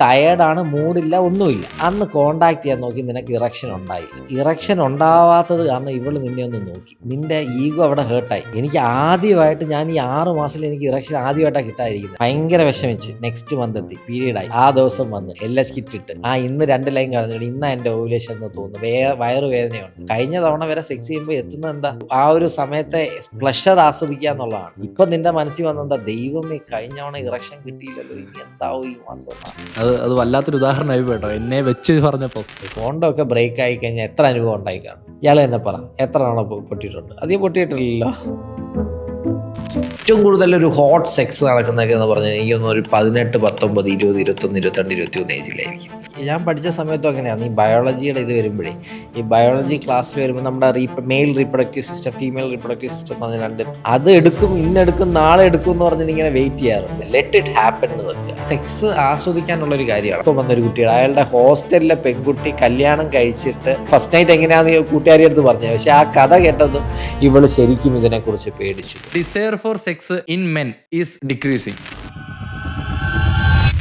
ടയേർഡാണ്, മൂഡില്ല, ഒന്നുമില്ല. അന്ന് കോൺടാക്ട് ചെയ്യാൻ നോക്കി, നിനക്ക് ഇറക്ഷൻ ഉണ്ടായില്ല. ഇറക്ഷൻ ഉണ്ടാവാത്തത് കാരണം ഇവള് നിന്നെ ഒന്ന് നോക്കി, നിന്റെ ഈഗോ അവിടെ ഹേർട്ടായി. എനിക്ക് ആദ്യമായിട്ട് ഞാൻ ഈ 6 മാസത്തിൽ എനിക്ക് ഇറക്ഷൻ ആദ്യമായിട്ടാണ് കിട്ടാതിരിക്കുന്നത്. ഭയങ്കര വിഷമിച്ച്. നെക്സ്റ്റ് മന്ത് എത്തി, പീരീഡായി. ആ ദിവസം വന്ന് LH കിറ്റ് ഇട്ട് ഇന്ന് 2 ലൈൻ കളഞ്ഞിട്ട് ഇന്നാ എൻ്റെ ഓവുലേഷൻ എന്ന് തോന്നുന്നു. വയറ് വേദനയുണ്ട്. കഴിഞ്ഞ തവണ വരെ സെക്സ് ചെയ്യുമ്പോൾ എത്തുന്നത് എന്താ, ആ ഒരു സമയത്തെ പ്ലഷർ ആസ്വദിക്കുക എന്നുള്ളതാണ്. ഇപ്പൊ നിന്റെ മനസ്സിൽ വന്നെന്താ, ദൈവമേ കഴിഞ്ഞ തവണ ഇറക്ഷൻ കിട്ടിയില്ലല്ലോ, ഇനി എന്താവും ഈ മാസം. അത് വല്ലാത്തൊരു ഉദാഹരണമായി കേട്ടോ, എന്നെ വെച്ച് പറഞ്ഞപ്പോൾ. കോണ്ടം ഒക്കെ ബ്രേക്ക് ആയി കഴിഞ്ഞാൽ എത്ര അനുഭവം ഉണ്ടായി കാണും. ഇയാൾ തന്നെ പറ, എത്ര തവണ പൊട്ടിയിട്ടുണ്ട്? അധികം പൊട്ടിയിട്ടില്ലല്ലോ. ഏറ്റവും കൂടുതൽ ഒരു ഹോട്ട് സെക്സ് നടക്കുന്നതൊക്കെ എന്ന് പറഞ്ഞാൽ എനിക്കൊന്നും ഒരു 18, 19, 20, 21, 22, 23 ഏജിലായിരിക്കും. ഞാൻ പഠിച്ച സമയത്തും അങ്ങനെയാണ്. ഈ ബയോളജിയുടെ ഇത് വരുമ്പോഴേ, ഈ ബയോളജി ക്ലാസ്സിൽ വരുമ്പോൾ നമ്മുടെ mail reproductive system, female reproductive system പറഞ്ഞ രണ്ട്, അത് എടുക്കും, ഇന്നെടുക്കും, നാളെ എടുക്കും എന്ന് പറഞ്ഞിട്ട് ഇങ്ങനെ വെയിറ്റ് ചെയ്യാറുണ്ട്. ലെറ്റ് ഇറ്റ് ഹാപ്പൻ എന്ന് വെക്കുക. സെക്സ് ആസ്വദിക്കാനുള്ളൊരു കാര്യമാണ്. ഇപ്പം വന്നൊരു കുട്ടിയുടെ, അയാളുടെ ഹോസ്റ്റലിലെ പെൺകുട്ടി കല്യാണം കഴിച്ചിട്ട് ഫസ്റ്റ് നൈറ്റ് എങ്ങനെയാണെന്ന് കൂട്ടുകാരി അടുത്ത് പറഞ്ഞു. പക്ഷെ ആ കഥ കേട്ടതും ഇവള് ശരിക്കും ഇതിനെക്കുറിച്ച് പേടിച്ചു. Desire for sex in men is decreasing.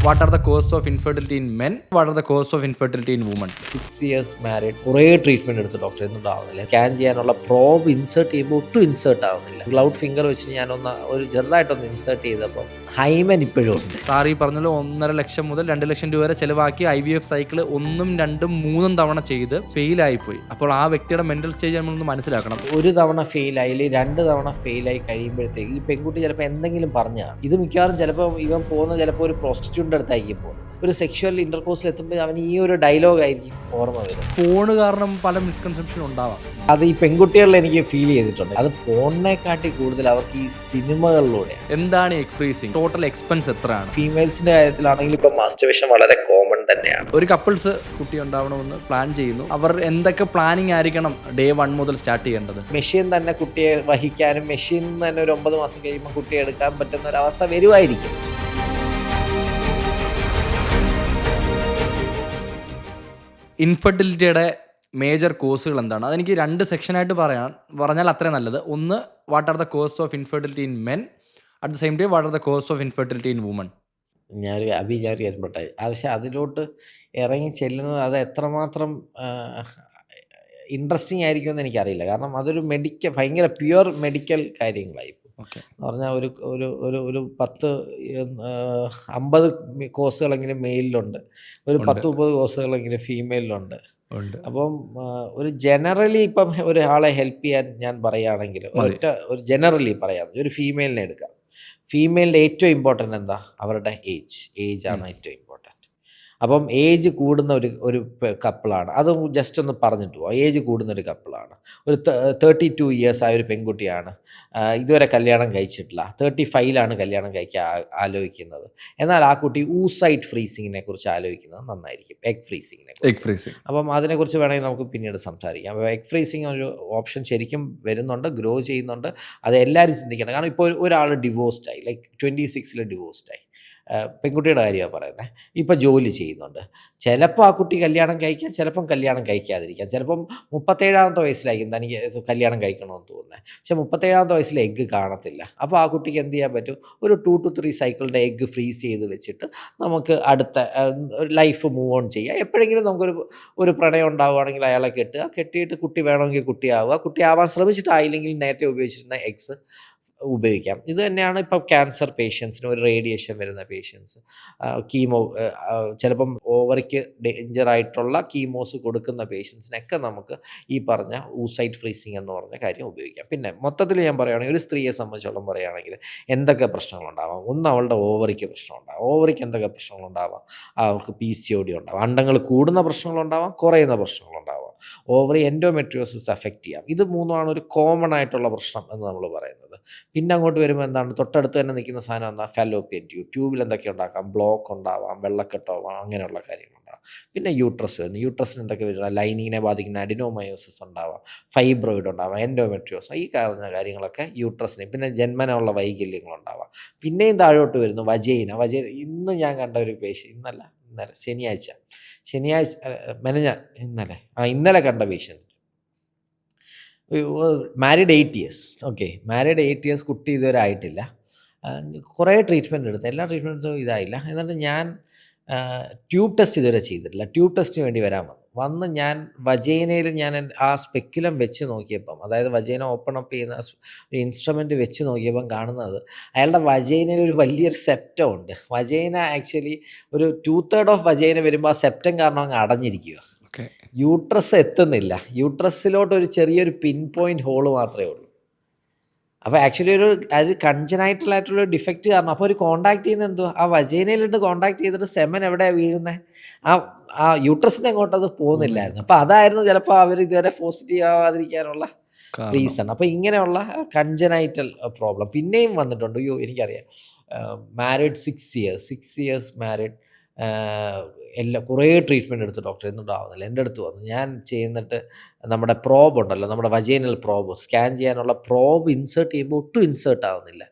What are the causes of infertility in men? What are the causes of infertility in women? 6 years married, കുറേ ട്രീറ്റ്മെന്റ് എടുത്ത് ഡോക്ടർ ഒന്നും ആവുന്നില്ല. സ്കാൻ ചെയ്യാനുള്ള പ്രോബ് ഇൻസേർട്ട് ചെയ്യുമ്പോൾ ഒട്ടും ഇൻസേർട്ട് ആവുന്നില്ല. Cloud finger വെച്ച് ഞാനൊന്ന് ഒരു ചെറുതായിട്ടൊന്ന് ഇൻസേർട്ട് ചെയ്തപ്പോൾ ഹൈമൻ ഇപ്പോഴും ഉണ്ട്. സാർ ഈ പറഞ്ഞല്ലോ 1.5 ലക്ഷം മുതൽ 2 ലക്ഷം രൂപ വരെ ചിലവാക്കി IVF സൈക്കിൾ 1, 2, 3 തവണ ചെയ്ത് ഫെയിലായിപ്പോയി. അപ്പോൾ ആ വ്യക്തിയുടെ മെന്റൽ സ്റ്റേജ് നമ്മളൊന്ന് മനസ്സിലാക്കണം. ഒരു തവണ ഫെയിലായി, 2 തവണ ഫെയിലായി കഴിയുമ്പോഴത്തേക്ക് ഈ പെൺകുട്ടി ചിലപ്പോൾ എന്തെങ്കിലും പറഞ്ഞാണ്. ഇത് മിക്കവാറും ചിലപ്പോൾ ഇവൻ പോകുന്ന ചിലപ്പോൾ ഒരു പ്രോസ്റ്റിറ്റ്യൂട്ടിൻ്റെ അടുത്തായിരിക്കും പോകുന്നത്. ഒരു സെക്ഷുവൽ ഇന്റർകോഴ്സിൽ എത്തുമ്പോൾ അവന് ഈ ഒരു ഡയലോഗ് ആയിരിക്കും ഓർമ്മ വരും. ഫോണ് കാരണം പല മിസ്കൺസെപ്ഷൻ ഉണ്ടാവാം. അത് ഈ പെൺകുട്ടികളിൽ എനിക്ക് ഫീൽ ചെയ്തിട്ടുണ്ട്. അത് ഫോണിനെക്കാട്ടി കൂടുതൽ അവർക്ക് ഈ സിനിമകളിലൂടെ. എന്താണ് എഗ് ഫ്രീസിങ്? ടോട്ടൽ എക്സ്പെൻസ് എത്രയാണ്? ഫീമെയിൽസിന്റെ കാര്യത്തിലാണെങ്കിൽ ഇപ്പൊ മാസ്റ്റർബേഷൻ വളരെ കോമൺ തന്നെയാണ്. ഒരു കപ്പിൾസ് കുട്ടി ഉണ്ടാവണമെന്ന് പ്ലാൻ ചെയ്യുന്നു. അവർ എന്തൊക്കെ പ്ലാനിങ് ആയിരിക്കണം ഡേ 1 മുതൽ സ്റ്റാർട്ട് ചെയ്യേണ്ടത്? മെഷീൻ തന്നെ കുട്ടിയെ വഹിക്കാനും മെഷീൻ തന്നെ ഒരു 9 മാസം കഴിയുമ്പോൾ കുട്ടിയെ എടുക്കാൻ പറ്റുന്ന ഒരു അവസ്ഥ വരുമായിരിക്കും. ഇൻഫെർട്ടിലിറ്റിയുടെ മേജർ കോസുകൾ എന്താണ്? അതെനിക്ക് 2 സെക്ഷനായിട്ട് പറഞ്ഞാൽ അത്രയും നല്ലത്. ഒന്ന്, what are the cause of infertility in men, at the same time what are the cause of infertility in woman. ഞാനൊരു അഭിചാരിയായി. പക്ഷെ അതിലോട്ട് ഇറങ്ങി ചെല്ലുന്നത് അത് എത്രമാത്രം ഇൻട്രസ്റ്റിംഗ് ആയിരിക്കുമെന്ന് എനിക്കറിയില്ല. കാരണം അതൊരു ഭയങ്കര പ്യുവർ മെഡിക്കൽ കാര്യങ്ങളായി. എന്ന് പറഞ്ഞാൽ ഒരു 50 കോഴ്സുകളെങ്കിലും മെയിലിലുണ്ട്, ഒരു 10-30 കോഴ്സുകളെങ്കിലും ഫീമെയിലുണ്ട്. അപ്പം ഒരു ജനറലി ഇപ്പം ഒരാളെ ഹെൽപ്പ് ചെയ്യാൻ ഞാൻ പറയുകയാണെങ്കിൽ ഒരു ജനറലി പറയാം, ഒരു ഫീമെയിലിനെ എടുക്കാം. ഫീമെയിലിൻ്റെ ഏറ്റവും ഇമ്പോർട്ടൻ്റ് എന്താ? അവരുടെ ഏജ് ആണ് ഏറ്റവും ഇമ്പോർട്ടൻ്റ്. അപ്പം ഏജ് കൂടുന്ന ഒരു കപ്പിളാണ്. അത് ജസ്റ്റ് ഒന്ന് പറഞ്ഞിട്ട് പോവാം. ഏജ് കൂടുന്ന ഒരു കപ്പിളാണ്. ഒരു 32 ഇയേഴ്സ് ആയ ഒരു പെൺകുട്ടിയാണ്, ഇതുവരെ കല്യാണം കഴിച്ചിട്ടില്ല. 35ലാണ് കല്യാണം കഴിക്കാൻ ആലോചിക്കുന്നത്. എന്നാൽ ആ കുട്ടി ഊസൈറ്റ് ഫ്രീസിങ്ങിനെ കുറിച്ച് ആലോചിക്കുന്നത് നന്നായിരിക്കും. എഗ് ഫ്രീസിങ്ങിനെ. അപ്പം അതിനെക്കുറിച്ച് വേണമെങ്കിൽ നമുക്ക് പിന്നീട് സംസാരിക്കാം. അപ്പോൾ എഗ് ഫ്രീസിങ് ഒരു ഓപ്ഷൻ ശരിക്കും വരുന്നുണ്ട്, ഗ്രോ ചെയ്യുന്നുണ്ട്. അത് എല്ലാവരും ചിന്തിക്കണം. കാരണം ഇപ്പോൾ ഒരാൾ ഡിവോഴ്സ്ഡായി, ലൈക്ക് 26 ഡിവോഴ്സ്ഡായി, പെൺകുട്ടിയുടെ കാര്യമാണ് പറയുന്നത്. ഇപ്പം ജോലി ചെയ്യുന്നുണ്ട്. ചിലപ്പോൾ ആ കുട്ടി കല്യാണം കഴിക്കാം, ചിലപ്പം കല്യാണം കഴിക്കാതിരിക്കാം. ചിലപ്പം 37ാമത്തെ വയസ്സിലായിരിക്കും തനിക്ക് കല്യാണം കഴിക്കണമെന്ന് തോന്നുന്നത്. പക്ഷെ 37ാമത്തെ വയസ്സിൽ എഗ്ഗ് കാണത്തില്ല. അപ്പോൾ ആ കുട്ടിക്ക് എന്ത് ചെയ്യാൻ പറ്റും? ഒരു 2 to 3 സൈക്കിളിൻ്റെ എഗ്ഗ് ഫ്രീസ് ചെയ്ത് വെച്ചിട്ട് നമുക്ക് അടുത്ത ലൈഫ് മൂവ് ഓൺ ചെയ്യുക. എപ്പോഴെങ്കിലും നമുക്കൊരു പ്രണയം ഉണ്ടാവുകയാണെങ്കിൽ അയാളെ കെട്ടിയിട്ട് കുട്ടി വേണമെങ്കിൽ കുട്ടിയാവുക. കുട്ടിയാവാൻ ശ്രമിച്ചിട്ടായില്ലെങ്കിൽ നേരത്തെ ഉപയോഗിച്ചിരുന്ന എഗ്സ് ഉപയോഗിക്കാം. ഇത് തന്നെയാണ് ഇപ്പോൾ ക്യാൻസർ പേഷ്യൻസിന്, ഒരു റേഡിയേഷൻ വരുന്ന പേഷ്യൻസ്, കീമോ, ചിലപ്പം ഓവറിക്ക് ഡേഞ്ചറായിട്ടുള്ള കീമോസ് കൊടുക്കുന്ന പേഷ്യൻസിനൊക്കെ നമുക്ക് ഈ പറഞ്ഞ ഊസൈറ്റ് ഫ്രീസിങ് എന്ന് പറഞ്ഞ കാര്യം ഉപയോഗിക്കാം. പിന്നെ മൊത്തത്തിൽ ഞാൻ പറയുകയാണെങ്കിൽ, ഒരു സ്ത്രീയെ സംബന്ധിച്ചോളം പറയുകയാണെങ്കിൽ എന്തൊക്കെ പ്രശ്നങ്ങളുണ്ടാവാം? ഒന്ന്, അവളുടെ ഓവറിക്ക് പ്രശ്നമുണ്ടാകും. ഓവറിക്ക് എന്തൊക്കെ പ്രശ്നങ്ങളുണ്ടാവാം? അവർക്ക് PCOD ഉണ്ടാവാം. അണ്ടങ്ങൾ കൂടുന്ന പ്രശ്നങ്ങളുണ്ടാവാം, കുറയുന്ന പ്രശ്നങ്ങളുണ്ടാവാം. ഓവറി എൻഡോമെട്രിയോസിസ് അഫക്റ്റ് ചെയ്യാം. ഇത് 3ആണ് ഒരു കോമൺ ആയിട്ടുള്ള പ്രശ്നം എന്ന് നമ്മൾ പറയുന്നത്. പിന്നെ അങ്ങോട്ട് വരുമ്പോൾ എന്താണ്? തൊട്ടടുത്ത് തന്നെ നിൽക്കുന്ന സാധനം എന്താ? ഫാലോപ്പിയൻ ട്യൂബിൽ എന്തൊക്കെ ഉണ്ടാക്കാം? ബ്ലോക്ക് ഉണ്ടാവാം, വെള്ളക്കെട്ടാവാം, അങ്ങനെയുള്ള കാര്യങ്ങളുണ്ടാവാം. പിന്നെ യൂട്രസ് വരുന്നു. യൂട്രസിന് എന്തൊക്കെ വരുന്നത്? ലൈനിങ്ങിനെ ബാധിക്കുന്ന അഡിനോമയോസിസ് ഉണ്ടാവാം, ഫൈബ്രോയിഡ് ഉണ്ടാവാം, എൻഡോമെട്രിയോസ്, ഈ പറഞ്ഞ കാര്യങ്ങളൊക്കെ യൂട്രസിന്. പിന്നെ ജന്മനുള്ള വൈകല്യങ്ങളുണ്ടാവാം. പിന്നെയും താഴോട്ട് വരുന്നു വജൈന. ഇന്ന് ഞാൻ കണ്ട ഒരു ഇന്നലെ ഇന്നലെ കണ്ട patient, married 8 years. Married 8 years, കുട്ടി ഇതുവരെ ആയിട്ടില്ല. കുറേ ട്രീറ്റ്മെൻറ്റ് എടുത്തു, എല്ലാ ട്രീറ്റ്മെൻറ്റും ഇതായില്ല. എന്നിട്ട് ഞാൻ ട്യൂബ് ടെസ്റ്റ് ഇതുവരെ ചെയ്തിട്ടില്ല. ട്യൂബ് ടെസ്റ്റിന് വേണ്ടി വരാൻ വന്ന് ഞാൻ വജൈനയിൽ ഞാൻ ആ സ്പെക്കുലം വെച്ച് നോക്കിയപ്പം, അതായത് വജൈന ഓപ്പൺ അപ്പ് ചെയ്യുന്ന ഒരു ഇൻസ്ട്രുമെൻ്റ് വെച്ച് നോക്കിയപ്പം കാണുന്നത് അയാളുടെ വജൈനയിൽ ഒരു വലിയൊരു സെപ്റ്റം ഉണ്ട്. വജൈന ആക്ച്വലി ഒരു 2/3 ഓഫ് വജൈന വരുമ്പോൾ ആ സെപ്റ്റം കാരണം അങ്ങ് അടഞ്ഞിരിക്കുക. ഓക്കെ. യൂട്രസ് എത്തുന്നില്ല. യൂട്രസിലോട്ട് ഒരു ചെറിയൊരു പിൻ പോയിന്റ് ഹോള് മാത്രമേ ഉള്ളൂ. അപ്പോൾ ആക്ച്വലി അത് കൺജനൈറ്റൽ ആയിട്ടുള്ള ഡിഫക്റ്റ് കാരണം അപ്പോൾ ഒരു കോൺടാക്ട് ചെയ്യുന്നത് എന്തുവാ, ആ വജൈനയിലിട്ട് കോൺടാക്ട് ചെയ്തിട്ട് സെമൻ എവിടെയാണ് വീഴുന്നത്, ആ യൂട്രസിന് അങ്ങോട്ട് അത് പോകുന്നില്ലായിരുന്നു. അപ്പോൾ അതായിരുന്നു ചിലപ്പോൾ അവർ ഇതുവരെ പോസിറ്റീവ് ആവാതിരിക്കാനുള്ള റീസൺ. അപ്പോൾ ഇങ്ങനെയുള്ള കൺജനൈറ്റൽ പ്രോബ്ലം പിന്നെയും വന്നിട്ടുണ്ട്. അയ്യോ എനിക്കറിയാം, മാരീഡ് 6 ഇയേഴ്സ് മാരീഡ്, കുറേ ട്രീറ്റ്മെൻറ്റ് എടുത്ത് ഡോക്ടർ എന്നിട്ടും ആവുന്നില്ല. എൻ്റെ അടുത്ത് വന്നു. ഞാൻ ചെയ്യുന്നിട്ട് നമ്മുടെ പ്രോബ് ഉണ്ടല്ലോ, നമ്മുടെ വജൈനൽ പ്രോബ്, സ്കാൻ ചെയ്യാനുള്ള പ്രോബ് ഇൻസേർട്ട് ചെയ്യുമ്പോൾ ഒട്ടും ഇൻസേർട്ട് ആവുന്നില്ല.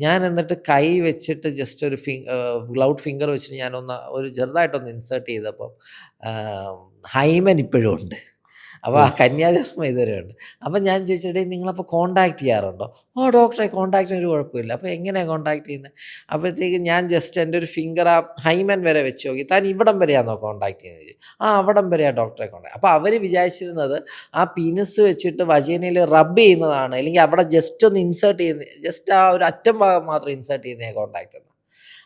ഞാൻ എന്നിട്ട് കൈ വെച്ചിട്ട് ജസ്റ്റ് ഒരു ഗ്ലൗഡ് ഫിംഗർ വെച്ചിട്ട് ഞാനൊന്ന് ഒരു ചെറുതായിട്ടൊന്ന് ഇൻസേർട്ട് ചെയ്തപ്പം ഹൈമൻ ഇപ്പോഴും ഉണ്ട്. അപ്പോൾ ആ കന്യാകർമ്മ ഇതുവരെ ഉണ്ട്. അപ്പം ഞാൻ ചോദിച്ചിട്ട് നിങ്ങളപ്പോൾ കോൺടാക്ട് ചെയ്യാറുണ്ടോ? ഓ ഡോക്ടറെ കോൺടാക്റ്റിന് ഒരു കുഴപ്പമില്ല. അപ്പോൾ എങ്ങനെയാണ് കോൺടാക്ട് ചെയ്യുന്നത്? അപ്പോഴത്തേക്ക് ഞാൻ ജസ്റ്റ് എൻ്റെ ഒരു ഫിംഗർ ആ ഹൈമൻ വരെ വെച്ച് നോക്കി. താൻ ഇവിടം വരെയാണോ കോൺടാക്ട് ചെയ്യുന്നത്? ആ അവിടം വരെയാണ് ഡോക്ടറെ കോൺടാക്ട്. അപ്പോൾ അവർ വിചാരിച്ചിരുന്നത് ആ പീനസ് വെച്ചിട്ട് വജൈനയിൽ റബ്ബ് ചെയ്യുന്നതാണ്, അല്ലെങ്കിൽ അവിടെ ജസ്റ്റ് ഒന്ന് ഇൻസേർട്ട് ചെയ്യുന്ന, ജസ്റ്റ് ആ ഒരു അറ്റം ഭാഗം മാത്രം ഇൻസേർട്ട് ചെയ്യുന്ന കോൺടാക്ട് എന്ന്.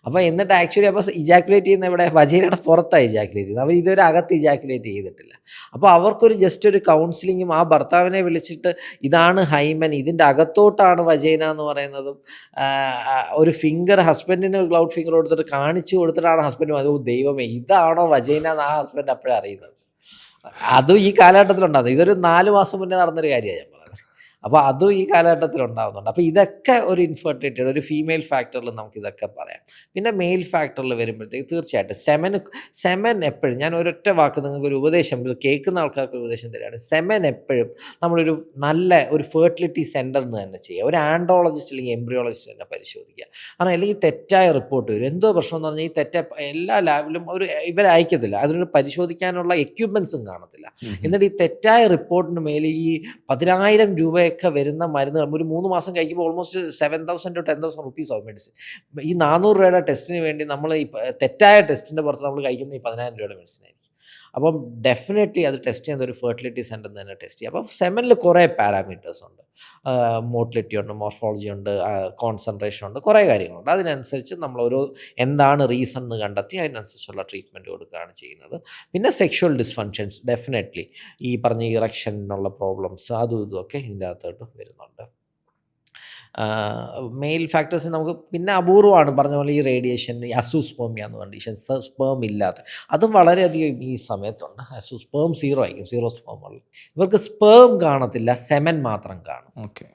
അപ്പോൾ എന്നിട്ട് ആക്ച്വലി അപ്പോൾ ഇജാക്കുലേറ്റ് ചെയ്യുന്ന ഇവിടെ വജൈനയുടെ പുറത്താണ് ഇജാക്കുലേറ്റ് ചെയ്യുന്നത്. അവർ ഇതുവരെ അകത്ത് ഇജാക്കുലേറ്റ് ചെയ്തിട്ടില്ല. അപ്പോൾ അവർക്കൊരു ജസ്റ്റ് ഒരു കൗൺസിലിങ്ങും ആ ഭർത്താവിനെ വിളിച്ചിട്ട് ഇതാണ് ഹൈമൻ, ഇതിൻ്റെ അകത്തോട്ടാണ് വജൈന എന്ന് പറയുന്നതും, ഒരു ഫിംഗർ ഹസ്ബൻഡിന് ഗ്ലൗഡ് ഫിംഗർ കൊടുത്തിട്ട് കാണിച്ചു കൊടുത്തിട്ടാണ് ഹസ്ബൻഡ് അത് ദൈവമേ ഇതാണോ വജൈന എന്ന് ആ ഹസ്ബൻഡ് അപ്പോഴേ അറിയുന്നത്. അതും ഈ കാലഘട്ടത്തിലുണ്ടാകുന്നത്. ഇതൊരു 4 മാസം മുന്നേ നടന്നൊരു കാര്യമാണ് ഞാൻ പറഞ്ഞത്. അപ്പോൾ അതും ഈ കാലഘട്ടത്തിൽ ഉണ്ടാകുന്നുണ്ട്. അപ്പോൾ ഇതൊക്കെ ഒരു ഇൻഫെർട്ടിലിറ്റിയുടെ ഒരു ഫീമെയിൽ ഫാക്ടറിൽ നമുക്കിതൊക്കെ പറയാം. പിന്നെ മെയിൽ ഫാക്ടറിൽ വരുമ്പോഴത്തേക്ക് തീർച്ചയായിട്ടും സെമൻ എപ്പോഴും, ഞാൻ ഒരൊറ്റ വാക്ക് നിങ്ങൾക്ക് ഒരു ഉപദേശം, ഇത് കേൾക്കുന്ന ആൾക്കാർക്ക് ഒരു ഉപദേശം തരികയാണ്. സെമൻ എപ്പോഴും നമ്മളൊരു നല്ല ഒരു ഫെർട്ടിലിറ്റി സെൻറ്ററിൽ നിന്ന് തന്നെ ചെയ്യുക. ഒരു ആൻഡ്രോളജിസ്റ്റ് അല്ലെങ്കിൽ എംബ്രിയോളജിസ്റ്റ് തന്നെ പരിശോധിക്കുക. കാരണം അല്ലെങ്കിൽ തെറ്റായ റിപ്പോർട്ട് വരും. എന്തോ പ്രശ്നം എന്ന് പറഞ്ഞാൽ ഈ എല്ലാ ലാബിലും ഇവരെ അയക്കത്തില്ല, അതിനൊരു പരിശോധിക്കാനുള്ള എക്യുപ്മെൻസും കാണത്തില്ല. എന്നിട്ട് ഈ തെറ്റായ റിപ്പോർട്ടിന് മേലെ ഈ 10,000 രൂപയൊക്കെ വരുന്ന മരുന്നുകൾ ഒരു 3 മാസം കഴിക്കുമ്പോൾ ഓൾമോസ്റ്റ് 7,000 to 10,000 റുപ്പീസ് ആവും മെഡിസിൻ. ഈ 400 രൂപയുടെ ടെസ്റ്റിന് വേണ്ടി നമ്മൾ ഈ തെറ്റായ ടെസ്റ്റിൻ്റെ പുറത്ത് നമ്മൾ കഴിക്കുന്ന ഈ 10,000 രൂപയുടെ മെഡിസിൻ ആയിരിക്കും. അപ്പം ഡെഫിനറ്റ്ലി അത് ടെസ്റ്റ് ചെയ്യുന്നത് ഒരു ഫെർട്ടിലിറ്റി സെൻ്ററിൽ തന്നെ ടെസ്റ്റ് ചെയ്യുക. അപ്പോൾ സെമനിൽ കുറേ പാരാമീറ്റേഴ്സ് ഉണ്ട്. മോട്ടിലിറ്റി ഉണ്ട്, മോർഫോളജി ഉണ്ട്, കോൺസെൻട്രേഷൻ ഉണ്ട്, കുറേ കാര്യങ്ങളുണ്ട്. അതിനനുസരിച്ച് നമ്മൾ എന്താണ് റീസൺ എന്ന് കണ്ടെത്തി അതിനനുസരിച്ചുള്ള ട്രീറ്റ്മെൻറ്റ് കൊടുക്കുകയാണ് ചെയ്യുന്നത്. പിന്നെ സെക്ഷുവൽ ഡിസ്ഫങ്ഷൻസ് ഡെഫിനറ്റ്ലി ഈ പറഞ്ഞ ഇറക്ഷനുള്ള പ്രോബ്ലംസ് അതും ഇതുമൊക്കെ ഇതിൻ്റെ അകത്തോട്ട് വരുന്നുണ്ട്. മെയിൽ ഫാക്ടേഴ്സ് നമുക്ക് പിന്നെ അപൂർവമാണ് പറഞ്ഞ പോലെ ഈ റേഡിയേഷൻ, ഈ അസൂസ്പേമിയ എന്ന് കണ്ടീഷൻ, സ്പേം ഇല്ലാത്ത അതും വളരെയധികം ഈ സമയത്തുണ്ട്. സ്പേം 0 ആയിരിക്കും, 0 സ്പേം ഉള്ളത്. ഇവർക്ക് സ്പേം കാണത്തില്ല, സെമൻ മാത്രം കാണും. ഓക്കെ,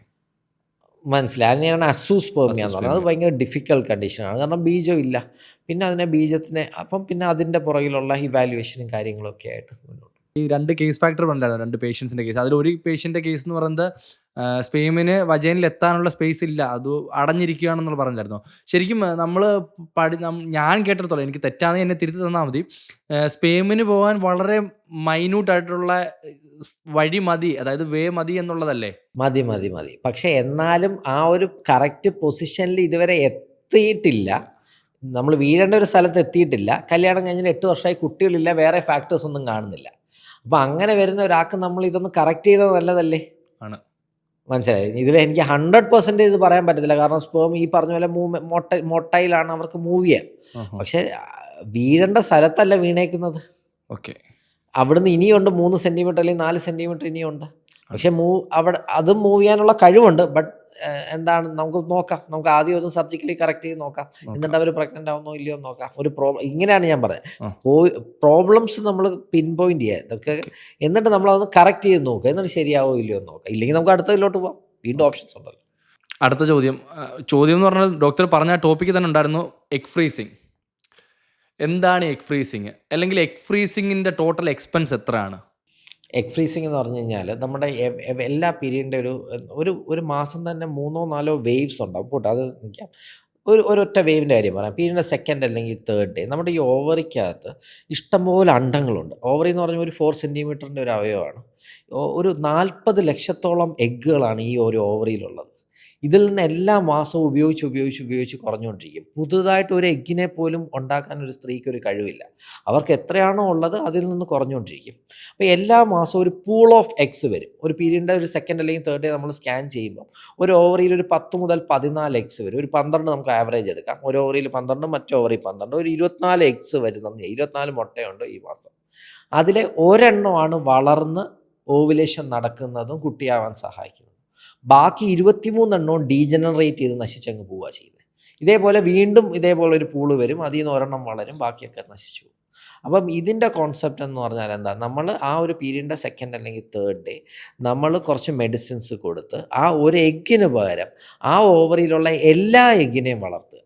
മനസ്സിലായി. അതിനെയാണ് അസൂസ്പേമിയ എന്ന് പറയുന്നത്. അത് ഭയങ്കര ഡിഫിക്കൽട്ട് കണ്ടീഷനാണ്. കാരണം ബീജം ഇല്ല. പിന്നെ അതിനെ ബീജത്തിനെ അപ്പം പിന്നെ അതിൻ്റെ പുറകിലുള്ള ഇവാലുവേഷനും കാര്യങ്ങളൊക്കെ ആയിട്ട് മുന്നോട്ട്. ഈ 2 കേസ് ഫാക്ടർ പറഞ്ഞായിരുന്നു, 2 പേഷ്യൻസിൻ്റെ കേസ്. അതിലൊരു പേഷ്യൻ്റെ കേസ് എന്ന് പറയുന്നത് സ്പേമിന് വജൈനിൽ എത്താനുള്ള സ്പേസ് ഇല്ല, അത് അടഞ്ഞിരിക്കുകയാണെന്നുള്ള പറഞ്ഞായിരുന്നു. ശരിക്കും നമ്മൾ ഞാൻ കേട്ടിടത്തോളം, എനിക്ക് തെറ്റാതെ എന്നെ തിരുത്തി തന്നാൽ മതി, സ്പേമിന് പോകാൻ വളരെ മൈന്യൂട്ടായിട്ടുള്ള വഴി മതി, അതായത് വേ മതി എന്നുള്ളതല്ലേ? മതി. പക്ഷെ എന്നാലും ആ ഒരു കറക്റ്റ് പൊസിഷനിൽ ഇതുവരെ എത്തിയിട്ടില്ല. നമ്മൾ വീഴേണ്ട ഒരു സ്ഥലത്ത് എത്തിയിട്ടില്ല. കല്യാണം കഴിഞ്ഞിട്ട് 8 വർഷമായി, കുട്ടികളില്ല, വേറെ ഫാക്ടേഴ്സ് ഒന്നും കാണുന്നില്ല. അപ്പോൾ അങ്ങനെ വരുന്ന ഒരാൾക്ക് നമ്മൾ ഇതൊന്ന് കറക്റ്റ് ചെയ്തത് നല്ലതല്ലേ? ആണ്. മനസ്സിലായി. ഇതിൽ എനിക്ക് 100% ഇത് പറയാൻ പറ്റത്തില്ല. കാരണം സ്പേം ഈ പറഞ്ഞ പോലെ മൊട്ടയിലാണ്, അവർക്ക് മൂവ് ചെയ്യാം. പക്ഷെ വീഴേണ്ട സ്ഥലത്തല്ല വീണേക്കുന്നത്. ഓക്കെ, അവിടുന്ന് ഇനിയുണ്ട് 3 സെൻറ്റിമീറ്റർ അല്ലെങ്കിൽ 4 സെൻറ്റിമീറ്റർ ഇനിയുണ്ട്. പക്ഷെ അതും മൂവ് ചെയ്യാനുള്ള കഴിവുണ്ട്. ബട്ട് എന്താണ്, നമുക്ക് നോക്കാം. നമുക്ക് ആദ്യം ഒന്ന് സർജിക്കലി കറക്റ്റ് ചെയ്ത് നോക്കാം. എന്നിട്ട് അവർ പ്രഗ്നൻ്റ് ആവുന്നോ ഇല്ലയോ എന്ന് നോക്കാം. ഒരു ഇങ്ങനെയാണ് ഞാൻ പറഞ്ഞത്. പ്രോബ്ലംസ് നമ്മൾ പിൻ പോയിന്റ് ചെയ്യുക ഇതൊക്കെ, എന്നിട്ട് നമ്മളതൊന്ന് കറക്റ്റ് ചെയ്ത് നോക്കുക. എന്നിട്ട് ശരിയാവോ ഇല്ലയോ എന്ന് നോക്കാം. ഇല്ലെങ്കിൽ നമുക്ക് അടുത്തതിലോട്ട് പോകാം. വീണ്ടും ഓപ്ഷൻസ് ഉണ്ടല്ലോ. അടുത്ത ചോദ്യം എന്ന് പറഞ്ഞാൽ ഡോക്ടർ പറഞ്ഞ ടോപ്പിക്ക് തന്നെ ഉണ്ടായിരുന്നു, എഗ് ഫ്രീസിങ്. എന്താണ് എഗ് ഫ്രീസിങ്? അല്ലെങ്കിൽ എഗ് ഫ്രീസിങ്ങിൻ്റെ ടോട്ടൽ എക്സ്പെൻസ് എത്രയാണ്? എഗ് ഫ്രീസിങ് എന്ന് പറഞ്ഞു കഴിഞ്ഞാൽ നമ്മുടെ എല്ലാ പീരീഡിൻ്റെ ഒരു മാസം തന്നെ 3-4 വേവ്സ് ഉണ്ടാവും. പോട്ടെ, അത് നിൽക്കാം. ഒരൊറ്റ വേവിൻ്റെ കാര്യം പറയാം. പീരീഡിൻ്റെ 2nd അല്ലെങ്കിൽ 3rd ഡേ നമ്മുടെ ഈ ഓവറിക്കകത്ത് ഇഷ്ടംപോലെ അണ്ടങ്ങളുണ്ട്. ഓവറി എന്ന് പറഞ്ഞാൽ ഒരു 4 സെൻറ്റിമീറ്ററിൻ്റെ ഒരു അവയവമാണ്. ഒരു 40 ലക്ഷത്തോളം എഗ്ഗുകളാണ് ഈ ഒരു ഓവറിയിലുള്ളത്. ഇതിൽ നിന്ന് എല്ലാ മാസവും ഉപയോഗിച്ച് കുറഞ്ഞുകൊണ്ടിരിക്കും. പുതുതായിട്ട് ഒരു എഗ്ഗിനെ പോലും ഉണ്ടാക്കാൻ ഒരു സ്ത്രീക്ക് ഒരു കഴിവില്ല. അവർക്ക് എത്രയാണോ ഉള്ളത് അതിൽ നിന്ന് കുറഞ്ഞുകൊണ്ടിരിക്കും. അപ്പോൾ എല്ലാ മാസവും ഒരു പൂൾ ഓഫ് എഗ്സ് വരും. ഒരു പീരീഡിൻ്റെ ഒരു സെക്കൻഡ് അല്ലെങ്കിൽ തേർഡ് ഡേ നമ്മൾ സ്കാൻ ചെയ്യുമ്പോൾ ഒരു ഓവറിയിൽ ഒരു 10 മുതൽ 14 എഗ്സ് വരും. ഒരു 12 നമുക്ക് ആവറേജ് എടുക്കാം. ഒരു ഓവറിൽ 12, മറ്റേ ഓവറിൽ 12, ഒരു 24 എഗ്സ് വരുന്നത്, 24 മുട്ടയുണ്ട് ഈ മാസം. അതിലെ ഒരെണ്ണമാണ് വളർന്ന് ഓവുലേഷൻ നടക്കുന്നതും കുട്ടിയാവാൻ സഹായിക്കുന്നത്. ബാക്കി 23 എണ്ണവും ഡീജനറേറ്റ് ചെയ്ത് നശിച്ചങ്ങ് പോവുക ചെയ്യുന്നത്. ഇതേപോലെ വീണ്ടും ഇതേപോലെ ഒരു പൂള് വരും, അതിൽ നിന്ന് ഒരെണ്ണം വളരും, ബാക്കിയൊക്കെ നശിച്ചു പോകും. അപ്പം ഇതിൻ്റെ കോൺസെപ്റ്റ് എന്ന് പറഞ്ഞാൽ എന്താ, നമ്മൾ ആ ഒരു പീരീഡിൻ്റെ സെക്കൻഡ് അല്ലെങ്കിൽ തേർഡ് ഡേ നമ്മൾ കുറച്ച് മെഡിസിൻസ് കൊടുത്ത് ആ ഒരു എഗ്ഗിന് പകരം ആ ഓവറിയിലുള്ള എല്ലാ എഗ്ഗിനെയും വളർത്തുക.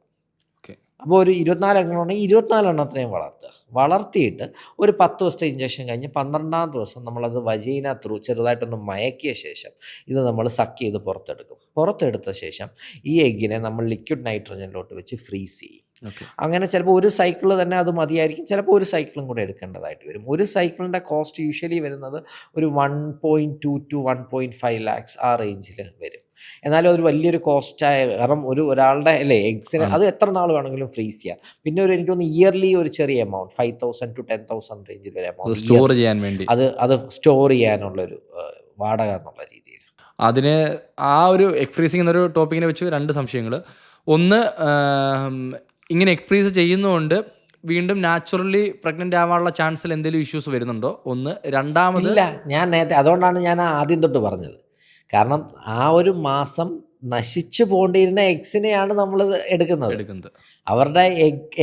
ഓക്കെ. അപ്പോൾ ഒരു 24 എണ്ണമുണ്ടെങ്കിൽ 24 എണ്ണത്തിനെയും വളർത്തുക. വളർത്തിയിട്ട് ഒരു 10 ദിവസത്തെ ഇഞ്ചക്ഷൻ കഴിഞ്ഞ് 12-ാം ദിവസം നമ്മളത് വജീന ത്രൂ ചെറുതായിട്ടൊന്ന് മയക്കിയ ശേഷം ഇത് നമ്മൾ സക്ക് ചെയ്ത് പുറത്തെടുക്കും. പുറത്തെടുത്ത ശേഷം ഈ എഗ്ഗിനെ നമ്മൾ ലിക്വിഡ് നൈട്രജനിലോട്ട് വെച്ച് ഫ്രീസ് ചെയ്യും. ഓക്കെ. അങ്ങനെ ചിലപ്പോൾ ഒരു സൈക്കിൾ തന്നെ അത് മതിയായിരിക്കും, ചിലപ്പോൾ ഒരു സൈക്കിളും കൂടെ എടുക്കേണ്ടതായിട്ട് വരും. ഒരു സൈക്കിളിൻ്റെ കോസ്റ്റ് യൂഷ്വലി വരുന്നത് ഒരു 1.2 to 1.5 lakhs ആ റേഞ്ചിൽ വരും. എന്നാലും അതൊരു വലിയൊരു കോസ്റ്റായ, കാരണം ഒരാളുടെ അല്ലേ എഗ്സിന് അത് എത്ര നാൾ വേണമെങ്കിലും ഫ്രീസ് ചെയ്യാം. പിന്നെ എനിക്കൊന്ന് ഇയർലി ഒരു ചെറിയ എമൗണ്ട് 5,000 to 10,000 റേഞ്ചിൽ വരെ എമൗണ്ട് സ്റ്റോർ ചെയ്യാൻ വേണ്ടി, അത് സ്റ്റോർ ചെയ്യാനുള്ളൊരു വാടക എന്നുള്ള രീതിയിൽ. അതിന് ആ ഒരു എഗ് ഫ്രീസിങ് എന്നൊരു ടോപ്പിക്കിനെ വെച്ച് 2 സംശയങ്ങൾ. ഒന്ന്, ഇങ്ങനെ എഗ് ഫ്രീസ് ചെയ്യുന്നതുകൊണ്ട് വീണ്ടും നാച്ചുറലി പ്രഗ്നൻ്റ് ആവാനുള്ള ചാൻസിൽ എന്തെങ്കിലും ഇഷ്യൂസ് വരുന്നുണ്ടോ? ഒന്ന്. രണ്ടാമത്, ഇല്ല, ഞാൻ നേരത്തെ അതുകൊണ്ടാണ് ഞാൻ ആദ്യം തൊട്ട് പറഞ്ഞത്. കാരണം ആ ഒരു മാസം നശിച്ചു പോകേണ്ടിയിരുന്ന എഗ്സിനെയാണ് നമ്മൾ എടുക്കുന്നത്. അവരുടെ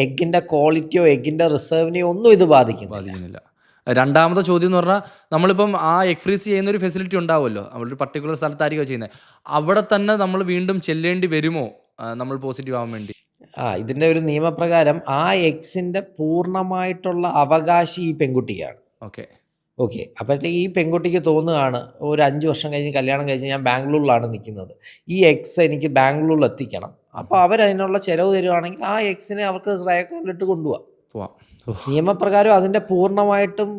എഗ്ഗിൻ്റെ ക്വാളിറ്റിയോ എഗ്ഗിൻ്റെ റിസർവിനെയോ ഒന്നും ഇത് ബാധിക്കുന്നില്ല. രണ്ടാമത്തെ ചോദ്യം എന്ന് പറഞ്ഞാൽ, നമ്മളിപ്പം ആ എഗ് ഫ്രീസ് ചെയ്യുന്ന ഒരു ഫെസിലിറ്റി ഉണ്ടാവുമല്ലോ, നമ്മളൊരു പർട്ടിക്കുലർ സ്ഥലത്തായിരിക്കും ചെയ്യുന്നത്, അവിടെ തന്നെ നമ്മൾ വീണ്ടും ചെല്ലേണ്ടി വരുമോ നമ്മൾ പോസിറ്റീവ് ആവാൻ വേണ്ടി? ഇതിൻ്റെ ഒരു നിയമപ്രകാരം ആ എഗ്സിൻ്റെ പൂർണ്ണമായിട്ടുള്ള അവകാശി ഈ പെൺകുട്ടിക്കാണ്. ഓക്കെ. അപ്പോഴത്തേക്ക് ഈ പെൺകുട്ടിക്ക് തോന്നുകയാണ്, ഒരു 5 വർഷം കഴിഞ്ഞ് കല്യാണം കഴിച്ച് ഞാൻ ബാംഗ്ലൂരിലാണ് നിൽക്കുന്നത്, ഈ എഗ്സ് എനിക്ക് ബാംഗ്ലൂരിൽ എത്തിക്കണം. അപ്പോൾ അവരതിനുള്ള ചിലവ് തരുവാണെങ്കിൽ ആ എഗ്സിനെ അവർക്ക് റേക്കോലിട്ട് കൊണ്ടുപോകാം. നിയമപ്രകാരം അതിൻ്റെ പൂർണ്ണമായിട്ടും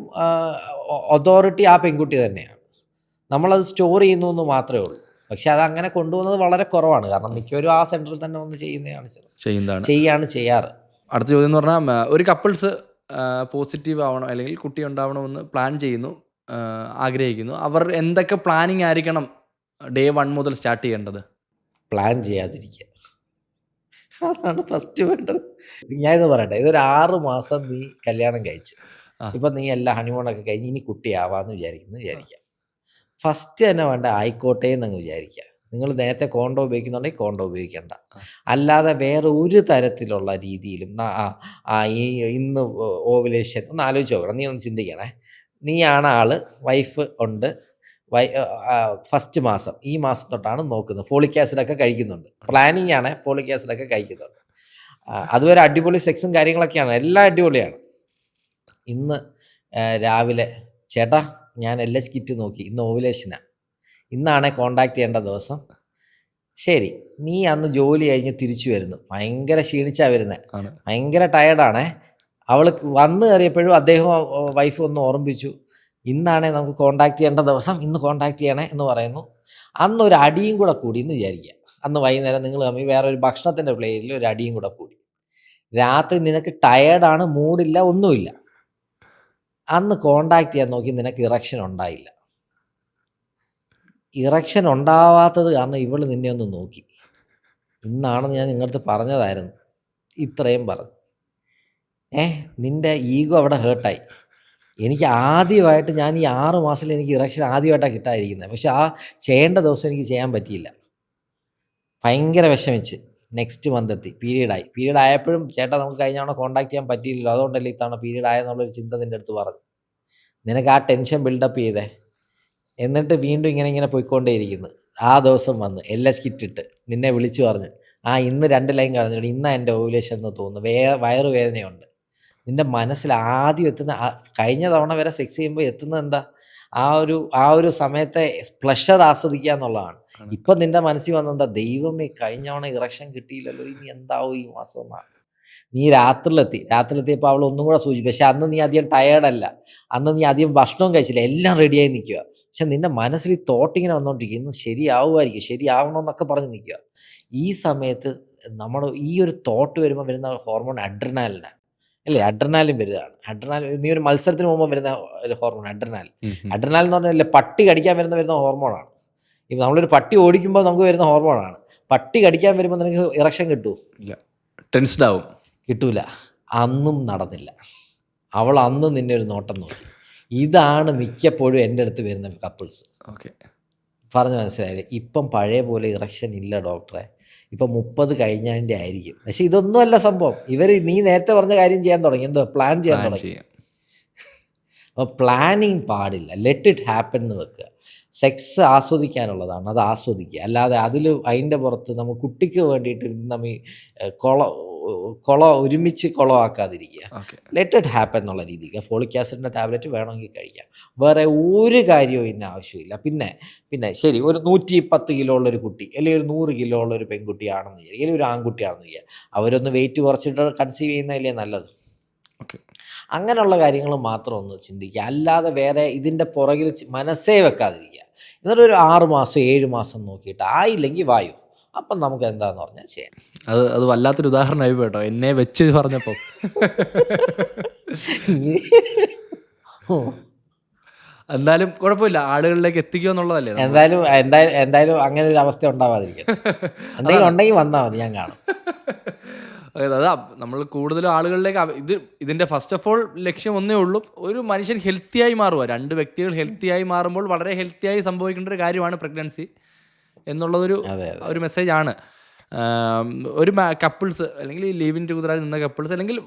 അതോറിറ്റി ആ പെൺകുട്ടി തന്നെയാണ്. നമ്മളത് സ്റ്റോർ ചെയ്യുന്നു എന്ന് മാത്രമേ ഉള്ളൂ. പക്ഷെ അത് അങ്ങനെ കൊണ്ടുപോകുന്നത് വളരെ കുറവാണ്. കാരണം മിക്കവരും ആ സെൻറ്ററിൽ തന്നെ വന്ന് ചെയ്യാറ്. അടുത്ത ചോദ്യം എന്ന് പറഞ്ഞാൽ, ഒരു കപ്പിൾസ് പോസിറ്റീവ് ആവണം അല്ലെങ്കിൽ കുട്ടി ഉണ്ടാവണമെന്ന് പ്ലാൻ ചെയ്യുന്നു, ആഗ്രഹിക്കുന്നു, അവർ എന്തൊക്കെ പ്ലാനിങ് ആയിരിക്കണം ഡേ 1 മുതൽ സ്റ്റാർട്ട് ചെയ്യേണ്ടത്? പ്ലാൻ ചെയ്യാതിരിക്കുക, അതാണ് ഫസ്റ്റ് വേണ്ടത്. ഞാനിത് പറയട്ടെ, ഇതൊരു 6 മാസം നീ കല്യാണം കഴിച്ച്, ഇപ്പം നീ എല്ലാ ഹണിമൂണൊക്കെ കഴിഞ്ഞ് ഇനി കുട്ടിയാവാമെന്ന് വിചാരിക്കാം. ഫസ്റ്റ് തന്നെ വേണ്ട ആയിക്കോട്ടെ എന്നങ്ങ് വിചാരിക്കുക. നിങ്ങൾ നേരത്തെ കോണ്ടോ ഉപയോഗിക്കുന്നുണ്ടെങ്കിൽ കോണ്ടോ ഉപയോഗിക്കേണ്ട. അല്ലാതെ വേറെ ഒരു തരത്തിലുള്ള രീതിയിലും ഇന്ന് ഓവുലേഷൻ ഒന്ന് ആലോചിച്ച് നോക്കണം. നീ ഒന്ന് ചിന്തിക്കണേ. നീയാണ് ആള്, വൈഫ് ഉണ്ട്, ഫസ്റ്റ് മാസം, ഈ മാസം തൊട്ടാണ് നോക്കുന്നത്, ഫോളിക് ആസിഡൊക്കെ കഴിക്കുന്നുണ്ട്, പ്ലാനിങ് ആണ്, ഫോളിക് ആസിഡൊക്കെ കഴിക്കുന്നുണ്ട്, അതുവരെ അടിപൊളി സെക്സും കാര്യങ്ങളൊക്കെയാണ്, എല്ലാം അടിപൊളിയാണ്. ഇന്ന് രാവിലെ ചേട്ടാ ഞാൻ LH കിറ്റ് നോക്കി, ഇന്ന് ഓവുലേഷനാണ്, ഇന്നാണേ കോണ്ടാക്ട് ചെയ്യേണ്ട ദിവസം. ശരി, നീ അന്ന് ജോലി കഴിഞ്ഞ് തിരിച്ചു വരുന്നു, ഭയങ്കര ക്ഷീണിച്ചാണ് വരുന്നത്, ഭയങ്കര ടയർഡാണേ. അവൾക്ക് വന്നു കയറിയപ്പോഴും അദ്ദേഹം വൈഫ് ഒന്ന് ഓർമ്മിപ്പിച്ചു, ഇന്നാണേ നമുക്ക് കോണ്ടാക്ട് ചെയ്യേണ്ട ദിവസം, ഇന്ന് കോണ്ടാക്ട് ചെയ്യണേ എന്ന് പറയുന്നു. അന്നൊരു അടിയും കൂടെ കൂടി എന്ന് വിചാരിക്കുക. അന്ന് വൈകുന്നേരം നിങ്ങൾ തമ്മിൽ വേറെ ഒരു ഭക്ഷണത്തിൻ്റെ പ്ലേറ്റിൽ ഒരു അടിയും കൂടെ കൂടി. രാത്രി നിനക്ക് ടയേർഡാണ്, മൂഡില്ല, ഒന്നുമില്ല. അന്ന് കോണ്ടാക്ട് ചെയ്യാൻ നോക്കി, നിനക്ക് ഇറക്ഷൻ ഉണ്ടായില്ല. ഇറക്ഷൻ ഉണ്ടാവാത്തത് കാരണം ഇവൾ നിന്നെ ഒന്ന് നോക്കി. ഇന്നാണെന്ന് ഞാൻ നിങ്ങളടുത്ത് പറഞ്ഞതായിരുന്നു, ഇത്രയും പറഞ്ഞു. നിൻ്റെ ഈഗോ അവിടെ ഹേർട്ടായി. എനിക്ക് ആദ്യമായിട്ട്, ഞാൻ ഈ 6 മാസത്തിൽ എനിക്ക് ഇറക്ഷൻ ആദ്യമായിട്ടാണ് കിട്ടാതിരിക്കുന്നത്. പക്ഷെ ആ ചെയ്യേണ്ട ദിവസം എനിക്ക് ചെയ്യാൻ പറ്റിയില്ല. ഭയങ്കര വിഷമിച്ച് നെക്സ്റ്റ് മന്ത് എത്തി, പീരീഡ് ആയപ്പോഴും ചേട്ടാ നമുക്ക് കഴിഞ്ഞ തവണ കോണ്ടാക്ട് ചെയ്യാൻ പറ്റിയില്ലല്ലോ, അതുകൊണ്ടല്ലേ ഇത്തവണ പീരീഡ് ആയെന്നുള്ളൊരു ചിന്ത നിൻ്റെ അടുത്ത് പറഞ്ഞു. നിനക്ക് ആ ടെൻഷൻ ബിൽഡപ്പ് ചെയ്തേ. എന്നിട്ട് വീണ്ടും ഇങ്ങനെ പോയിക്കൊണ്ടേയിരിക്കുന്നു. ആ ദിവസം വന്ന് LH കിറ്റിട്ട് നിന്നെ വിളിച്ചു പറഞ്ഞ്, ഇന്ന് 2 ലൈൻ കളഞ്ഞിട്ട് ഇന്നാ എൻ്റെ ഓവുലേഷൻ എന്ന് തോന്നുന്നു, വയറുവേദനയുണ്ട്. നിൻ്റെ മനസ്സിൽ ആദ്യം എത്തുന്ന, കഴിഞ്ഞ തവണ വരെ സെക്സ് ചെയ്യുമ്പോൾ എത്തുന്നത് എന്താ, ആ ഒരു സമയത്തെ പ്ലഷർ ആസ്വദിക്കുക എന്നുള്ളതാണ്. ഇപ്പം നിൻ്റെ മനസ്സിൽ വന്നെന്താ, ദൈവമേ കഴിഞ്ഞ തവണ ഇറക്ഷൻ കിട്ടിയില്ലല്ലോ, ഇനി എന്താവും ഈ മാസം എന്നാണ്. നീ രാത്രിയിലെത്തിയപ്പോൾ അവൾ ഒന്നും കൂടെ സൂചിച്ചു. പക്ഷെ അന്ന് നീ അധികം ടയേർഡല്ല, അന്ന് നീ അധികം ഭക്ഷണവും കഴിച്ചില്ല, എല്ലാം റെഡിയായി നിൽക്കുക. പക്ഷെ നിന്റെ മനസ്സിൽ ഈ തോട്ട് ഇങ്ങനെ വന്നുകൊണ്ടിരിക്കുക, ഇന്ന് ശരിയാവണമെന്നൊക്കെ പറഞ്ഞ് നിൽക്കുക. ഈ സമയത്ത് നമ്മൾ ഈ ഒരു തോട്ട് വരുമ്പോൾ വരുന്ന ഹോർമോൺ അഡ്രിനാലിനാണ്. അല്ലേ, അഡ്രിനാലിൻ വരുന്നതാണ്. നീ ഒരു മത്സരത്തിന് പോകുമ്പോൾ വരുന്ന ഒരു ഹോർമോൺ അഡ്രിനാലിൻ. അഡ്രിനാലിൻ എന്ന് പറഞ്ഞാൽ പട്ടി കടിക്കാൻ വരുന്ന ഹോർമോണാണ്. ഇപ്പം നമ്മളൊരു പട്ടി ഓടിക്കുമ്പോൾ നമുക്ക് വരുന്ന ഹോർമോണാണ്. പട്ടി കടിക്കാൻ വരുമ്പോൾ നിനക്ക് ഇറക്ഷൻ കിട്ടുമോ? ഇല്ല, ടെൻസ്ഡ് ആവും. കിട്ടൂല. അന്നും നടന്നില്ല. അവൾ അന്ന് നിന്നെ ഒരു നോട്ടം നോക്കി. ഇതാണ് മിക്കപ്പോഴും എൻ്റെ അടുത്ത് വരുന്ന കപ്പിൾസ്. ഓക്കെ, പറഞ്ഞ് മനസ്സിലായില്ലേ? ഇപ്പം പഴയ പോലെ ഇറക്ഷൻ ഇല്ല ഡോക്ടറെ, ഇപ്പം 30 കഴിഞ്ഞതിൻ്റെ ആയിരിക്കും. പക്ഷെ ഇതൊന്നും അല്ല സംഭവം. നീ നേരത്തെ പറഞ്ഞ കാര്യം ചെയ്യാൻ തുടങ്ങി, എന്തോ പ്ലാൻ ചെയ്യാൻ തുടങ്ങി. അപ്പോൾ പ്ലാനിങ് പാടില്ല, ലെറ്റ് ഇറ്റ് ഹാപ്പൻ എന്ന് വെക്കുക. സെക്സ് ആസ്വദിക്കാനുള്ളതാണ്, അത് ആസ്വദിക്കുക. അല്ലാതെ അതിൻ്റെ പുറത്ത് നമ്മൾ കുട്ടിക്ക് വേണ്ടിയിട്ട് നമ്മൾ ഒരുമിച്ച് കുളമാക്കാതിരിക്കുക. ലെറ്റ് ഇറ്റ് ഹാപ്പൻ എന്നുള്ള രീതിക്ക് ഫോളിക് ആസിഡിൻ്റെ ടാബ്ലറ്റ് വേണമെങ്കിൽ കഴിക്കാം. വേറെ ഒരു കാര്യവും ഇതിന് ആവശ്യമില്ല. പിന്നെ ശരി, ഒരു 110 കിലോ ഉള്ളൊരു കുട്ടി അല്ലെങ്കിൽ ഒരു 100 കിലോ ഉള്ളൊരു പെൺകുട്ടിയാണെന്ന് വിചാരിക്കുക, അല്ലെങ്കിൽ ഒരു ആൺകുട്ടിയാണെന്ന് വിചാരിക്കുക, അവരൊന്ന് വെയിറ്റ് കുറച്ചിട്ട് കൺസീവ് ചെയ്യുന്നതല്ലേ നല്ലത്. അങ്ങനെയുള്ള കാര്യങ്ങൾ മാത്രം ഒന്ന് ചിന്തിക്കുക. അല്ലാതെ വേറെ ഇതിൻ്റെ പുറകിൽ മനസ്സേ വെക്കാതിരിക്കുക. എന്നിട്ട് ഒരു 6 മാസം 7 മാസം നോക്കിയിട്ട് ആയില്ലെങ്കിൽ വായു, അപ്പം നമുക്ക് എന്താന്ന് പറഞ്ഞാൽ ചെയ്യാം. അത് വല്ലാത്തൊരു ഉദാഹരണമായി കേട്ടോ, എന്നെ വെച്ച് പറഞ്ഞപ്പോൾ. എന്തായാലും കുഴപ്പമില്ല, ആളുകളിലേക്ക് എത്തിക്കുക എന്നുള്ളതല്ലേ. എന്തായാലും അങ്ങനെ ഒരു അവസ്ഥ ഉണ്ടാവാതിരിക്കും. എന്തെങ്കിലും ഉണ്ടെങ്കിൽ വന്നാൽ മതി, ഞാൻ കാണും. അതാ നമ്മൾ കൂടുതലും ആളുകളിലേക്ക് ഇതിൻ്റെ ഫസ്റ്റ് ഓഫ് ഓൾ ലക്ഷ്യം ഒന്നേ ഉള്ളൂ, ഒരു മനുഷ്യൻ ഹെൽത്തിയായി മാറുക. 2 വ്യക്തികൾ ഹെൽത്തിയായി മാറുമ്പോൾ വളരെ ഹെൽത്തിയായി സംഭവിക്കേണ്ട ഒരു കാര്യമാണ് പ്രഗ്നൻസി എന്നുള്ളതൊരു മെസ്സേജാണ്. ഒരു കപ്പിൾസ് അല്ലെങ്കിൽ ലീവ് ഇൻ ടുഗദറായി നിന്ന കപ്പിൾസ്, അല്ലെങ്കിൽ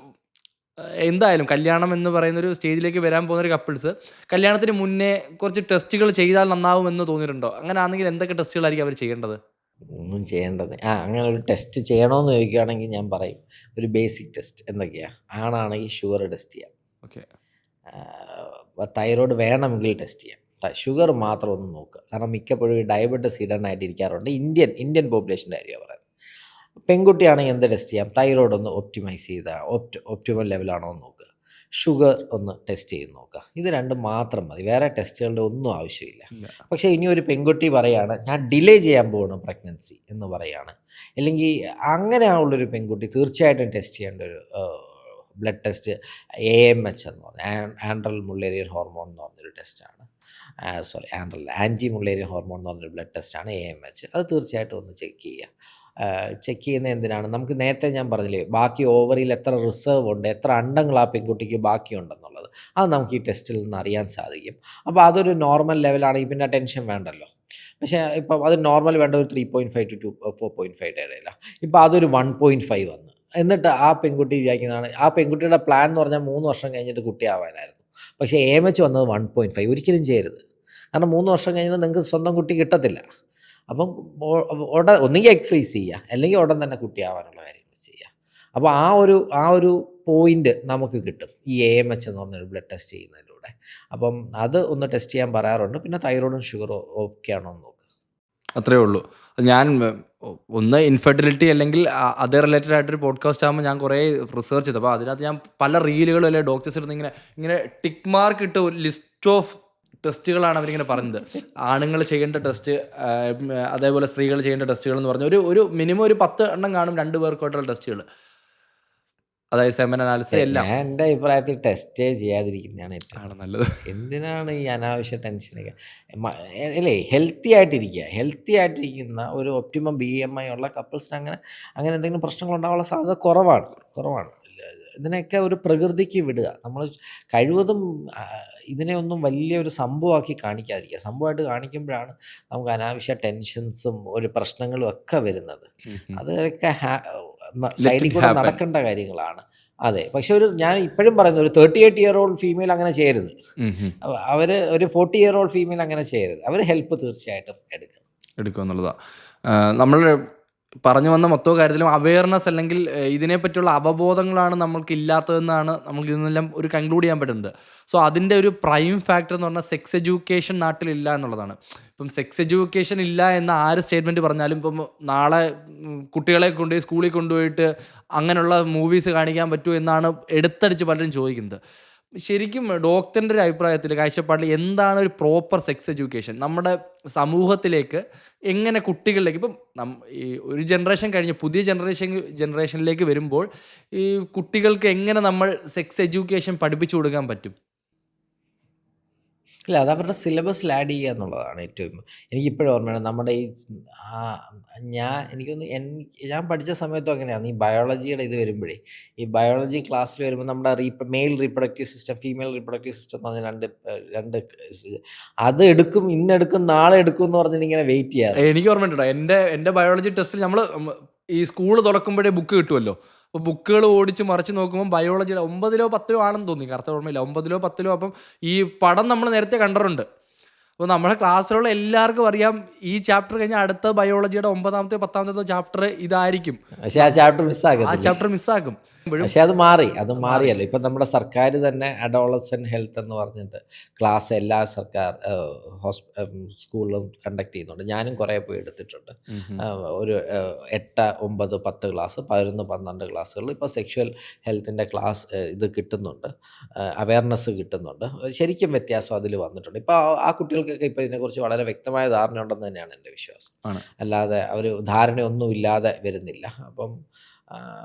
എന്തായാലും കല്യാണം എന്ന് പറയുന്നൊരു സ്റ്റേജിലേക്ക് വരാൻ പോകുന്നൊരു കപ്പിൾസ് കല്യാണത്തിന് മുന്നേ കുറച്ച് ടെസ്റ്റുകൾ ചെയ്താൽ നന്നാവുമെന്ന് തോന്നിയിട്ടുണ്ടോ? അങ്ങനെ ആണെങ്കിൽ എന്തൊക്കെ ടെസ്റ്റുകളായിരിക്കും അവർ ചെയ്യേണ്ടത്? ഒന്നും ചെയ്യേണ്ടത് അങ്ങനെ ഒരു ടെസ്റ്റ് ചെയ്യണമെന്ന് ചോദിക്കുകയാണെങ്കിൽ ഞാൻ പറയും, ഒരു ബേസിക് ടെസ്റ്റ് എന്തൊക്കെയാണ്. ആണാണെങ്കിൽ ഷുഗർ ടെസ്റ്റ് ചെയ്യാം. ഓക്കെ. തൈറോയ്ഡ് വേണമെങ്കിൽ ടെസ്റ്റ് ചെയ്യാം. ഷുഗർ മാത്രം ഒന്ന് നോക്കുക. കാരണം മിക്കപ്പോഴും ഈ ഡയബറ്റിസ് ഹിഡൻ ആയിട്ട് ഇരിക്കാറുണ്ട്. ഇന്ത്യൻ പോപ്പുലേഷൻ്റെ കാര്യമാണ് പറയുന്നത്. പെൺകുട്ടിയാണെങ്കിൽ എന്ത് ടെസ്റ്റ് ചെയ്യാം? തൈറോയ്ഡ് ഒന്ന് ഒപ്റ്റിമൈസ് ചെയ്താൽ ഒപ്റ്റിമൽ ലെവലാണോ എന്ന് നോക്കുക. ഷുഗർ ഒന്ന് ടെസ്റ്റ് ചെയ്ത് നോക്കുക. ഇത് രണ്ടും മാത്രം മതി, വേറെ ടെസ്റ്റുകളുടെ ഒന്നും ആവശ്യമില്ല. പക്ഷേ ഇനി ഒരു പെൺകുട്ടി പറയാണ് ഞാൻ ഡിലേ ചെയ്യാൻ പോകുന്നു പ്രഗ്നൻസി എന്ന് പറയാണ്, അല്ലെങ്കിൽ അങ്ങനെയുള്ളൊരു പെൺകുട്ടി തീർച്ചയായിട്ടും ടെസ്റ്റ് ചെയ്യേണ്ട ഒരു ബ്ലഡ് ടെസ്റ്റ് AMH എന്ന് പറഞ്ഞാൽ ആൻഡ്രൽ മുള്ളേരിയൻ ഹോർമോൺ എന്ന് പറഞ്ഞൊരു ടെസ്റ്റാണ്. ആൻറ്റി മുള്ളേരിയൻ ഹോർമോൺ എന്ന് പറഞ്ഞൊരു ബ്ലഡ് ടെസ്റ്റാണ് AMH. അത് തീർച്ചയായിട്ടും ഒന്ന് ചെക്ക് ചെയ്യുക. ചെക്ക് ചെയ്യുന്നത് എന്തിനാണ്? നമുക്ക് നേരത്തെ ഞാൻ പറഞ്ഞില്ലേ, ബാക്കി ഓവറിയിൽ എത്ര റിസർവ് ഉണ്ട്, എത്ര അണ്ടങ്ങൾ ആ പെൺകുട്ടിക്ക് ബാക്കിയുണ്ടെന്നുള്ളത്, അത് നമുക്ക് ഈ ടെസ്റ്റിൽ നിന്ന് അറിയാൻ സാധിക്കും. അപ്പോൾ അതൊരു നോർമൽ ലെവലാണെങ്കിൽ പിന്നെ ടെൻഷൻ വേണ്ടല്ലോ. പക്ഷേ ഇപ്പം അത് നോർമൽ വേണ്ട ഒരു 3.5 to 4.5 ഇടയിലാണ്. ഇപ്പോൾ അതൊരു 1.5 വന്നു. എന്നിട്ട് ആ പെൺകുട്ടി വിചാരിക്കുന്നതാണ്, ആ പെൺകുട്ടിയുടെ പ്ലാൻ എന്ന് പറഞ്ഞാൽ 3 വർഷം കഴിഞ്ഞിട്ട് കുട്ടിയാവാനായിരുന്നു. പക്ഷേ AMH വന്നത് 1.5. ഒരിക്കലും ചെയ്യരുത്. കാരണം 3 വർഷം കഴിഞ്ഞിട്ട് നിങ്ങൾക്ക് സ്വന്തം കുട്ടി കിട്ടത്തില്ല. അപ്പം ഒന്നുകിൽ എഗ് ഫ്രീസ് ചെയ്യുക, അല്ലെങ്കിൽ ഉടൻ തന്നെ കുട്ടിയാവാനുള്ള കാര്യങ്ങൾ ചെയ്യുക. അപ്പോൾ ആ ഒരു പോയിൻ്റ് നമുക്ക് കിട്ടും ഈ AMH എന്ന് പറഞ്ഞൊരു ബ്ലഡ് ടെസ്റ്റ് ചെയ്യുന്നതിലൂടെ. അപ്പം അത് ഒന്ന് ടെസ്റ്റ് ചെയ്യാൻ പറയാറുണ്ട്. പിന്നെ തൈറോയിഡും ഷുഗറും ഓക്കെ ആണോ എന്ന് നോക്കുക. അത്രയേ ഉള്ളൂ. ഞാൻ ഒന്ന് ഇൻഫെർട്ടിലിറ്റി അല്ലെങ്കിൽ അതേ റിലേറ്റഡ് ആയിട്ടൊരു പോഡ്കാസ്റ്റ് ആകുമ്പോൾ ഞാൻ കുറേ റിസർച്ച് ചെയ്തു. അപ്പോൾ അതിനകത്ത് ഞാൻ പല റീലുകളും അല്ലെങ്കിൽ ഡോക്ടേഴ്സ് എടുത്ത് ഇങ്ങനെ ടിക്ക് മാർക്ക് ഇട്ട് ഒരു ലിസ്റ്റ് ഓഫ് ടെസ്റ്റുകളാണ് അവരിങ്ങനെ പറഞ്ഞത്. ആണുങ്ങൾ ചെയ്യേണ്ട ടെസ്റ്റ്, അതേപോലെ സ്ത്രീകൾ ചെയ്യേണ്ട ടെസ്റ്റുകൾ എന്ന് പറഞ്ഞ ഒരു മിനിമം ഒരു 10 എണ്ണം കാണും 2 പേർക്കായിട്ടുള്ള ടെസ്റ്റുകൾ. അതായത് സെമൻ അനാലിസിസ് എല്ലാം. എൻ്റെ അഭിപ്രായത്തിൽ ടെസ്റ്റേ ചെയ്യാതിരിക്കുന്നതാണ് ഏറ്റവും നല്ലത്. എന്തിനാണ് ഈ അനാവശ്യ ടെൻഷനൊക്കെ? അല്ലേ, ഹെൽത്തി ആയിട്ടിരിക്കുന്ന ഒരു ഒപ്റ്റിമം BMI ഉള്ള കപ്പിൾസിന് അങ്ങനെ എന്തെങ്കിലും പ്രശ്നങ്ങൾ ഉണ്ടാകാനുള്ള സാധ്യത കുറവാണ്. ഇതിനെയൊക്കെ ഒരു പ്രകൃതിക്ക് വിടുക. നമ്മൾ കഴിവതും ഇതിനെ ഒന്നും വലിയൊരു സംഭവമാക്കി കാണിക്കാതിരിക്കുക. സംഭവമായിട്ട് കാണിക്കുമ്പോഴാണ് നമുക്ക് അനാവശ്യ ടെൻഷൻസും ഒരു പ്രശ്നങ്ങളും ഒക്കെ വരുന്നത്. അതൊക്കെ സൈഡിൽ കൂടെ നടക്കേണ്ട കാര്യങ്ങളാണ്. അതെ, പക്ഷെ ഞാൻ ഇപ്പോഴും പറയുന്നു, ഒരു 38-year-old ഫീമെയിൽ അങ്ങനെ ചെയ്യരുത്. ഒരു 40-year-old ഫീമെയിൽ അങ്ങനെ ചെയ്യരുത്. അവർ ഹെൽപ്പ് തീർച്ചയായിട്ടും എടുക്കും എന്നുള്ളതാണ്. നമ്മൾ പറഞ്ഞു വന്ന മൊത്തം കാര്യത്തിലും അവയർനെസ് അല്ലെങ്കിൽ ഇതിനെപ്പറ്റിയുള്ള അവബോധങ്ങളാണ് നമ്മൾക്ക് ഇല്ലാത്തതെന്നാണ് നമുക്ക് ഇതെല്ലാം ഒരു കൺക്ലൂഡ് ചെയ്യാൻ പറ്റുന്നത്. സോ അതിൻ്റെ ഒരു പ്രൈം ഫാക്ടർ എന്ന് പറഞ്ഞാൽ സെക്സ് എഡ്യൂക്കേഷൻ നാട്ടിലില്ല എന്നുള്ളതാണ്. ഇപ്പം സെക്സ് എഡ്യൂക്കേഷൻ ഇല്ല എന്ന ആര് സ്റ്റേറ്റ്മെൻറ്റ് പറഞ്ഞാലും ഇപ്പം നാളെ കുട്ടികളെ കൊണ്ടുപോയി സ്കൂളിൽ കൊണ്ടുപോയിട്ട് അങ്ങനെയുള്ള മൂവീസ് കാണിക്കാൻ പറ്റുമോ എന്നാണ് എടുത്തടിച്ച് പലരും ചോദിക്കുന്നത്. ശരിക്കും ഡോക്ടറിൻ്റെ ഒരു അഭിപ്രായത്തിൽ, കാഴ്ചപ്പാടിൽ എന്താണ് ഒരു പ്രോപ്പർ സെക്സ് എഡ്യൂക്കേഷൻ നമ്മുടെ സമൂഹത്തിലേക്ക് എങ്ങനെ കുട്ടികളിലേക്ക് ഇപ്പം ഈ ഒരു ജനറേഷൻ കഴിഞ്ഞ് പുതിയ ജനറേഷനിലേക്ക് വരുമ്പോൾ ഈ കുട്ടികൾക്ക് എങ്ങനെ നമ്മൾ സെക്സ് എഡ്യൂക്കേഷൻ പഠിപ്പിച്ചു കൊടുക്കാൻ പറ്റും? ഇല്ല, അത് അവരുടെ സിലബസിൽ ആഡ് ചെയ്യുക എന്നുള്ളതാണ് ഏറ്റവും. എനിക്കിപ്പോഴും ഓർമ്മയാണ് നമ്മുടെ ഈ എനിക്കൊന്ന് ഞാൻ പഠിച്ച സമയത്തും അങ്ങനെയാണ്. ഈ ബയോളജിയുടെ ഇത് വരുമ്പോഴേ, ഈ ബയോളജി ക്ലാസ്സിൽ വരുമ്പോൾ നമ്മുടെ mail reproductive system, female reproductive system എന്ന് പറഞ്ഞ രണ്ട് അത് എടുക്കും, ഇന്നെടുക്കും, നാളെ എടുക്കും എന്ന് പറഞ്ഞിട്ട് ഇങ്ങനെ വെയിറ്റ് ചെയ്യാറ്. എനിക്ക് ഓർമ്മയുണ്ടോ, എൻ്റെ ബയോളജി ടെസ്റ്റിൽ നമ്മൾ ഈ സ്കൂൾ തുറക്കുമ്പോഴേ ബുക്ക് കിട്ടുമല്ലോ. അപ്പോൾ ബുക്കുകൾ ഓടിച്ച് മറിച്ച് നോക്കുമ്പോൾ ബയോളജിയുടെ 9ലോ 10ലോ ആണെന്ന് തോന്നി, കറക്റ്റ് ഓർമ്മയില്ല, 9ലോ 10ലോ. അപ്പം ഈ പടം നമ്മൾ നേരത്തെ കണ്ടിട്ടുണ്ട്. അപ്പോൾ നമ്മുടെ ക്ലാസ്സിലുള്ള എല്ലാവർക്കും അറിയാം ഈ ചാപ്റ്റർ കഴിഞ്ഞാൽ അടുത്ത ബയോളജിയുടെ 9ാമത്തെ 10ാമത്തെ ചാപ്റ്റർ ഇതായിരിക്കും. പക്ഷേ ആ ചാപ്റ്റർ മിസ്സാക്കും. പക്ഷെ അത് മാറിയല്ലോ. ഇപ്പം നമ്മുടെ സർക്കാർ തന്നെ അഡോളസെന്റ് ഹെൽത്ത് എന്ന് പറഞ്ഞിട്ട് ക്ലാസ് എല്ലാ സർക്കാർ സ്കൂളിലും കണ്ടക്ട് ചെയ്യുന്നുണ്ട്. ഞാനും കുറേ പോയി എടുത്തിട്ടുണ്ട്. ഒരു 8, 9, 10 ക്ലാസ്, 11, 12 ക്ലാസ്സുകളിൽ ഇപ്പോൾ സെക്ഷുവൽ ഹെൽത്തിൻ്റെ ക്ലാസ് ഇത് കിട്ടുന്നുണ്ട്, അവയർനെസ് കിട്ടുന്നുണ്ട്. ശരിക്കും വ്യത്യാസം അതിൽ വന്നിട്ടുണ്ട്. ഇപ്പോൾ ആ കുട്ടികൾക്കൊക്കെ ഇപ്പോൾ ഇതിനെക്കുറിച്ച് വളരെ വ്യക്തമായ ധാരണയുണ്ടെന്ന് തന്നെയാണ് എൻ്റെ വിശ്വാസം. അല്ലാതെ അവർ ധാരണയൊന്നുമില്ലാതെ വരുന്നില്ല. അപ്പം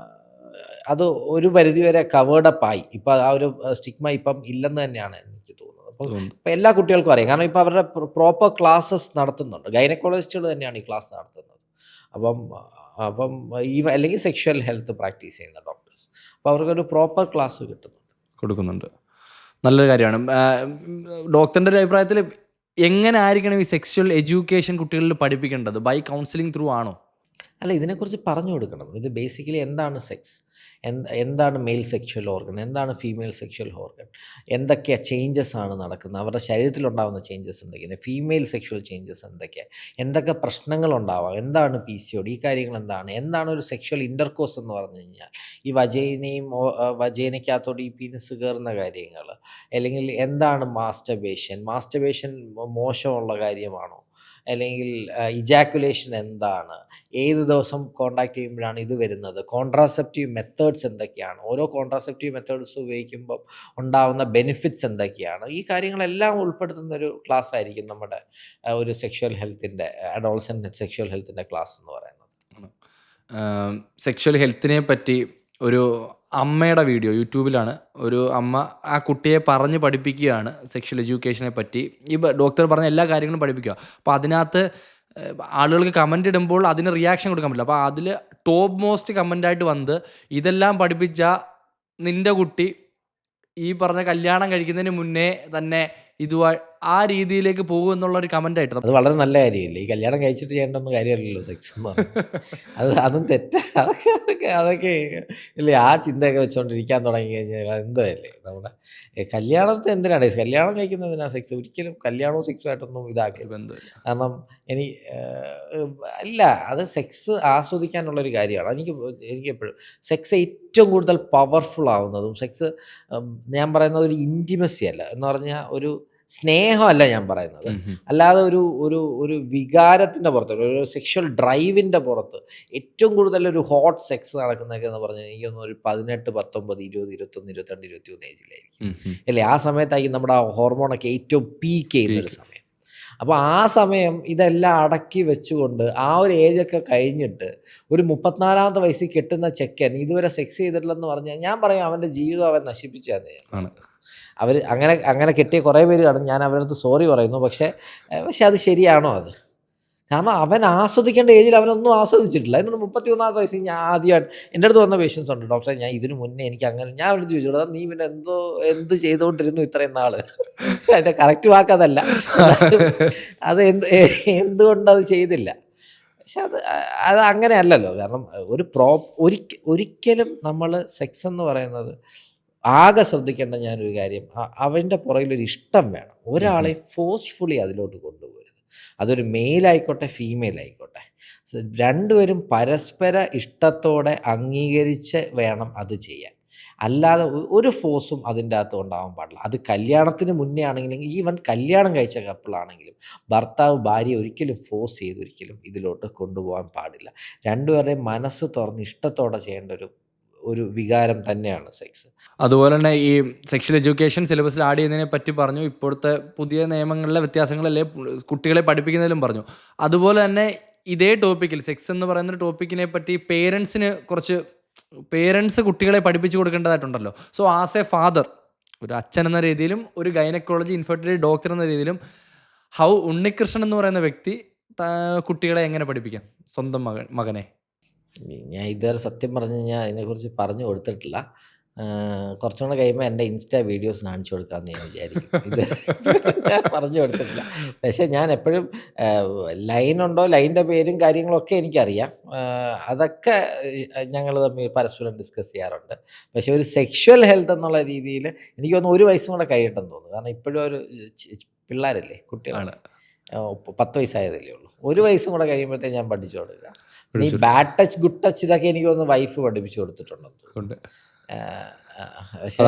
അത് ഒരു പരിധിവരെ കവേർഡപ്പായി. ഇപ്പം ആ ഒരു സ്റ്റിഗ്മ ഇപ്പം ഇല്ലെന്ന് തന്നെയാണ് എനിക്ക് തോന്നുന്നത്. അപ്പം ഇപ്പം എല്ലാ കുട്ടികൾക്കും അറിയാം. കാരണം ഇപ്പോൾ അവരുടെ പ്രോപ്പർ ക്ലാസ്സസ് നടത്തുന്നുണ്ട്. ഗൈനക്കോളജിസ്റ്റുകൾ തന്നെയാണ് ഈ ക്ലാസ് നടത്തുന്നത്. അപ്പം അല്ലെങ്കിൽ സെക്ഷുവൽ ഹെൽത്ത് പ്രാക്ടീസ് ചെയ്യുന്ന ഡോക്ടേഴ്സ്, അപ്പോൾ അവർക്കൊരു പ്രോപ്പർ ക്ലാസ് കൊടുക്കുന്നുണ്ട്. നല്ലൊരു കാര്യമാണ്. ഡോക്ടറിൻ്റെ ഒരു അഭിപ്രായത്തിൽ എങ്ങനെ ആയിരിക്കണം ഈ സെക്ഷുവൽ എഡ്യൂക്കേഷൻ കുട്ടികളിൽ പഠിപ്പിക്കേണ്ടത്? ബൈ കൗൺസിലിംഗ് ത്രൂ ആണോ? അല്ല, ഇതിനെക്കുറിച്ച് പറഞ്ഞു കൊടുക്കണം. ഇത് ബേസിക്കലി എന്താണ് സെക്സ്, എന്താണ് മെയിൽ സെക്ഷൽ ഓർഗൻ, എന്താണ് ഫീമെയിൽ സെക്ഷൽ ഓർഗൻ, എന്തൊക്കെയാണ് ചേഞ്ചസ് ആണ് നടക്കുന്നത്, അവരുടെ ശരീരത്തിലുണ്ടാകുന്ന ചേഞ്ചസ് എന്തൊക്കെയാണ്, ഫീമെയിൽ സെക്ഷൽ ചേഞ്ചസ് എന്തൊക്കെയാണ്, എന്തൊക്കെ പ്രശ്നങ്ങളുണ്ടാവാം, എന്താണ് PCOD, ഈ കാര്യങ്ങൾ എന്താണ് ഒരു സെക്ഷൽ ഇൻ്റർകോഴ്സ് എന്ന് പറഞ്ഞു കഴിഞ്ഞാൽ, ഈ വജൈനയ്ക്കകത്തോട് ഈ പീനിസ് കയറുന്ന കാര്യങ്ങൾ, അല്ലെങ്കിൽ എന്താണ് മാസ്റ്റർബേഷൻ മോശമുള്ള കാര്യമാണോ, അല്ലെങ്കിൽ ഇജാക്കുലേഷൻ എന്താണ്, ഏത് ദിവസം കോണ്ടാക്ട് ചെയ്യുമ്പോഴാണ് ഇത് വരുന്നത്, കോൺട്രാസെപ്റ്റീവ് മെത്തേഡ്സ് എന്തൊക്കെയാണ്, ഓരോ കോൺട്രാസെപ്റ്റീവ് മെത്തേഡ്സ് ഉപയോഗിക്കുമ്പോൾ ഉണ്ടാകുന്ന ബെനിഫിറ്റ്സ് എന്തൊക്കെയാണ്, ഈ കാര്യങ്ങളെല്ലാം ഉൾപ്പെടുത്തുന്ന ഒരു ക്ലാസ് ആയിരിക്കും നമ്മുടെ ഒരു സെക്ഷുവൽ ഹെൽത്തിൻ്റെ, അഡോളസെൻ്റ് സെക്ഷുവൽ ഹെൽത്തിൻ്റെ ക്ലാസ് എന്ന് പറയുന്നത്. സെക്ഷുവൽ ഹെൽത്തിനെ പറ്റി ഒരു അമ്മയുടെ വീഡിയോ യൂട്യൂബിലാണ്. ഒരു അമ്മ ആ കുട്ടിയെ പറഞ്ഞ് പഠിപ്പിക്കുകയാണ് സെക്ഷൽ എഡ്യൂക്കേഷനെ പറ്റി. ഈ ഡോക്ടർ പറഞ്ഞ എല്ലാ കാര്യങ്ങളും പഠിപ്പിക്കുക. അപ്പോൾ അതിനകത്ത് ആളുകൾക്ക് കമൻ്റ് ഇടുമ്പോൾ അതിന് റിയാക്ഷൻ കൊടുക്കാൻ പറ്റില്ല. അപ്പോൾ അതിൽ ടോപ്പ് മോസ്റ്റ് കമൻ്റായിട്ട് വന്നത്, ഇതെല്ലാം പഠിപ്പിച്ച നിൻ്റെ കുട്ടി ഈ പറഞ്ഞ കല്യാണം കഴിക്കുന്നതിന് മുന്നേ തന്നെ ഇതുമായി ആ രീതിയിലേക്ക് പോകും എന്നുള്ളൊരു കമൻ്റായിട്ട്. അത് വളരെ നല്ല കാര്യമില്ല. ഈ കല്യാണം കഴിച്ചിട്ട് ചെയ്യേണ്ടൊന്നും കാര്യമല്ലല്ലോ സെക്സ് എന്ന് പറയുന്നത്. അതും അതൊക്കെ ഇല്ലേ, ആ ചിന്തയൊക്കെ വെച്ചുകൊണ്ടിരിക്കാൻ തുടങ്ങി കഴിഞ്ഞാൽ എന്തല്ലേ നമ്മുടെ കല്യാണത്തെ എന്തിനാണ് കല്യാണം കഴിക്കുന്നതിനാ സെക്സ്? ഒരിക്കലും കല്യാണവും സെക്സുമായിട്ടൊന്നും ഇതാക്കരുത്. കാരണം അല്ല, അത് സെക്സ് ആസ്വദിക്കാനുള്ളൊരു കാര്യമാണ്. എനിക്ക് എപ്പോഴും സെക്സ് ഏറ്റവും കൂടുതൽ പവർഫുൾ ആവുന്നതും, സെക്സ് ഞാൻ പറയുന്നത് ഒരു ഇൻറ്റിമസി അല്ല എന്ന് പറഞ്ഞാൽ ഒരു സ്നേഹമല്ല ഞാൻ പറയുന്നത്, അല്ലാതെ ഒരു വികാരത്തിൻ്റെ പുറത്ത്, ഒരു സെക്ഷൽ ഡ്രൈവിൻ്റെ പുറത്ത് ഏറ്റവും കൂടുതൽ ഒരു ഹോട്ട് സെക്സ് നടക്കുന്നതൊക്കെ എന്ന് പറഞ്ഞാൽ എനിക്കൊന്നും ഒരു 18, 19, 20, 21, 22, 23 ഏജിലായിരിക്കും അല്ലേ. ആ സമയത്തായിരിക്കും നമ്മുടെ ആ ഹോർമോണൊക്കെ ഏറ്റവും പീക്ക് ചെയ്യുന്നൊരു സമയം. അപ്പോൾ ആ സമയം ഇതെല്ലാം അടക്കി വെച്ചുകൊണ്ട് ആ ഒരു ഏജൊക്കെ കഴിഞ്ഞിട്ട് ഒരു 34ാമത്തെ വയസ്സിൽ കെട്ടുന്ന ചെക്കൻ ഇതുവരെ സെക്സ് ചെയ്തിട്ടില്ലെന്ന് പറഞ്ഞാൽ ഞാൻ പറയും അവൻ്റെ ജീവിതം അവൻ നശിപ്പിച്ചാണ്. അവർ അങ്ങനെ കെട്ടിയ കുറേ പേര് കാണും. ഞാൻ അവരുടെ അടുത്ത് സോറി പറയുന്നു. പക്ഷേ അത് ശരിയാണോ? അത് കാരണം അവൻ ആസ്വദിക്കേണ്ട ഏജിൽ അവനൊന്നും ആസ്വദിച്ചിട്ടില്ല. എന്നിട്ട് 31ാമത്തെ വയസ്സിൽ ഞാൻ ആദ്യമായിട്ട് എൻ്റെ അടുത്ത് വന്ന പേഷ്യൻസ് ഉണ്ട്, ഡോക്ടറെ ഞാൻ ഇതിനു മുന്നേ എനിക്ക് അങ്ങനെ, ഞാൻ അവരോട് ചോദിച്ചോളൂ, നീ പിന്നെ എന്ത് ചെയ്തുകൊണ്ടിരുന്നു ഇത്രയും നാൾ? അതിൻ്റെ കറക്റ്റ് വാക്കതല്ല, അത് എന്തുകൊണ്ടത് ചെയ്തില്ല. പക്ഷെ അത് അങ്ങനെയല്ലല്ലോ. കാരണം ഒരിക്കലും നമ്മൾ സെക്സ് എന്ന് പറയുന്നത് ആകെ ശ്രദ്ധിക്കേണ്ട ഞാനൊരു കാര്യം, അവൻ്റെ പുറകിലൊരു ഇഷ്ടം വേണം. ഒരാളെ ഫോഴ്സ്ഫുള്ളി അതിലോട്ട് കൊണ്ടുപോകരുത്. അതൊരു മെയിലായിക്കോട്ടെ ഫീമെയിലായിക്കോട്ടെ, രണ്ടുപേരും പരസ്പര ഇഷ്ടത്തോടെ അംഗീകരിച്ച് വേണം അത് ചെയ്യാൻ. അല്ലാതെ ഒരു ഫോഴ്സും അതിൻ്റെ അകത്ത് ഉണ്ടാവാൻ പാടില്ല. അത് കല്യാണത്തിന് മുന്നേ ആണെങ്കിലും ഈവൻ കല്യാണം കഴിച്ച കപ്പിളാണെങ്കിലും ഭർത്താവ് ഭാര്യയെ ഒരിക്കലും ഫോഴ്സ് ചെയ്ത് ഒരിക്കലും ഇതിലോട്ട് കൊണ്ടുപോകാൻ പാടില്ല. രണ്ടുപേരുടെയും മനസ്സ് തുറന്ന് ഇഷ്ടത്തോടെ ചെയ്യേണ്ട ഒരു വികാരം തന്നെയാണ് സെക്സ്. അതുപോലെ തന്നെ ഈ സെക്ഷൽ എഡ്യൂക്കേഷൻ സിലബസിൽ ആഡ് ചെയ്യുന്നതിനെ പറ്റി പറഞ്ഞു. ഇപ്പോഴത്തെ പുതിയ നിയമങ്ങളിലെ വ്യത്യാസങ്ങളല്ലേ കുട്ടികളെ പഠിപ്പിക്കുന്നതിലും പറഞ്ഞു. അതുപോലെ തന്നെ ഇതേ ടോപ്പിക്കിൽ സെക്സ് എന്ന് പറയുന്ന ടോപ്പിക്കിനെ പറ്റി പേരൻസ് കുട്ടികളെ പഠിപ്പിച്ചു കൊടുക്കേണ്ടതായിട്ടുണ്ടല്ലോ. സോ ആസ് എ ഫാദർ, ഒരു അച്ഛൻ എന്ന രീതിയിലും ഒരു ഗൈനക്കോളജി ഇൻഫെർട്ടിലിറ്റി ഡോക്ടർ എന്ന രീതിയിലും ഉണ്ണികൃഷ്ണൻ എന്ന് പറയുന്ന വ്യക്തി കുട്ടികളെ എങ്ങനെ പഠിപ്പിക്കാം സ്വന്തം മകനെ? ഞാൻ ഇതുവരെ സത്യം പറഞ്ഞു കഴിഞ്ഞാൽ അതിനെക്കുറിച്ച് പറഞ്ഞു കൊടുത്തിട്ടില്ല. കുറച്ചും കൂടെ കഴിയുമ്പോൾ എൻ്റെ ഇൻസ്റ്റാ വീഡിയോസ് കാണിച്ചു കൊടുക്കാമെന്ന് ഞാൻ വിചാരിക്കും. ഇത് ഞാൻ പറഞ്ഞു കൊടുത്തിട്ടില്ല. പക്ഷേ ഞാൻ എപ്പോഴും ലൈനുണ്ടോ, ലൈനിൻ്റെ പേരും കാര്യങ്ങളൊക്കെ എനിക്കറിയാം. അതൊക്കെ ഞങ്ങൾ തമ്മിൽ പരസ്പരം ഡിസ്കസ് ചെയ്യാറുണ്ട്. പക്ഷേ ഒരു സെക്ഷൽ ഹെൽത്ത് എന്നുള്ള രീതിയിൽ എനിക്ക് തോന്നുന്നു 1 വയസ്സും കൂടെ കഴിയട്ടെന്ന് തോന്നുന്നു. കാരണം ഇപ്പോഴും ഒരു പിള്ളേരല്ലേ, കുട്ടികളാണ്. 10 വയസ്സായതല്ലേ ഉള്ളൂ. 1 വയസ്സും കൂടെ കഴിയുമ്പോഴത്തേക്ക് ഞാൻ പഠിച്ചു കൊടുക്കുക. ഈ ബാഡ് ടച്ച് ഗുഡ് ടച്ച് ഇതൊക്കെ എനിക്ക് തോന്നുന്നു വൈഫ് പഠിപ്പിച്ചു കൊടുത്തിട്ടുണ്ടെന്ന് തോന്നുന്നു. പക്ഷേ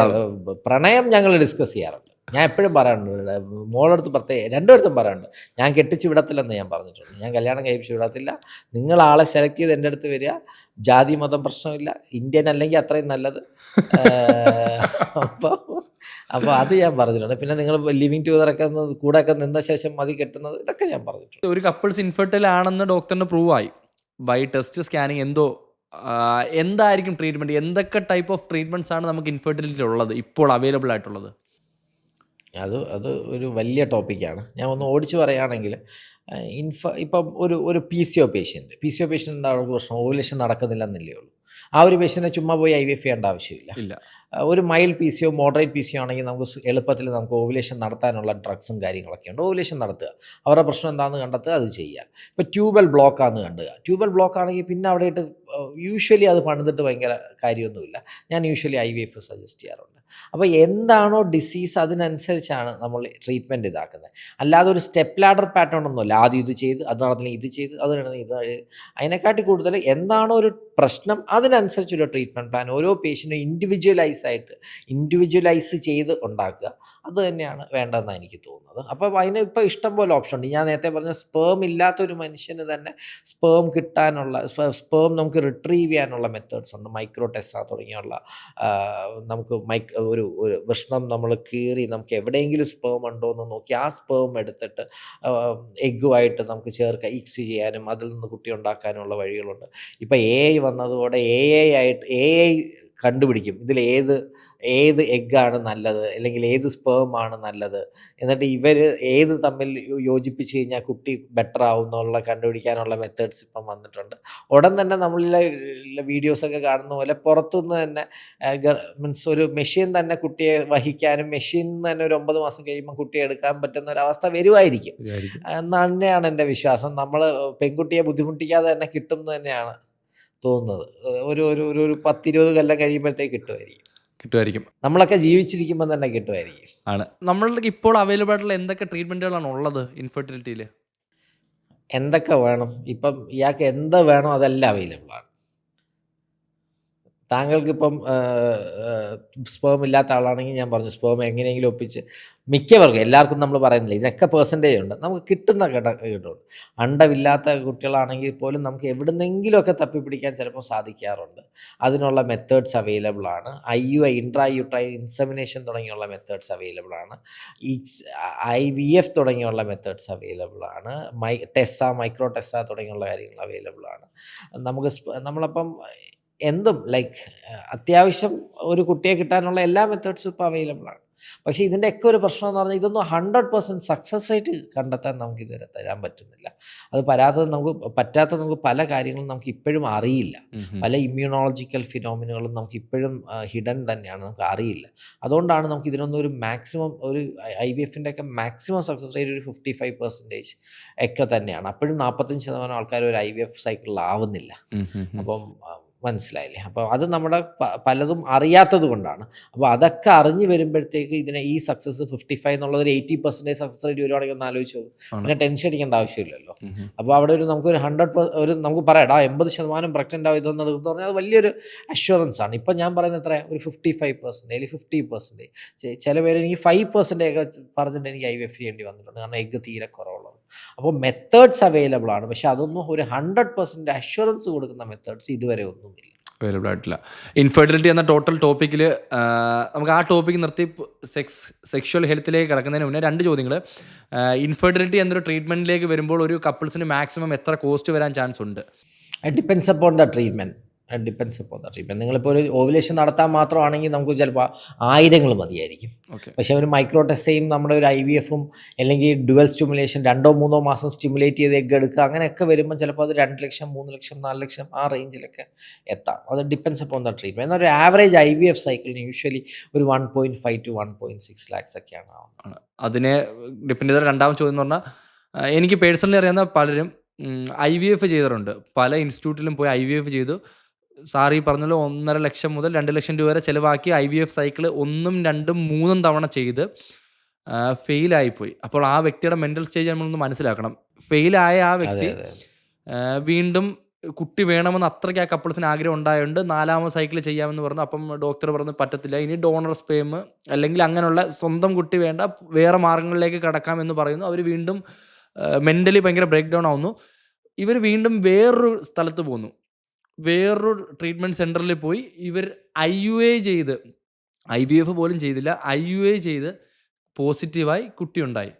പ്രണയം ഞങ്ങൾ ഡിസ്കസ് ചെയ്യാറുണ്ട്. ഞാൻ എപ്പോഴും പറയാറുണ്ട്, മോളടുത്ത് പ്രത്യേകം രണ്ടുപേർത്തും പറയാറുണ്ട്, ഞാൻ കെട്ടിച്ച് വിടത്തില്ലെന്ന് ഞാൻ പറഞ്ഞിട്ടുണ്ട്. ഞാൻ കല്യാണം കഴിപ്പിച്ച് വിടത്തില്ല. നിങ്ങൾ ആളെ സെലക്ട് ചെയ്ത് എൻ്റെ അടുത്ത് വരിക. ജാതി മതം പ്രശ്നമില്ല, ഇന്ത്യൻ അല്ലെങ്കിൽ അത്രയും നല്ലത്. അപ്പോൾ അത് ഞാൻ പറഞ്ഞിട്ടുണ്ട്. പിന്നെ നിങ്ങൾ ലിവിങ് ടുഗദറൊക്കെ കൂടെയൊക്കെ നിന്ന ശേഷം മതി കെട്ടുന്നത്, ഇതൊക്കെ ഞാൻ പറഞ്ഞിട്ടുണ്ട്. ഒരു കപ്പിൾസ് ഇൻഫെർട്ടൈൽ ആണെന്ന് ഡോക്ടറിന് പ്രൂവ് ആയി ബൈ ടെസ്റ്റ് സ്കാനിങ്. എന്തായിരിക്കും ട്രീറ്റ്മെൻറ്റ്? എന്തൊക്കെ ടൈപ്പ് ഓഫ് ട്രീറ്റ്മെൻറ്റ്സ് ആണ് നമുക്ക് ഇൻഫെർട്ടിലിറ്റി ഉള്ളത് ഇപ്പോൾ അവൈലബിൾ ആയിട്ടുള്ളത്? അത് ഒരു വലിയ ടോപ്പിക്കാണ്. ഞാൻ ഒന്ന് ഓടിച്ച് പറയുകയാണെങ്കിൽ, ഇപ്പം ഒരു പി സി ഒ പേഷ്യൻ്റ് അവർക്ക് പ്രശ്നം ഓവുലേഷൻ നടക്കുന്നില്ലെന്നല്ലേ ഉള്ളൂ. ആ ഒരു പേഷ്യൻറ്റിനെ ചുമ്മാ പോയി IVF ചെയ്യേണ്ട ആവശ്യമില്ല. ഒരു mild P C O, moderate P C O ആണെങ്കിൽ എളുപ്പത്തിൽ നമുക്ക് ഓവുലേഷൻ നടത്താനുള്ള ഡ്രഗ്സും കാര്യങ്ങളൊക്കെ ഉണ്ട്. ഓവുലേഷൻ നടത്തുക, അവരുടെ പ്രശ്നം എന്താണെന്ന് കണ്ടെത്തുക, അത് ചെയ്യുക. ഇപ്പോൾ ട്യൂബൽ ബ്ലോക്കാണെന്ന് കണ്ടുക. ട്യൂബൽ ബ്ലോക്ക് ആണെങ്കിൽ പിന്നെ അവിടെ ഇട്ട് യൂഷ്വലി അത് പണിതിട്ട് ഭയങ്കര കാര്യമൊന്നുമില്ല. ഞാൻ യൂഷ്വലി IVF സജസ്റ്റ് ചെയ്യാറുണ്ട്. അപ്പോൾ എന്താണോ ഡിസീസ് അതിനനുസരിച്ചാണ് നമ്മൾ ട്രീറ്റ്മെൻറ്റ് ഇതാക്കുന്നത്. അല്ലാതെ ഒരു സ്റ്റെപ്പ് ലാഡർ പാറ്റേൺ ഒന്നുമില്ല. ആദ്യം ഇത് ചെയ്ത്, അത് നടന്നില്ല ഇത് ചെയ്ത്, അത് നടന്നില്ല ഇത്. അതിനെക്കാട്ടി കൂടുതൽ എന്താണോ ഒരു പ്രശ്നം അതിനനുസരിച്ചൊരു ട്രീറ്റ്മെൻറ്റ് പ്ലാൻ ഓരോ പേഷ്യൻറ്റും ഇൻഡിവിജ്വലൈസ് ചെയ്ത് ഉണ്ടാക്കുക. അത് തന്നെയാണ് വേണ്ടതെന്നാണ് എനിക്ക് തോന്നുന്നത്. അപ്പോൾ അതിന് ഇപ്പോൾ ഇഷ്ടംപോലെ ഓപ്ഷൻ ഉണ്ട്. ഞാൻ നേരത്തെ പറഞ്ഞ സ്പേം ഇല്ലാത്തൊരു മനുഷ്യന് തന്നെ സ്പേം കിട്ടാനുള്ള, സ്പേം നമുക്ക് റിട്രീവ് ചെയ്യാനുള്ള മെത്തേഡ്സ് ഉണ്ട്. മൈക്രോ ടെസ്സ തുടങ്ങിയുള്ള നമുക്ക് ഒരു വൃഷ്ണം നമ്മൾ കീറി നമുക്ക് എവിടെയെങ്കിലും സ്പേം ഉണ്ടോ എന്ന് നോക്കി ആ സ്പേം എടുത്തിട്ട് എഗ്ഗുമായിട്ട് നമുക്ക് ചേർക്കാം, ഇക്സ് ചെയ്യാനും അതിൽ നിന്ന് കുട്ടി ഉണ്ടാക്കാനുള്ള വഴികളുണ്ട്. ഇപ്പോൾ AI വന്നതോടെ AI കണ്ടുപിടിക്കും ഇതിൽ ഏത് എഗ്ഗാണ് നല്ലത്, അല്ലെങ്കിൽ ഏത് സ്പേമാണ് നല്ലത്, എന്നിട്ട് ഇവർ ഏത് തമ്മിൽ യോജിപ്പിച്ച് കഴിഞ്ഞാൽ കുട്ടി ബെറ്റർ ആവും എന്നുള്ള കണ്ടുപിടിക്കാനുള്ള മെത്തേഡ്സ് ഇപ്പം വന്നിട്ടുണ്ട്. ഉടൻ തന്നെ നമ്മളിലെ വീഡിയോസൊക്കെ കാണുന്ന പോലെ പുറത്തുനിന്ന് തന്നെ മീൻസ് ഒരു മെഷീൻ തന്നെ കുട്ടിയെ വഹിക്കാനും മെഷീനിൽ തന്നെ ഒരു 9 മാസം കഴിയുമ്പോൾ കുട്ടിയെ എടുക്കാൻ പറ്റുന്ന ഒരവസ്ഥ വരുമായിരിക്കും എന്ന് തന്നെയാണ് എൻ്റെ വിശ്വാസം. നമ്മൾ പെൺകുട്ടിയെ ബുദ്ധിമുട്ടിക്കാതെ തന്നെ കിട്ടും എന്ന് തന്നെയാണ് തോന്നുന്നത്. ഒരു 10-20 കൊല്ലം കഴിയുമ്പോഴത്തേക്ക് കിട്ടുമായിരിക്കും. നമ്മളൊക്കെ ജീവിച്ചിരിക്കുമ്പോൾ തന്നെ കിട്ടുമായിരിക്കും. ആണ്. നമ്മൾക്ക് ഇപ്പോൾ അവൈലബിൾ ആയിട്ടുള്ള എന്തൊക്കെ ട്രീറ്റ്മെൻറ്റുകളാണ് ഉള്ളത് ഇൻഫെർട്ടിലിറ്റിയിൽ? എന്തൊക്കെ വേണം? ഇപ്പം ഇയാൾക്ക് എന്ത് വേണോ അതെല്ലാം അവൈലബിൾ ആണ്. താങ്കൾക്കിപ്പം സ്പേം ഇല്ലാത്ത ആളാണെങ്കിൽ ഞാൻ പറഞ്ഞു സ്പേം എങ്ങനെയെങ്കിലും ഒപ്പിച്ച്, മിക്കവർക്കും എല്ലാവർക്കും നമ്മൾ പറയുന്നില്ല, ഇതിനൊക്കെ പെർസെൻറ്റേജ് ഉണ്ട്, നമുക്ക് കിട്ടുന്ന കിട്ടും. അണ്ടമില്ലാത്ത കുട്ടികളാണെങ്കിൽ പോലും നമുക്ക് എവിടുന്നെങ്കിലുമൊക്കെ തപ്പിപ്പിടിക്കാൻ ചിലപ്പോൾ സാധിക്കാറുണ്ട്. അതിനുള്ള മെത്തേഡ്സ് അവൈലബിൾ ആണ്. IUI ഇൻട്രായൂട്രൈൻ ഇൻസെമിനേഷൻ തുടങ്ങിയുള്ള മെത്തേഡ്സ് അവൈലബിൾ ആണ്. IVF തുടങ്ങിയുള്ള മെത്തേഡ്സ് അവൈലബിൾ ആണ്. മൈക്രോ ടെസ്സ തുടങ്ങിയുള്ള കാര്യങ്ങൾ അവൈലബിൾ ആണ്. നമ്മളപ്പം എന്തും അത്യാവശ്യം ഒരു കുട്ടിയെ കിട്ടാനുള്ള എല്ലാ മെത്തേഡ്സും ഇപ്പോൾ അവൈലബിൾ ആണ്. പക്ഷേ ഇതിൻ്റെയൊക്കെ ഒരു പ്രശ്നം എന്ന് പറഞ്ഞാൽ ഇതൊന്നും 100% സക്സസ് റേറ്റ് കണ്ടെത്താൻ നമുക്ക് ഇതുവരെ തരാൻ പറ്റുന്നില്ല. അത് പറ്റാത്ത നമുക്ക് പല കാര്യങ്ങളും നമുക്ക് ഇപ്പോഴും അറിയില്ല. പല ഇമ്മ്യൂണോളജിക്കൽ ഫിനോമിനുകളും നമുക്ക് ഇപ്പോഴും ഹിഡൻ തന്നെയാണ്, നമുക്ക് അറിയില്ല. അതുകൊണ്ടാണ് നമുക്ക് ഇതിനൊന്നും ഒരു മാക്സിമം ഒരു IVFൻ്റെ ഒക്കെ മാക്സിമം സക്സസ് റേറ്റ് ഒരു 55% ഒക്കെ തന്നെയാണ്. അപ്പോഴും 45% ആൾക്കാർ ഒരു IVF സൈക്കിളിൽ ആവുന്നില്ല. അപ്പം മനസ്സിലായില്ലേ? അപ്പോൾ അത് നമ്മുടെ പലതും അറിയാത്തത് കൊണ്ടാണ്. അപ്പോൾ അതൊക്കെ അറിഞ്ഞ് വരുമ്പോഴത്തേക്ക് ഈ സക്സസ് 55 എന്നുള്ളത് ഒരു 80% സക്സസ് റേറ്റ് വരുവാണെങ്കിൽ ഒന്ന് ആലോചിച്ച് നോക്ക്. ആണ്. പിന്നെ ടെൻഷൻ അടിക്കേണ്ട ആവശ്യമില്ലല്ലോ. ഉം ഉം. അപ്പോൾ അവിടെ നമുക്കൊരു 100 നമുക്ക് പറയാം, 80% പ്രഗ്നൻ്റ് ആവും ഇതൊന്നും എടുത്തെന്ന് പറഞ്ഞാൽ അത് വലിയൊരു അഷ്വറൻസ് ആണ്. ഇപ്പം ഞാൻ പറയുന്നത് എത്രയാണ്, ഒരു 55% അല്ലെങ്കിൽ 50%. ചില പേര് എനിക്ക് 5% ഒക്കെ പറഞ്ഞിട്ട് എനിക്ക് IVF ചെയ്യേണ്ടി വന്നിട്ടുണ്ട്, കാരണം എഗ്ഗ് തീരെ കുറവുള്ളത്. അപ്പോൾ മെത്തേഡ്സ് അവൈലബിൾ ആണ്, പക്ഷെ അതൊന്നും ഒരു 100% അഷ്വറൻസ് കൊടുക്കുന്ന മെത്തേഡ്സ് ഇതുവരെ ഒന്നുമില്ല. അവൈലബിൾ ആയിട്ടില്ല. ഇൻഫെർട്ടിലിറ്റി എന്ന ടോട്ടൽ ടോപ്പിക്കിൽ നമുക്ക് ആ ടോപ്പിക്ക് നിർത്തി സെക്ഷൽ ഹെൽത്തിലേക്ക് കിടക്കുന്നതിന് മുന്നേ 2 ചോദ്യങ്ങൾ. ഇൻഫെർട്ടിലിറ്റി എന്നൊരു ട്രീറ്റ്മെൻറ്റിലേക്ക് വരുമ്പോൾ ഒരു കപ്പിൾസിന് മാക്സിമം എത്ര കോസ്റ്റ് വരാൻ ചാൻസ് ഉണ്ട്? It depends upon the treatment. നിങ്ങളിപ്പോൾ ഒരു ഓവുലേഷൻ നടത്താൻ മാത്രമാണെങ്കിൽ നമുക്ക് ചിലപ്പോൾ 1000 മതിയായിരിക്കും. ഓക്കെ. പക്ഷേ ഒരു മൈക്രോ ടെസ്സയും നമ്മുടെ ഒരു IVF-ഉം അല്ലെങ്കിൽ ഡുവൽ സ്റ്റിമുലേഷൻ 2-3 മാസം സ്റ്റിമുലേറ്റ് ചെയ്ത് എഗ്ഗ് എടുക്കുക, അങ്ങനെയൊക്കെ വരുമ്പോൾ ചിലപ്പോൾ അത് 2 ലക്ഷം, 3 ലക്ഷം, 4 ലക്ഷം ആ റേഞ്ചിലൊക്കെ എത്താം. അത് ഡിപ്പെൻസ് അപ്പോൺ ദ ട്രീറ്റ്മെൻറ്റ്. എന്നാൽ ഒരു ആവറേജ് IVF സൈക്കിളിന് യൂഷ്വലി ഒരു 1.5 to 1.6 lakhs ഒക്കെയാണ് ആവുന്നത്. അതിനെ ഡിപ്പെൻഡ് ചെയ്ത രണ്ടാമത്തെ ചോദ്യം എന്ന് പറഞ്ഞാൽ, എനിക്ക് പേഴ്സണലി അറിയാവുന്ന പലരും IVF ചെയ്തിട്ടുണ്ട്. പല ഇൻസ്റ്റിറ്റ്യൂട്ടിലും പോയി IVF ചെയ്തു. സാർ ഈ പറഞ്ഞല്ലോ 1.5 ലക്ഷം മുതൽ 2 ലക്ഷം രൂപ വരെ ചിലവാക്കി IVF സൈക്കിൾ 1, 2, 3 തവണ ചെയ്ത് ഫെയിലായിപ്പോയി. അപ്പോൾ ആ വ്യക്തിയുടെ മെൻ്റൽ സ്റ്റേജ് നമ്മളൊന്ന് മനസ്സിലാക്കണം. ഫെയിലായ ആ വ്യക്തി വീണ്ടും കുട്ടി വേണമെന്ന് അത്രയ്ക്ക് ആ കപ്പിൾസിന് ആഗ്രഹം ഉണ്ടായതുകൊണ്ട് 4ാമത് സൈക്കിൾ ചെയ്യാമെന്ന് പറഞ്ഞു. അപ്പം ഡോക്ടർ പറഞ്ഞു പറ്റത്തില്ല, ഇനി ഡോണർ സ്പേം അല്ലെങ്കിൽ അങ്ങനെയുള്ള സ്വന്തം കുട്ടി വേണ്ട, വേറെ മാർഗങ്ങളിലേക്ക് കടക്കാമെന്ന് പറയുന്നു. അവർ വീണ്ടും മെൻ്റലി ഭയങ്കര ബ്രേക്ക് ഡൗൺ ആവുന്നു. ഇവർ വീണ്ടും വേറൊരു സ്ഥലത്ത് പോകുന്നു, വേറൊരു ട്രീറ്റ്മെൻറ്റ് സെൻറ്ററിൽ പോയി ഇവർ IUA ചെയ്ത്, IVF പോലും ചെയ്തില്ല, IUA ചെയ്ത് പോസിറ്റീവായി കുട്ടിയുണ്ടായി.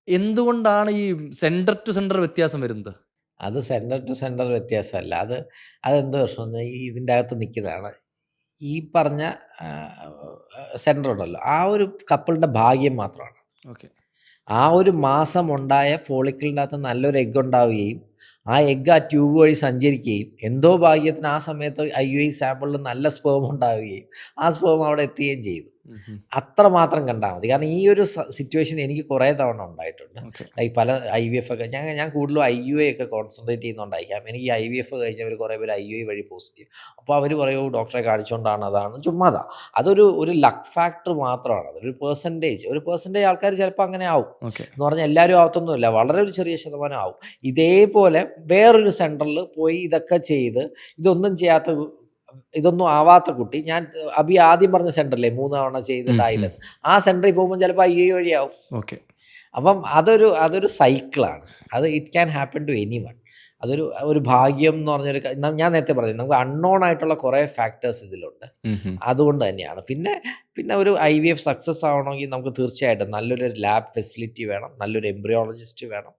എന്തുകൊണ്ടാണ് ഈ സെൻറ്റർ ടു സെൻറ്റർ വ്യത്യാസം വരുന്നത്? അത് സെൻറ്റർ ടു സെൻറ്റർ വ്യത്യാസമല്ല, അതെന്ത് പ്രശ്നം, ഇതിൻ്റെ അകത്ത് നിൽക്കുന്നതാണ്. ഈ പറഞ്ഞ സെൻറ്റർ ഉണ്ടല്ലോ, ആ ഒരു കപ്പിളിൻ്റെ ഭാഗ്യം മാത്രമാണ്. ഓക്കെ. ആ ഒരു മാസം ഉണ്ടായ ഫോളിക്കിളിൻ്റെ അകത്ത് നല്ലൊരു എഗ്ഗ് ഉണ്ടാവുകയും ആ എഗ്ഗ് ആ ട്യൂബ് വഴി സഞ്ചരിക്കുകയും എന്തോ ഭാഗ്യത്തിന് ആ സമയത്ത് IUI സാമ്പിളിൽ നല്ല സ്പേം ഉണ്ടാവുകയും ആ സ്പേം അവിടെ എത്തുകയും ചെയ്തു. അത്ര മാത്രം കണ്ടാൽ മതി. കാരണം ഈ ഒരു സിറ്റുവേഷൻ എനിക്ക് കുറേ തവണ ഉണ്ടായിട്ടുണ്ട്. ഓക്കെ. ലൈക്ക് പല IVF ഒക്കെ ഞാൻ കൂടുതലും IUA ഒക്കെ കോൺസെൻട്രേറ്റ് ചെയ്യുന്നുണ്ടായിരിക്കാം. എനിക്ക് ഈ IVF കഴിഞ്ഞവർ കുറേ പേര് IUI വഴി പോസിറ്റീവ്. അപ്പോൾ അവർ പറയൂ ഡോക്ടറെ കാണിച്ചുകൊണ്ടാണ്, അതാണ് ചുമ്മാതാ. അതൊരു ലക്ക് ഫാക്ടർ മാത്രമാണ്. അതൊരു പെർസെൻറ്റേജ് ആൾക്കാർ ചിലപ്പോൾ അങ്ങനെ ആവും. ഓക്കെ. എന്ന് പറഞ്ഞാൽ എല്ലാവരും ആവത്തൊന്നുമില്ല, വളരെ ഒരു ചെറിയ ശതമാനം ആവും. ഇതേപോലെ വേറൊരു സെൻറ്ററിൽ പോയി ഇതൊക്കെ ചെയ്ത് ഇതൊന്നും ആവാത്ത കുട്ടി, ഞാൻ ആദ്യം പറഞ്ഞ സെൻറ്ററിലെ 3 തവണ ചെയ്തിട്ടായില്ലെന്ന്, ആ സെൻറ്ററിൽ പോകുമ്പോൾ ചിലപ്പോൾ IUI വഴിയാവും. ഓക്കെ. അപ്പം അതൊരു സൈക്കിളാണ്. It can happen to anyone. ഒരു ഭാഗ്യം എന്ന് പറഞ്ഞൊരു ഞാൻ നേരത്തെ പറഞ്ഞു, നമുക്ക് അൺനോൺ ആയിട്ടുള്ള കുറേ ഫാക്ടേഴ്സ് ഇതിലുണ്ട്. അതുകൊണ്ട് തന്നെയാണ്. പിന്നെ ഒരു IVF സക്സസ് ആവണമെങ്കിൽ നമുക്ക് തീർച്ചയായിട്ടും നല്ലൊരു ലാബ് ഫെസിലിറ്റി വേണം, നല്ലൊരു എംബ്രിയോളജിസ്റ്റ് വേണം,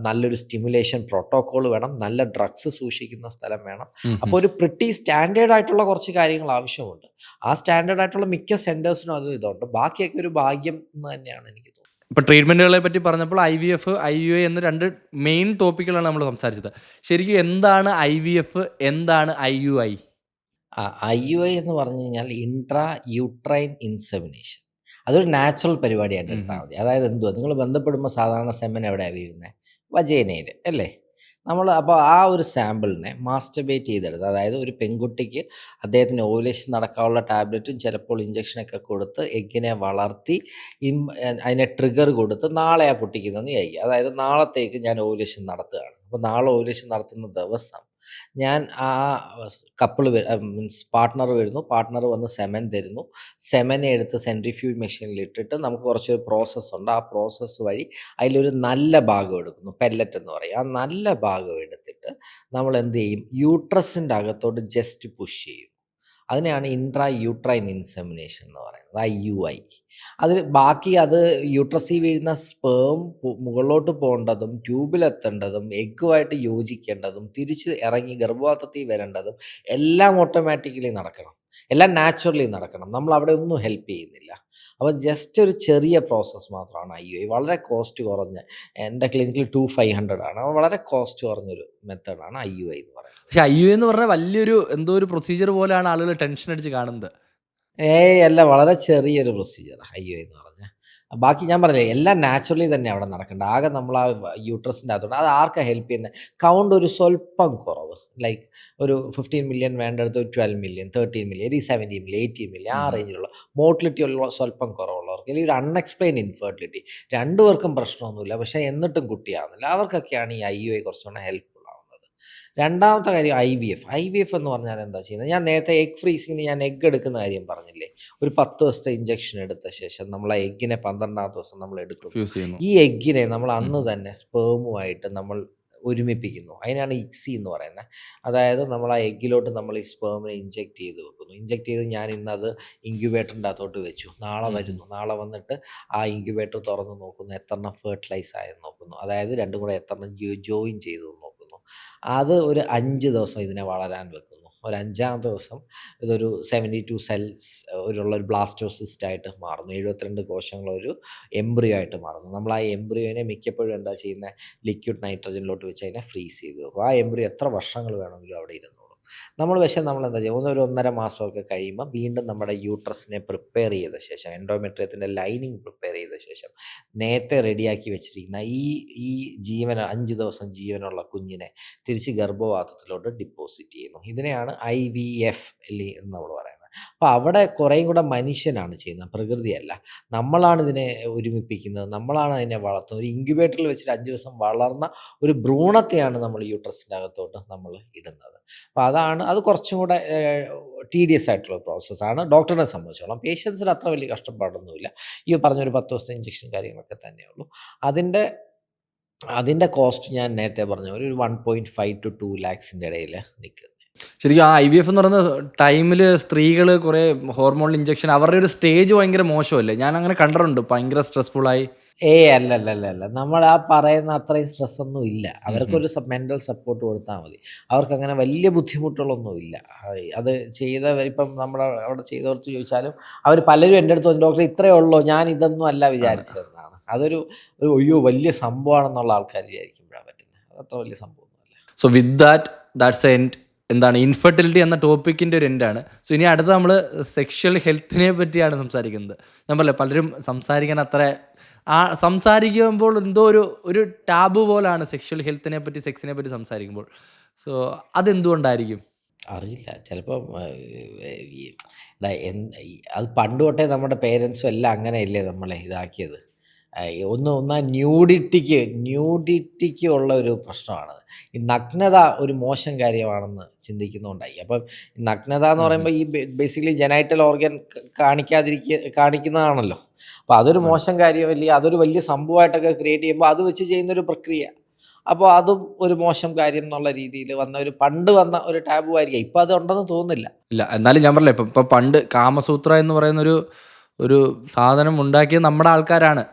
നല്ലൊരു സ്റ്റിമുലേഷൻ പ്രോട്ടോക്കോൾ വേണം, നല്ല ഡ്രഗ്സ് സൂക്ഷിക്കുന്ന സ്ഥലം വേണം. അപ്പോൾ ഒരു പ്രിട്ടി സ്റ്റാൻഡേർഡ് ആയിട്ടുള്ള കുറച്ച് കാര്യങ്ങൾ ആവശ്യമുണ്ട്. ആ സ്റ്റാൻഡേർഡ് ആയിട്ടുള്ള മിക്ക സെൻറ്റേഴ്സിനും അതും ഇതുണ്ട്. ബാക്കിയൊക്കെ ഒരു ഭാഗ്യം എന്ന് തന്നെയാണ് എനിക്ക് തോന്നുന്നത്. ഇപ്പോൾ ട്രീറ്റ്മെൻറ്റുകളെ പറ്റി പറഞ്ഞപ്പോൾ IVF, IUA എന്ന 2 മെയിൻ ടോപ്പിക്കുകളാണ് നമ്മൾ സംസാരിച്ചത്. ശരിക്കും എന്താണ് IVF, എന്താണ് IUI? IUI എന്ന് പറഞ്ഞു കഴിഞ്ഞാൽ ഇൻട്രാ യൂട്രൈൻ ഇൻസെമിനേഷൻ. അതൊരു നാച്ചുറൽ പരിപാടിയായിട്ട് എടുത്താൽ മതി. അതായത് നിങ്ങൾ ബന്ധപ്പെടുമ്പോൾ സാധാരണ സെമൻ എവിടെയാണ് വീഴുന്നത്? വജൈനയിൽ അല്ലേ? അപ്പോൾ ആ ഒരു സാമ്പിളിനെ മാസ്റ്റർബേറ്റ് ചെയ്തെടുത്ത്, അതായത് ഒരു പെൺകുട്ടിക്ക് അദ്ദേഹത്തിന് ഓവുലേഷൻ നടക്കാനുള്ള ടാബ്ലറ്റും ചിലപ്പോൾ ഇഞ്ചക്ഷനൊക്കെ കൊടുത്ത് എഗ്ഗിനെ വളർത്തി അതിനെ ട്രിഗർ കൊടുത്ത് നാളെ ആ പൊട്ടിക്കുന്നതെന്ന് വിചാരിക്കുക. അതായത് നാളത്തേക്ക് ഞാൻ ഓവുലേഷൻ നടത്തുകയാണ്. അപ്പോൾ നാളെ ഓവുലേഷൻ നടത്തുന്ന ദിവസം ഞാൻ ആ കപ്പിൾ മീൻസ് പാർട്ട്ണർ വരുന്നു, പാർട്ട്ണർ വന്ന് സെമൻ തരുന്നു. സെമനെ എടുത്ത് സെൻട്രിഫ്യൂജ് മെഷീനിൽ ഇട്ടിട്ട് നമുക്ക് കുറച്ചൊരു പ്രോസസ്സുണ്ട്. ആ പ്രോസസ്സ് വഴി അതിലൊരു നല്ല ഭാഗം എടുക്കുന്നു, പെല്ലറ്റ് എന്ന് പറയും. ആ നല്ല ഭാഗം എടുത്തിട്ട് നമ്മൾ എന്ത് ചെയ്യും, യൂട്രസിൻ്റെ അകത്തോട്ട് ജസ്റ്റ് പുഷ് ചെയ്യും. അതിനെയാണ് ഇൻട്രാ യൂട്രൈൻ ഇൻസെമിനേഷൻ എന്ന് പറയുന്നത്, IUI. ബാക്കി യൂട്രസിൽ വീഴുന്ന സ്പേം മുകളിലോട്ട് പോകേണ്ടതും ട്യൂബിലെത്തേണ്ടതും എഗ്ഗുമായിട്ട് യോജിക്കേണ്ടതും തിരിച്ച് ഇറങ്ങി ഗർഭപാത്രത്തിൽ വരേണ്ടതും എല്ലാം ഓട്ടോമാറ്റിക്കലി നടക്കണം, എല്ലാം നാച്ചുറലി നടക്കണം. നമ്മൾ അവിടെ ഒന്നും ഹെൽപ്പ് ചെയ്യുന്നില്ല. അപ്പം ജസ്റ്റ് ഒരു ചെറിയ പ്രോസസ്സ് മാത്രമാണ് IUI. വളരെ കോസ്റ്റ് കുറഞ്ഞ, എൻ്റെ ക്ലിനിക്കിൽ 2500 ആണ്. അപ്പോൾ വളരെ കോസ്റ്റ് കുറഞ്ഞൊരു മെത്തേഡാണ് IUI എന്ന് പറയുന്നത്. പക്ഷേ IUA എന്ന് പറഞ്ഞാൽ വലിയൊരു എന്തോ ഒരു പ്രൊസീജിയർ പോലെയാണ് ആളുകൾ ടെൻഷൻ അടിച്ച് കാണുന്നത്. അല്ല, വളരെ ചെറിയൊരു പ്രൊസീജിയറാ IUI എന്ന് പറഞ്ഞാൽ. ബാക്കി ഞാൻ പറഞ്ഞില്ലേ എല്ലാം നാച്ചുറലി തന്നെ അവിടെ നടക്കേണ്ടത്. ആകെ നമ്മൾ ആ യൂട്രസിൻ്റെ അകത്തോട്ട് അത് ആർക്കാ ഹെൽപ്പ് ചെയ്യുന്നത്? കൗണ്ട് ഒരു സ്വല്പം കുറവ്. ലൈക്ക് ഒരു 15 മില്യൺ വേണ്ടടുത്ത് ഒരു 12 മില്യൺ, 13 മില്യൺ, ഇത് 17 മില്യൺ, 18 മില്യൺ ആ റേഞ്ചിലുള്ള മോട്ടിലിറ്റി ഉള്ള സ്വല്പം കുറവുള്ളവർക്ക്, അല്ലെങ്കിൽ ഒരു അൺഎക്സ്പ്ലെയിൻ ഇൻഫെർട്ടിലിറ്റി, രണ്ടുപേർക്കും പ്രശ്നമൊന്നുമില്ല, പക്ഷേ എന്നിട്ടും കുട്ടിയാവുന്നില്ല, അവർക്കൊക്കെയാണ് ഈ IUI കുറച്ചുകൂടെ ഹെൽപ്ഫുൾ ആവുന്നത്. രണ്ടാമത്തെ കാര്യം IVF എന്ന് പറഞ്ഞാൽ എന്താ ചെയ്യുന്നത്? ഞാൻ നേരത്തെ എഗ് ഫ്രീസിങ്ങിന് ഞാൻ എഗ് എടുക്കുന്ന കാര്യം പറഞ്ഞില്ലേ? ഒരു 10 ദിവസത്തെ ഇഞ്ചക്ഷൻ എടുത്ത ശേഷം നമ്മൾ ആ എഗ്ഗിനെ 12ാമത്തെ ദിവസം നമ്മൾ എടുക്കുന്നു. ഫ്യൂസ് ചെയ്യുന്നു. ഈ എഗ്ഗിനെ നമ്മൾ അന്ന് തന്നെ സ്പേമുമായിട്ട് നമ്മൾ ഒരുമിപ്പിക്കുന്നു. അതിനാണ് ICSI എന്ന് പറയുന്നത്. അതായത് നമ്മൾ ആ എഗ്ഗിലോട്ട് നമ്മൾ ഈ സ്പേമിനെ ഇഞ്ചെക്ട് ചെയ്ത് വെക്കുന്നു. ഇഞ്ചെക്ട് ചെയ്ത് ഞാൻ ഇന്നത് ഇൻക്യുബേറ്ററിൻ്റെ അകത്തോട്ട് വെച്ചു. നാളെ വരുന്നു. നാളെ വന്നിട്ട് ആ ഇൻക്യുബേറ്റർ തുറന്ന് നോക്കുന്നു, എത്രണ്ണം ഫെർട്ടിലൈസ് ആയെന്ന് നോക്കുന്നു. അതായത് രണ്ടും കൂടെ എത്രണ്ണം ജോയിൻ ചെയ്തു എന്ന് നോക്കുന്നു. അത് ഒരു 5 ദിവസം ഇതിനെ വളരാൻ വെക്കുന്നു. ഒരു 5ാമത്തെ ദിവസം ഇതൊരു 72 സെൽസ് ഉള്ള ഒരു ബ്ലാസ്റ്റോസിസ്റ്റ് ആയിട്ട് മാറുന്നു. 72 കോശങ്ങളുള്ള ഒരു എംബ്രിയോ ആയിട്ട് മാറുന്നു. നമ്മൾ ആ എംബ്രിയോനെ മിക്കപ്പോഴും എന്താ ചെയ്യുന്നത്? ലിക്വിഡ് നൈട്രജനിലോട്ട് വെച്ച് അതിനെ ഫ്രീസ് ചെയ്ത് വെക്കും. ആ എംബ്രിയോ എത്ര വർഷങ്ങൾ വേണമെങ്കിലും അവിടെ ഇരുന്നോളും. നമ്മൾ എന്താ ചെയ്യുക? ഒരു 1.5 മാസമൊക്കെ കഴിയുമ്പോൾ വീണ്ടും നമ്മുടെ യൂട്രസിനെ പ്രിപ്പയർ ചെയ്ത ശേഷം, എൻഡോമെട്രിയത്തിൻ്റെ ലൈനിങ് പ്രിപ്പയർ ചെയ്ത ശേഷം, നേരത്തെ റെഡിയാക്കി വെച്ചിരിക്കുന്ന ഈ 5 ദിവസം ജീവനുള്ള കുഞ്ഞിനെ തിരിച്ച് ഗർഭപാത്രത്തിലോട്ട് ഡിപ്പോസിറ്റ് ചെയ്യുന്നു. ഇതിനെയാണ് IVF എന്ന് നമ്മൾ പറയുന്നത്. അപ്പോൾ അവിടെ കുറേയും കൂടെ മനുഷ്യനാണ് ചെയ്യുന്നത്, പ്രകൃതിയല്ല. നമ്മളാണ് ഇതിനെ ഒരുമിപ്പിക്കുന്നത്, നമ്മളാണ് അതിനെ വളർത്തുന്നത്. ഒരു ഇൻക്യുബേറ്ററിൽ വെച്ചിട്ട് 5 ദിവസം വളർന്ന ഒരു ഭ്രൂണത്തെയാണ് നമ്മൾ യൂട്രസിൻ്റെ അകത്തോട്ട് നമ്മൾ ഇടുന്നത്. അപ്പോൾ അത് കുറച്ചും കൂടെ ടീഡിയസ് ആയിട്ടുള്ള പ്രോസസ്സാണ് ഡോക്ടറിനെ സംബന്ധിച്ചോളം. പേഷ്യൻസിന് അത്ര വലിയ കഷ്ടപ്പാടൊന്നുമില്ല. ഈ പറഞ്ഞൊരു 10 ദിവസത്തെ ഇഞ്ചക്ഷൻ കാര്യങ്ങളൊക്കെ തന്നെയുള്ളൂ. അതിൻ്റെ കോസ്റ്റ് ഞാൻ നേരത്തെ പറഞ്ഞ ഒരു 1.5 to 2 lakhs ഇടയിൽ നിൽക്കുന്നത്. ശരിക്കും ആ IVF എന്ന് പറയുന്ന ടൈമിൽ സ്ത്രീകൾ കുറേ ഹോർമോൺ ഇഞ്ചക്ഷൻ അവരുടെ ഒരു സ്റ്റേജ് ഭയങ്കര മോശമല്ലേ? ഞാൻ അങ്ങനെ കണ്ടിട്ടുണ്ട്, ഭയങ്കര സ്ട്രെസ്ഫുള്ളായി. അല്ല. നമ്മൾ ആ പറയുന്ന അത്രയും സ്ട്രെസ്സൊന്നും ഇല്ല. അവർക്കൊരു മെൻ്റൽ സപ്പോർട്ട് കൊടുത്താൽ മതി. അവർക്കങ്ങനെ വലിയ ബുദ്ധിമുട്ടുകളൊന്നും ഇല്ല. അത് ഇപ്പം നമ്മുടെ അവിടെ ചെയ്തവർക്ക് ചോദിച്ചാലും അവർ പലരും എൻ്റെ അടുത്ത് പറഞ്ഞു, ഡോക്ടർ ഇത്രയേ ഉള്ളൂ, ഞാൻ ഇതൊന്നും അല്ല വിചാരിച്ചതെന്നാണ്. അതൊരു അയ്യോ വലിയ സംഭവമാണെന്നുള്ള ആൾക്കാർ വിചാരിക്കുമ്പോഴാണ് പറ്റുന്നത്. അതത്ര വലിയ സംഭവമൊന്നുമല്ല. So with that's end. എന്താണ് ഇൻഫെർട്ടിലിറ്റി എന്ന ടോപ്പിക്കിൻ്റെ ഒരു എൻഡാണ്. സോ ഇനി അടുത്ത നമ്മൾ സെക്ഷൽ ഹെൽത്തിനെ പറ്റിയാണ് സംസാരിക്കുന്നത്. ഞാൻ പറയില്ല, പലരും സംസാരിക്കാൻ സംസാരിക്കുമ്പോൾ എന്തോ ഒരു ടാബു പോലാണ് സെക്ഷൽ ഹെൽത്തിനെ പറ്റി, സെക്സിനെ പറ്റി സംസാരിക്കുമ്പോൾ. സോ അതെന്തുകൊണ്ടായിരിക്കും? അറിയില്ല. ചിലപ്പം അത് പണ്ട് തൊട്ടേ നമ്മുടെ പേരൻസും എല്ലാം അങ്ങനെയല്ലേ നമ്മളെ ഇതാക്കിയത്. ഒന്ന് ന്യൂഡിറ്റിക്ക് ഉള്ള ഒരു പ്രശ്നമാണ്. ഈ നഗ്നത ഒരു മോശം കാര്യമാണെന്ന് ചിന്തിക്കുന്നതുകൊണ്ടായി. അപ്പം നഗ്നത എന്ന് പറയുമ്പോൾ ഈ ബേസിക്കലി ജെനൈറ്റൽ ഓർഗൻ കാണിക്കുന്നതാണല്ലോ. അപ്പോൾ അതൊരു മോശം കാര്യമല്ലേ, അതൊരു വലിയ സംഭവമായിട്ടൊക്കെ ക്രിയേറ്റ് ചെയ്യുമ്പോൾ അത് വെച്ച് ചെയ്യുന്നൊരു പ്രക്രിയ. അപ്പോൾ അതും ഒരു മോശം കാര്യം എന്നുള്ള രീതിയിൽ പണ്ട് വന്ന ഒരു ടാബു ആയിരിക്കാം. ഇപ്പം അത് ഉണ്ടെന്ന് തോന്നുന്നില്ല. ഇല്ല, എന്നാലും ഞാൻ പറഞ്ഞില്ല, ഇപ്പം പണ്ട് കാമസൂത്ര എന്ന് പറയുന്നൊരു സാധനം ഉണ്ടാക്കിയത് നമ്മുടെ ആൾക്കാരാണ്.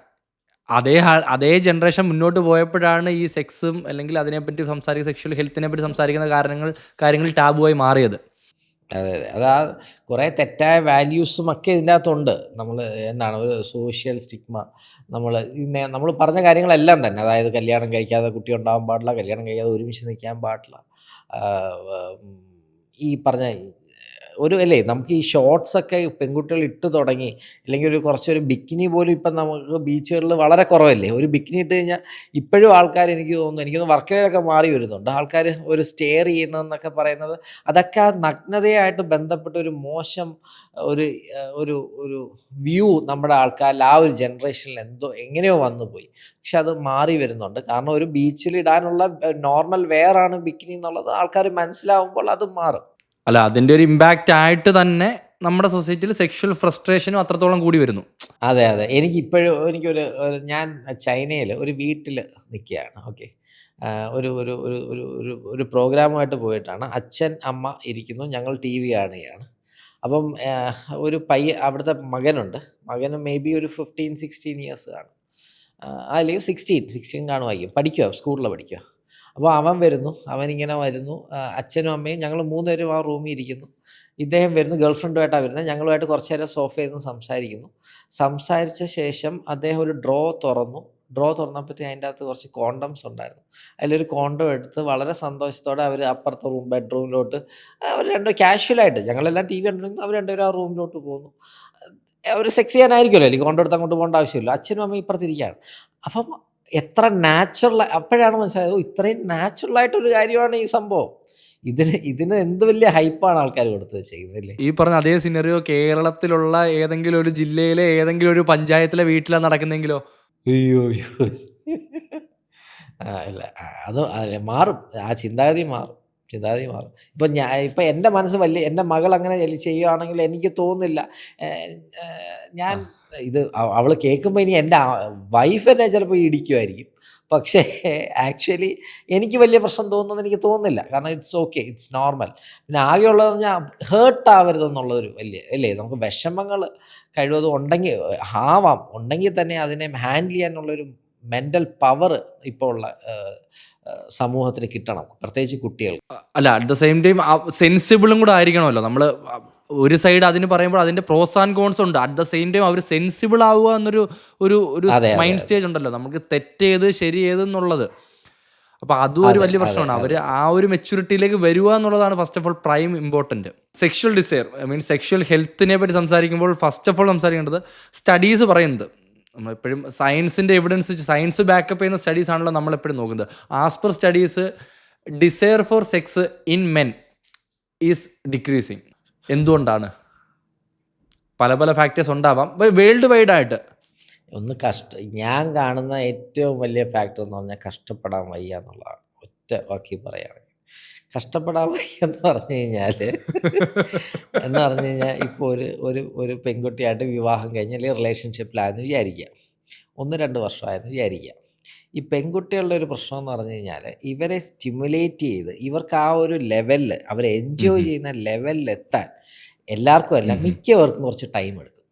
അതേ ജനറേഷൻ മുന്നോട്ട് പോയപ്പോഴാണ് ഈ സെക്സും അല്ലെങ്കിൽ അതിനെപ്പറ്റി സെക്ഷൽ ഹെൽത്തിനെ പറ്റി സംസാരിക്കുന്ന കാര്യങ്ങൾ ടാബുവായി മാറിയത്. അതെ. അതാ കുറേ തെറ്റായ വാല്യൂസും ഒക്കെ ഇതിൻ്റെ അകത്തുണ്ട്. നമ്മൾ എന്താണ് ഒരു സോഷ്യൽ സ്റ്റിഗ്മ, നമ്മൾ പറഞ്ഞ കാര്യങ്ങളെല്ലാം തന്നെ, അതായത് കല്യാണം കഴിക്കാതെ കുട്ടി ഉണ്ടാവാൻ പാടില്ല, കല്യാണം കഴിക്കാതെ ഒരുമിച്ച് നിൽക്കാൻ പാടില്ല, ഈ പറഞ്ഞ നമുക്ക് ഈ ഷോർട്സൊക്കെ പെൺകുട്ടികൾ ഇട്ട് തുടങ്ങി, അല്ലെങ്കിൽ കുറച്ചൊരു ബിക്കിനി പോലും ഇപ്പം നമുക്ക് ബീച്ചുകളിൽ വളരെ കുറവല്ലേ. ഒരു ബിക്കിനി ഇട്ട് കഴിഞ്ഞാൽ ഇപ്പോഴും ആൾക്കാർ എനിക്കൊന്ന് വർക്കലയിലൊക്കെ മാറി വരുന്നുണ്ട്. ആൾക്കാർ ഒരു സ്റ്റെയർ ചെയ്യുന്നതെന്നൊക്കെ പറയുന്നത് അതൊക്കെ ആ നഗ്നതയായിട്ട് ബന്ധപ്പെട്ട ഒരു മോശം ഒരു വ്യൂ നമ്മുടെ ആൾക്കാരിൽ ആ ഒരു ജനറേഷനിൽ എങ്ങനെയോ വന്നു പോയി. പക്ഷെ അത് മാറി വരുന്നുണ്ട്. കാരണം ഒരു ബീച്ചിൽ ഇടാനുള്ള നോർമൽ വെയർ ആണ് ബിക്കിനി എന്നുള്ളത് ആൾക്കാർ മനസ്സിലാവുമ്പോൾ അത് മാറും. അല്ല, അതിൻ്റെ ഒരു ഇമ്പാക്റ്റ് ആയിട്ട് തന്നെ നമ്മുടെ സൊസൈറ്റിയിൽ സെക്ഷൽ ഫ്രസ്ട്രേഷനും അത്രത്തോളം കൂടി വരുന്നു. അതെ. ഞാൻ ചൈനയിൽ ഒരു വീട്ടിൽ നിൽക്കുകയാണ്. ഓക്കെ, ഒരു പ്രോഗ്രാമുമായിട്ട് പോയിട്ടാണ്. അച്ഛൻ അമ്മ ഇരിക്കുന്നു, ഞങ്ങൾ TV കാണുകയാണ്. അപ്പം ഒരു അവിടുത്തെ മകനുണ്ട്. മകന് മേ ബി ഒരു 15-16 ഇയേഴ്സ് കാണും, അല്ലെങ്കിൽ 16 കാണുമായിരിക്കും. സ്കൂളിൽ പഠിക്കുക. അപ്പോൾ അവനിങ്ങനെ വരുന്നു. അച്ഛനും അമ്മയും ഞങ്ങൾ 3 പേരും ആ റൂമിൽ ഇരിക്കുന്നു. ഇദ്ദേഹം വരുന്നു, ഗേൾഫ്രണ്ടുമായിട്ടാണ് വരുന്നത്. ഞങ്ങളുമായിട്ട് കുറച്ച് നേരം സോഫയിൽ നിന്ന് സംസാരിക്കുന്നു. സംസാരിച്ച ശേഷം അദ്ദേഹം ഒരു ഡ്രോ തുറന്നു. ഡ്രോ തുറന്നപ്പോഴത്തേ അതിൻ്റെ അകത്ത് കുറച്ച് കോണ്ടംസ് ഉണ്ടായിരുന്നു. അതിലൊരു കോണ്ടം എടുത്ത് വളരെ സന്തോഷത്തോടെ അവർ അപ്പുറത്തെ ബെഡ്റൂമിലോട്ട് അവർ രണ്ടും കാഷ്വലായിട്ട്, ഞങ്ങളെല്ലാം ടി വി കണ്ടിരുന്നു, അവർ രണ്ടുപേരും ആ റൂമിലോട്ട് പോകുന്നു. അവർ സെക്സ് ചെയ്യാനായിരിക്കുമല്ലോ, അല്ലെങ്കിൽ കോണ്ടം എടുത്ത് അങ്ങോട്ട് പോകേണ്ട ആവശ്യമില്ല. അച്ഛനും അമ്മയും ഇപ്പുറത്തിരിക്കുകയാണ്. അപ്പം എത്ര നാച്ചുറൽ, അപ്പോഴാണ് മനസ്സിലായത് ഇത്രയും നാച്ചുറലായിട്ടൊരു കാര്യമാണ് ഈ സംഭവം. ഇതിന് എന്ത് വലിയ ഹൈപ്പാണ് ആൾക്കാർ കൊടുത്തു വെച്ചേക്കുന്നത്. ഈ പറഞ്ഞ അതേ സിനറിയോ കേരളത്തിലുള്ള ഏതെങ്കിലും ഒരു ജില്ലയിലെ ഏതെങ്കിലും ഒരു പഞ്ചായത്തിലെ വീട്ടിലാണ് നടക്കുന്നെങ്കിലോ? അയ്യോ അയ്യോ. ഇല്ല, അത് മാറും, ആ ചിന്താഗതി മാറും. ഇപ്പം എൻ്റെ മനസ്സ് വലിയ, എൻ്റെ മകൾ അങ്ങനെ ചെയ്യുകയാണെങ്കിൽ എനിക്ക് തോന്നുന്നില്ല, ഞാൻ ഇത് അവൾ കേൾക്കുമ്പോൾ ഇനി എൻ്റെ വൈഫ് എന്നെ ചിലപ്പോൾ ഇടിക്കുമായിരിക്കും. പക്ഷേ ആക്ച്വലി എനിക്ക് വലിയ പ്രശ്നം തോന്നുന്നത് എനിക്ക് തോന്നുന്നില്ല. കാരണം ഇറ്റ്സ് ഓക്കെ, ഇറ്റ്സ് നോർമൽ. പിന്നെ ആകെയുള്ളത് പറഞ്ഞാൽ ഹേർട്ട് ആവരുതെന്നുള്ളൊരു വലിയ അല്ലേ, നമുക്ക് വിഷമങ്ങൾ കഴിവതും ഉണ്ടെങ്കിൽ തന്നെ അതിനെ ഹാൻഡിൽ ചെയ്യാനുള്ളൊരു മെൻ്റൽ പവർ ഇപ്പോൾ ഉള്ള സമൂഹത്തിന് കിട്ടണം, പ്രത്യേകിച്ച് കുട്ടികൾ. അല്ല, അറ്റ് ദ സെയിം ടൈം സെൻസിബിളും കൂടെ ആയിരിക്കണമല്ലോ. നമ്മൾ ഒരു സൈഡ് അതിന് പറയുമ്പോൾ അതിന്റെ പ്രോസ് ആൻഡ് കോൺസ് ഉണ്ട്. അറ്റ് ദ സെയിം ടൈം അവർ സെൻസിബിൾ ആവുക എന്നൊരു മൈൻഡ് സ്റ്റേജ് ഉണ്ടല്ലോ, നമുക്ക് തെറ്റേത് ശരി ഏതെന്നുള്ളത്. അപ്പോൾ അതും ഒരു വലിയ പ്രശ്നമാണ്. അവർ ആ ഒരു മെച്യൂരിറ്റിയിലേക്ക് വരിക എന്നുള്ളതാണ് first of all prime important. Sexual desire sexual ഹെൽത്തിനെ പറ്റി സംസാരിക്കുമ്പോൾ ഫസ്റ്റ് ഓഫ് ഓൾ സംസാരിക്കേണ്ടത് സ്റ്റഡീസ് പറയുന്നത്, നമ്മളെപ്പോഴും സയൻസിൻ്റെ എവിഡൻസ്, സയൻസ് ബാക്കപ്പ് ചെയ്യുന്ന സ്റ്റഡീസ് ആണല്ലോ നമ്മളെപ്പോഴും നോക്കുന്നത്. As per studies, desire for sex in men is decreasing. എന്തുകൊണ്ടാണ്? പല ഫാക്ടേഴ്സ് ഉണ്ടാവാം വേൾഡ് വൈഡ് ആയിട്ട്. ഞാൻ കാണുന്ന ഏറ്റവും വലിയ ഫാക്ടർ എന്ന് പറഞ്ഞാൽ കഷ്ടപ്പെടാൻ വയ്യ എന്നുള്ളതാണ്. ഒറ്റ വാക്കി പറയുകയാണെങ്കിൽ കഷ്ടപ്പെടാൻ വയ്യ എന്ന് പറഞ്ഞു കഴിഞ്ഞാൽ ഇപ്പോൾ ഒരു പെൺകുട്ടിയായിട്ട് വിവാഹം കഴിഞ്ഞ് അല്ലെങ്കിൽ റിലേഷൻഷിപ്പിലായെന്ന് വിചാരിക്കുക, 1-2 വർഷമായെന്ന് വിചാരിക്കുക. ഈ പെൺകുട്ടികളുടെ ഒരു പ്രശ്നം എന്ന് പറഞ്ഞു കഴിഞ്ഞാൽ ഇവരെ സ്റ്റിമുലേറ്റ് ചെയ്ത് ഇവർക്ക് ആ ഒരു ലെവലിൽ, അവരെ എൻജോയ് ചെയ്യുന്ന ലെവലിലെത്താൻ എല്ലാവർക്കും അല്ല, മിക്കവർക്കും കുറച്ച് ടൈം എടുക്കും.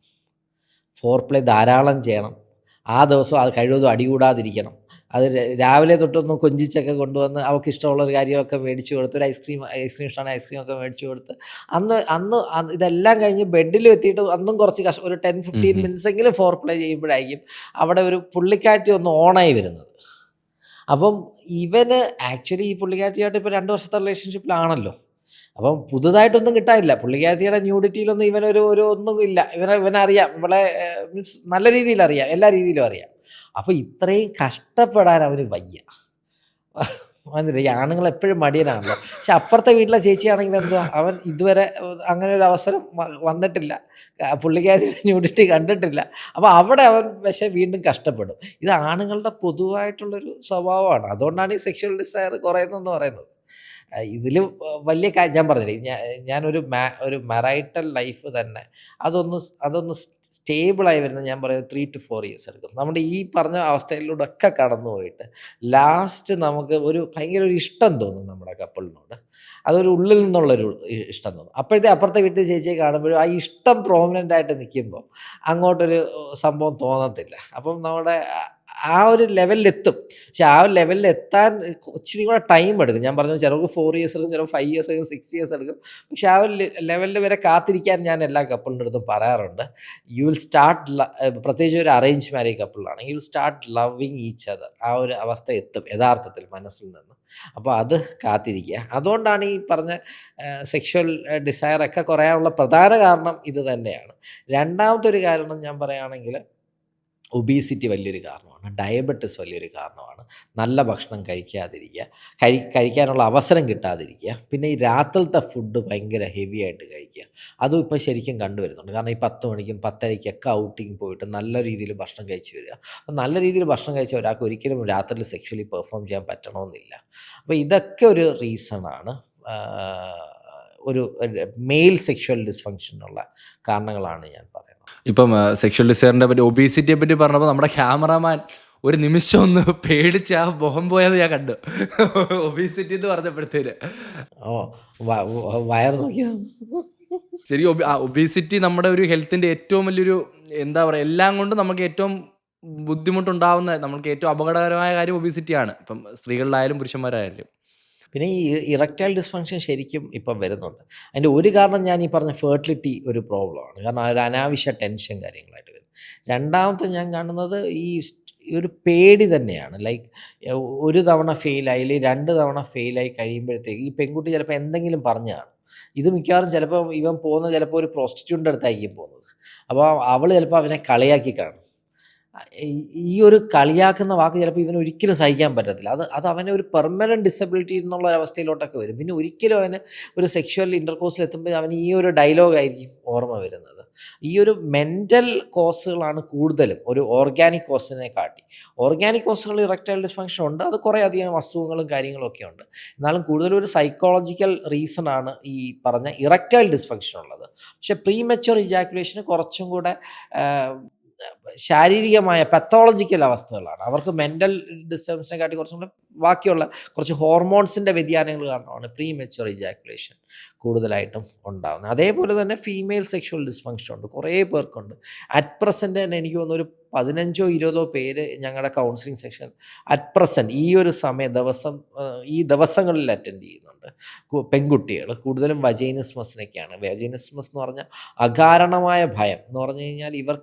ഫോർ പ്ലേ ധാരാളം ചെയ്യണം, ആ ദിവസം അത് കഴിവതും അടികൂടാതിരിക്കണം. അത് രാവിലെ തൊട്ടൊന്ന് കൊഞ്ചിച്ചൊക്കെ കൊണ്ടുവന്ന് അവൾക്ക് ഇഷ്ടമുള്ളൊരു കാര്യമൊക്കെ മേടിച്ചു കൊടുത്ത്, ഒരു ഐസ്ക്രീം ഇഷ്ടമാണ്, ഐസ്ക്രീമൊക്കെ മേടിച്ചു കൊടുത്ത് അന്ന് ഇതെല്ലാം കഴിഞ്ഞ് ബെഡിൽ എത്തിയിട്ട് അന്നും കുറച്ച് ഒരു 10-15 മിനിറ്റ്സ് എങ്കിലും ഫോർ പ്ലേ ചെയ്യുമ്പോഴായിരിക്കും അവിടെ ഒരു പുള്ളിക്കാറ്റി ഒന്ന് ഓണായി വരുന്നത്. അപ്പം ഇവന് ആക്ച്വലി ഈ പുള്ളിക്കാറ്റിയായിട്ട് ഇപ്പോൾ 2 വർഷത്തെ റിലേഷൻഷിപ്പിലാണല്ലോ. അപ്പം പുതുതായിട്ടൊന്നും കിട്ടാനില്ല. പുള്ളിക്കാരിയുടെ ന്യൂഡിറ്റിയിലൊന്നും ഒന്നും ഇല്ല. ഇവനറിയാം, ഇവളെ മീൻസ് നല്ല രീതിയിൽ അറിയാം, എല്ലാ രീതിയിലും അറിയാം. അപ്പോൾ ഇത്രയും കഷ്ടപ്പെടാൻ അവന് വയ്യ. ഈ ആണുങ്ങൾ എപ്പോഴും മടിയനാണല്ലോ. പക്ഷെ അപ്പുറത്തെ വീട്ടിലെ ചേച്ചിയാണെങ്കിൽ എന്താ, അവൻ ഇതുവരെ അങ്ങനെ ഒരു അവസരം വന്നിട്ടില്ല, പുള്ളിക്കാരിയുടെ ന്യൂഡിറ്റി കണ്ടിട്ടില്ല. അപ്പോൾ അവിടെ അവൻ പക്ഷേ വീണ്ടും കഷ്ടപ്പെടും. ഇത് ആണുങ്ങളുടെ പൊതുവായിട്ടുള്ളൊരു സ്വഭാവമാണ്. അതുകൊണ്ടാണ് ഈ സെക്ഷൽ ഡിസയർ കുറയുന്നതെന്ന് പറയുന്നത്. ഇതിൽ വലിയ ഞാൻ പറഞ്ഞില്ലേ, ഞാനൊരു ഒരു മറൈറ്റൽ ലൈഫ് തന്നെ അതൊന്ന് സ്റ്റേബിളായി വരുന്നത് ഞാൻ പറയും 3 to 4 years എടുക്കും. നമ്മുടെ ഈ പറഞ്ഞ അവസ്ഥയിലൂടെ ഒക്കെ കടന്നു പോയിട്ട് ലാസ്റ്റ് നമുക്ക് ഭയങ്കര ഒരു ഇഷ്ടം തോന്നും നമ്മുടെ കപ്പിളിനോട്. അതൊരു ഉള്ളിൽ നിന്നുള്ളൊരു ഇഷ്ടം തോന്നും. അപ്പുറത്തെ വീട്ടിൽ ചേച്ചിയെ കാണുമ്പോഴും ആ ഇഷ്ടം പ്രോമിനൻ്റ് ആയിട്ട് നിൽക്കുമ്പോൾ അങ്ങോട്ടൊരു സംഭവം തോന്നത്തില്ല. അപ്പം നമ്മുടെ ആ ഒരു ലെവലിലെത്തും. പക്ഷെ ആ ഒരു ലെവലിലെത്താൻ ഇച്ചിരി കൂടെ ടൈം എടുക്കും. ഞാൻ പറഞ്ഞത് ചിലർക്ക് 4 years എടുക്കും, ചിലപ്പോൾ 5 years എടുക്കും, 6 years എടുക്കും. പക്ഷെ ആ ഒരു ലെവലിൽ വരെ കാത്തിരിക്കാൻ ഞാൻ എല്ലാ കപ്പിളിൻ്റെ അടുത്തും പറയാറുണ്ട്. യു വിൽ സ്റ്റാർട്ട്, പ്രത്യേകിച്ച് ഒരു അറേഞ്ച് മാരേജ് കപ്പിളാണ്, you will start loving each other. ആ ഒരു അവസ്ഥ എത്തും യഥാർത്ഥത്തിൽ മനസ്സിൽ നിന്ന്. അപ്പോൾ അത് കാത്തിരിക്കുക. അതുകൊണ്ടാണ് ഈ പറഞ്ഞ സെക്ഷൽ ഡിസയറൊക്കെ കുറയാനുള്ള പ്രധാന കാരണം ഇത് തന്നെയാണ്. രണ്ടാമത്തെ ഒരു കാരണം ഞാൻ പറയുകയാണെങ്കിൽ ഒബീസിറ്റി വലിയൊരു കാരണമാണ്, ഡയബറ്റിസ് വലിയൊരു കാരണമാണ്, നല്ല ഭക്ഷണം കഴിക്കാതിരിക്കുക, കഴിക്കാനുള്ള അവസരം കിട്ടാതിരിക്കുക, പിന്നെ ഈ രാത്രിലത്തെ ഫുഡ് ഭയങ്കര ഹെവി ആയിട്ട് കഴിക്കുക. അതും ഇപ്പോൾ ശരിക്കും കണ്ടുവരുന്നുണ്ട്. കാരണം ഈ 10 മണിക്കും 10:30ക്കൊക്കെ ഔട്ടിങ് പോയിട്ട് നല്ല രീതിയിൽ ഭക്ഷണം കഴിച്ച് വരിക. അപ്പം നല്ല രീതിയിൽ ഭക്ഷണം കഴിച്ച ഒരാൾക്ക് ഒരിക്കലും രാത്രിയിൽ സെക്ഷലി പെർഫോം ചെയ്യാൻ പറ്റണമെന്നില്ല. അപ്പോൾ ഇതൊക്കെ ഒരു റീസണാണ്, ഒരു മെയിൽ സെക്ഷൽ ഡിസ്ഫങ്ഷനുള്ള കാരണങ്ങളാണ് ഞാൻ പറയുന്നത്. ഇപ്പം സെക്ഷൽ ഡിസയറിനെ പറ്റി, ഒബീസിറ്റിയെ പറ്റി പറഞ്ഞപ്പോൾ നമ്മുടെ ക്യാമറാമാൻ ഒരു നിമിഷം ഒന്ന് പേടിച്ച് ആ മുഖം പോയത് ഞാൻ കണ്ടു. ഒബീസിറ്റി എന്ന് പറഞ്ഞപ്പോഴത്തേന് വയർ നോക്കിയാ ശരി. ഒബീസിറ്റി നമ്മുടെ ഒരു ഹെൽത്തിൻ്റെ ഏറ്റവും വലിയൊരു എന്താ പറയുക, എല്ലാം കൊണ്ടും നമുക്ക് ഏറ്റവും ബുദ്ധിമുട്ടുണ്ടാവുന്ന, നമുക്ക് ഏറ്റവും അപകടകരമായ കാര്യം ഒബീസിറ്റിയാണ്. ഇപ്പം സ്ത്രീകളിലായാലും പുരുഷന്മാരായാലും. പിന്നെ ഈ ഇറക്ടൈൽ ഡിസ്ഫങ്ഷൻ ശരിക്കും ഇപ്പം വരുന്നുണ്ട്. അതിൻ്റെ ഒരു കാരണം ഞാൻ ഈ പറഞ്ഞ ഫെർട്ടിലിറ്റി ഒരു പ്രോബ്ലമാണ്. കാരണം ഒരു അനാവശ്യ ടെൻഷൻ കാര്യങ്ങളായിട്ട് വരും. രണ്ടാമത്തെ ഞാൻ കാണുന്നത് ഈ ഈ ഒരു പേടി തന്നെയാണ്. ലൈക്ക് ഒരു തവണ ഫെയിലായി അല്ലെങ്കിൽ 2 തവണ ഫെയിലായി കഴിയുമ്പോഴത്തേക്ക് ഈ പെൺകുട്ടി ചിലപ്പോൾ എന്തെങ്കിലും പറഞ്ഞു കാണും. ഇത് മിക്കവാറും ചിലപ്പോൾ ഇവൻ പോകുന്നത് ചിലപ്പോൾ ഒരു പ്രോസ്റ്റിറ്റ്യൂട്ടിൻ്റെ അടുത്തായിരിക്കും പോകുന്നത്. അപ്പോൾ അവൾ ചിലപ്പോൾ അവനെ കളിയാക്കി കാണും. ഈ ഈ ഒരു കളിയാക്കുന്ന വാക്ക് ചിലപ്പോൾ ഇവന് ഒരിക്കലും സഹിക്കാൻ പറ്റത്തില്ല. അത് അത് അവനെ ഒരു പെർമനന്റ് ഡിസബിലിറ്റി എന്നുള്ള ഒരവസ്ഥയിലോട്ടൊക്കെ വരും. പിന്നെ ഒരിക്കലും അവന് ഒരു സെക്ഷുവൽ ഇന്റർകോഴ്സിൽ എത്തുമ്പോൾ അവന് ഈ ഒരു ഡയലോഗായിരിക്കും ഓർമ്മ വരുന്നത്. ഈ ഒരു മെൻ്റൽ കോസുകളാണ് കൂടുതലും ഒരു ഓർഗാനിക് കോസിനെ കാട്ടി. ഓർഗാനിക് കോസുകൾ ഇറക്ടൈൽ ഡിസ്ഫങ്ഷൻ ഉണ്ട്. അത് കുറേ അധികം അസുഖങ്ങളും കാര്യങ്ങളും ഒക്കെ ഉണ്ട്. എന്നാലും കൂടുതലും ഒരു സൈക്കോളജിക്കൽ റീസൺ ആണ് ഈ പറഞ്ഞ ഇറക്ടൈൽ ഡിസ്ഫങ്ഷൻ ഉള്ളത്. പക്ഷേ പ്രീമെച്വർ ഇജാക്കുലേഷന് കുറച്ചും കൂടെ ശാരീരികമായ പത്തോളജിക്കൽ അവസ്ഥകളാണ്. അവർക്ക് മെൻ്റൽ ഡിസ്റ്റർബൻസിനെ കാട്ടി കുറച്ചും കൂടെ ബാക്കിയുള്ള കുറച്ച് ഹോർമോൺസിൻ്റെ വ്യതിയാനങ്ങൾ കാരണമാണ് പ്രീമെച്വർ ഇജാക്കുലേഷൻ കൂടുതലായിട്ടും ഉണ്ടാകുന്നത്. അതേപോലെ തന്നെ ഫീമെയിൽ സെക്ഷുവൽ ഡിസ്ഫങ്ഷൻ ഉണ്ട്, കുറേ പേർക്കുണ്ട്. അറ്റ് പ്രസൻറ്റ് തന്നെ എനിക്ക് തോന്നുന്നു ഒരു 15-20 പേര് ഞങ്ങളുടെ കൗൺസിലിംഗ് സെക്ഷൻ അറ്റ് പ്രസൻറ്റ് ഈ ഒരു ഈ ദിവസങ്ങളിൽ അറ്റൻഡ് ചെയ്യുന്നുണ്ട്. പെൺകുട്ടികൾ കൂടുതലും വജൈനിസ്മസിനൊക്കെയാണ്. വജൈനിസ്മസ് എന്ന് പറഞ്ഞാൽ അകാരണമായ ഭയം എന്ന് പറഞ്ഞു കഴിഞ്ഞാൽ ഇവർ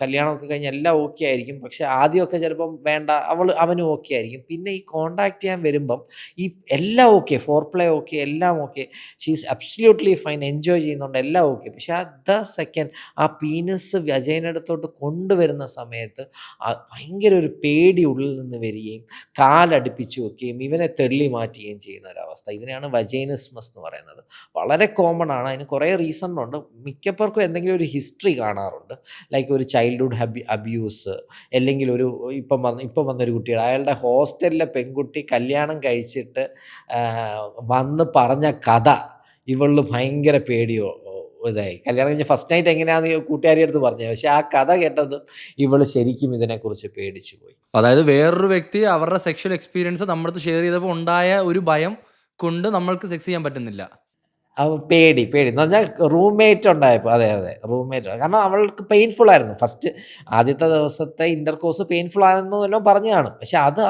കല്യാണമൊക്കെ കഴിഞ്ഞ് എല്ലാം ഓക്കെ ആയിരിക്കും. പക്ഷേ ആദ്യമൊക്കെ ചിലപ്പം വേണ്ട, അവനും ഓക്കെ ആയിരിക്കും. പിന്നെ ഈ കോണ്ടാക്ട് ചെയ്യാൻ വരുമ്പം ഈ എല്ലാം ഓക്കെ, ഫോർ പ്ലേ ഓക്കെ, എല്ലാം okay, she's absolutely fine, enjoy ചെയ്യുന്നുണ്ട്, എല്ലാം ഓക്കെ. പക്ഷേ ആ സെക്കൻഡ് ആ പീനസ് വജൈനടുത്തോട്ട് കൊണ്ടുവരുന്ന സമയത്ത് ഭയങ്കര ഒരു പേടി ഉള്ളിൽ നിന്ന് വരികയും കാലടുപ്പിച്ച് വെക്കുകയും ഇവനെ തെള്ളി മാറ്റുകയും ചെയ്യുന്ന ഒരവസ്ഥ. ഇതിനെയാണ് വജൈനിസ്മസ് എന്ന് പറയുന്നത്. വളരെ കോമൺ ആണ്. അതിന് കുറേ റീസൺ ഉണ്ട്. മിക്കപ്പോർക്കും എന്തെങ്കിലും ഒരു ഹിസ്റ്ററി കാണാറുണ്ട്. ലൈക്ക് ഒരു ചൈൽഡ്ഹുഡ് അബ്യൂസ്, അല്ലെങ്കിൽ ഇപ്പം വന്നൊരു കുട്ടിയുടെ അയാളുടെ ഹോസ്റ്റലിലെ പെൺകുട്ടി കല്യാണം കഴിച്ചിട്ട് വന്ന് പറഞ്ഞ കഥ ഇവളിൽ ഭയങ്കര പേടിയോ ഇതായി. കല്യാണം കഴിഞ്ഞ് ഫസ്റ്റ് നൈറ്റ് എങ്ങനെയാണെന്ന് കൂട്ടുകാരി അടുത്ത് പറഞ്ഞത്. പക്ഷേ ആ കഥ കേട്ടത് ഇവള് ശരിക്കും ഇതിനെക്കുറിച്ച് പേടിച്ചു പോയി. അതായത് വേറൊരു വ്യക്തി അവരുടെ സെക്ഷൽ എക്സ്പീരിയൻസ് നമ്മുടെ അടുത്ത് ഷെയർ ചെയ്തപ്പോൾ ഉണ്ടായ ഒരു ഭയം കൊണ്ട് നമ്മൾക്ക് സെക്സ് ചെയ്യാൻ പറ്റുന്നില്ല. പേടി എന്ന് പറഞ്ഞാൽ റൂംമേറ്റ് ഉണ്ടായപ്പോൾ. അതെ റൂംമേറ്റ്. കാരണം അവൾക്ക് പെയിൻഫുൾ ആയിരുന്നു. ഫസ്റ്റ് ആദ്യത്തെ ദിവസത്തെ ഇൻ്റർകോഴ്സ് പെയിൻഫുൾ ആയിരുന്നു എല്ലാം പറഞ്ഞു കാണും. പക്ഷെ അത്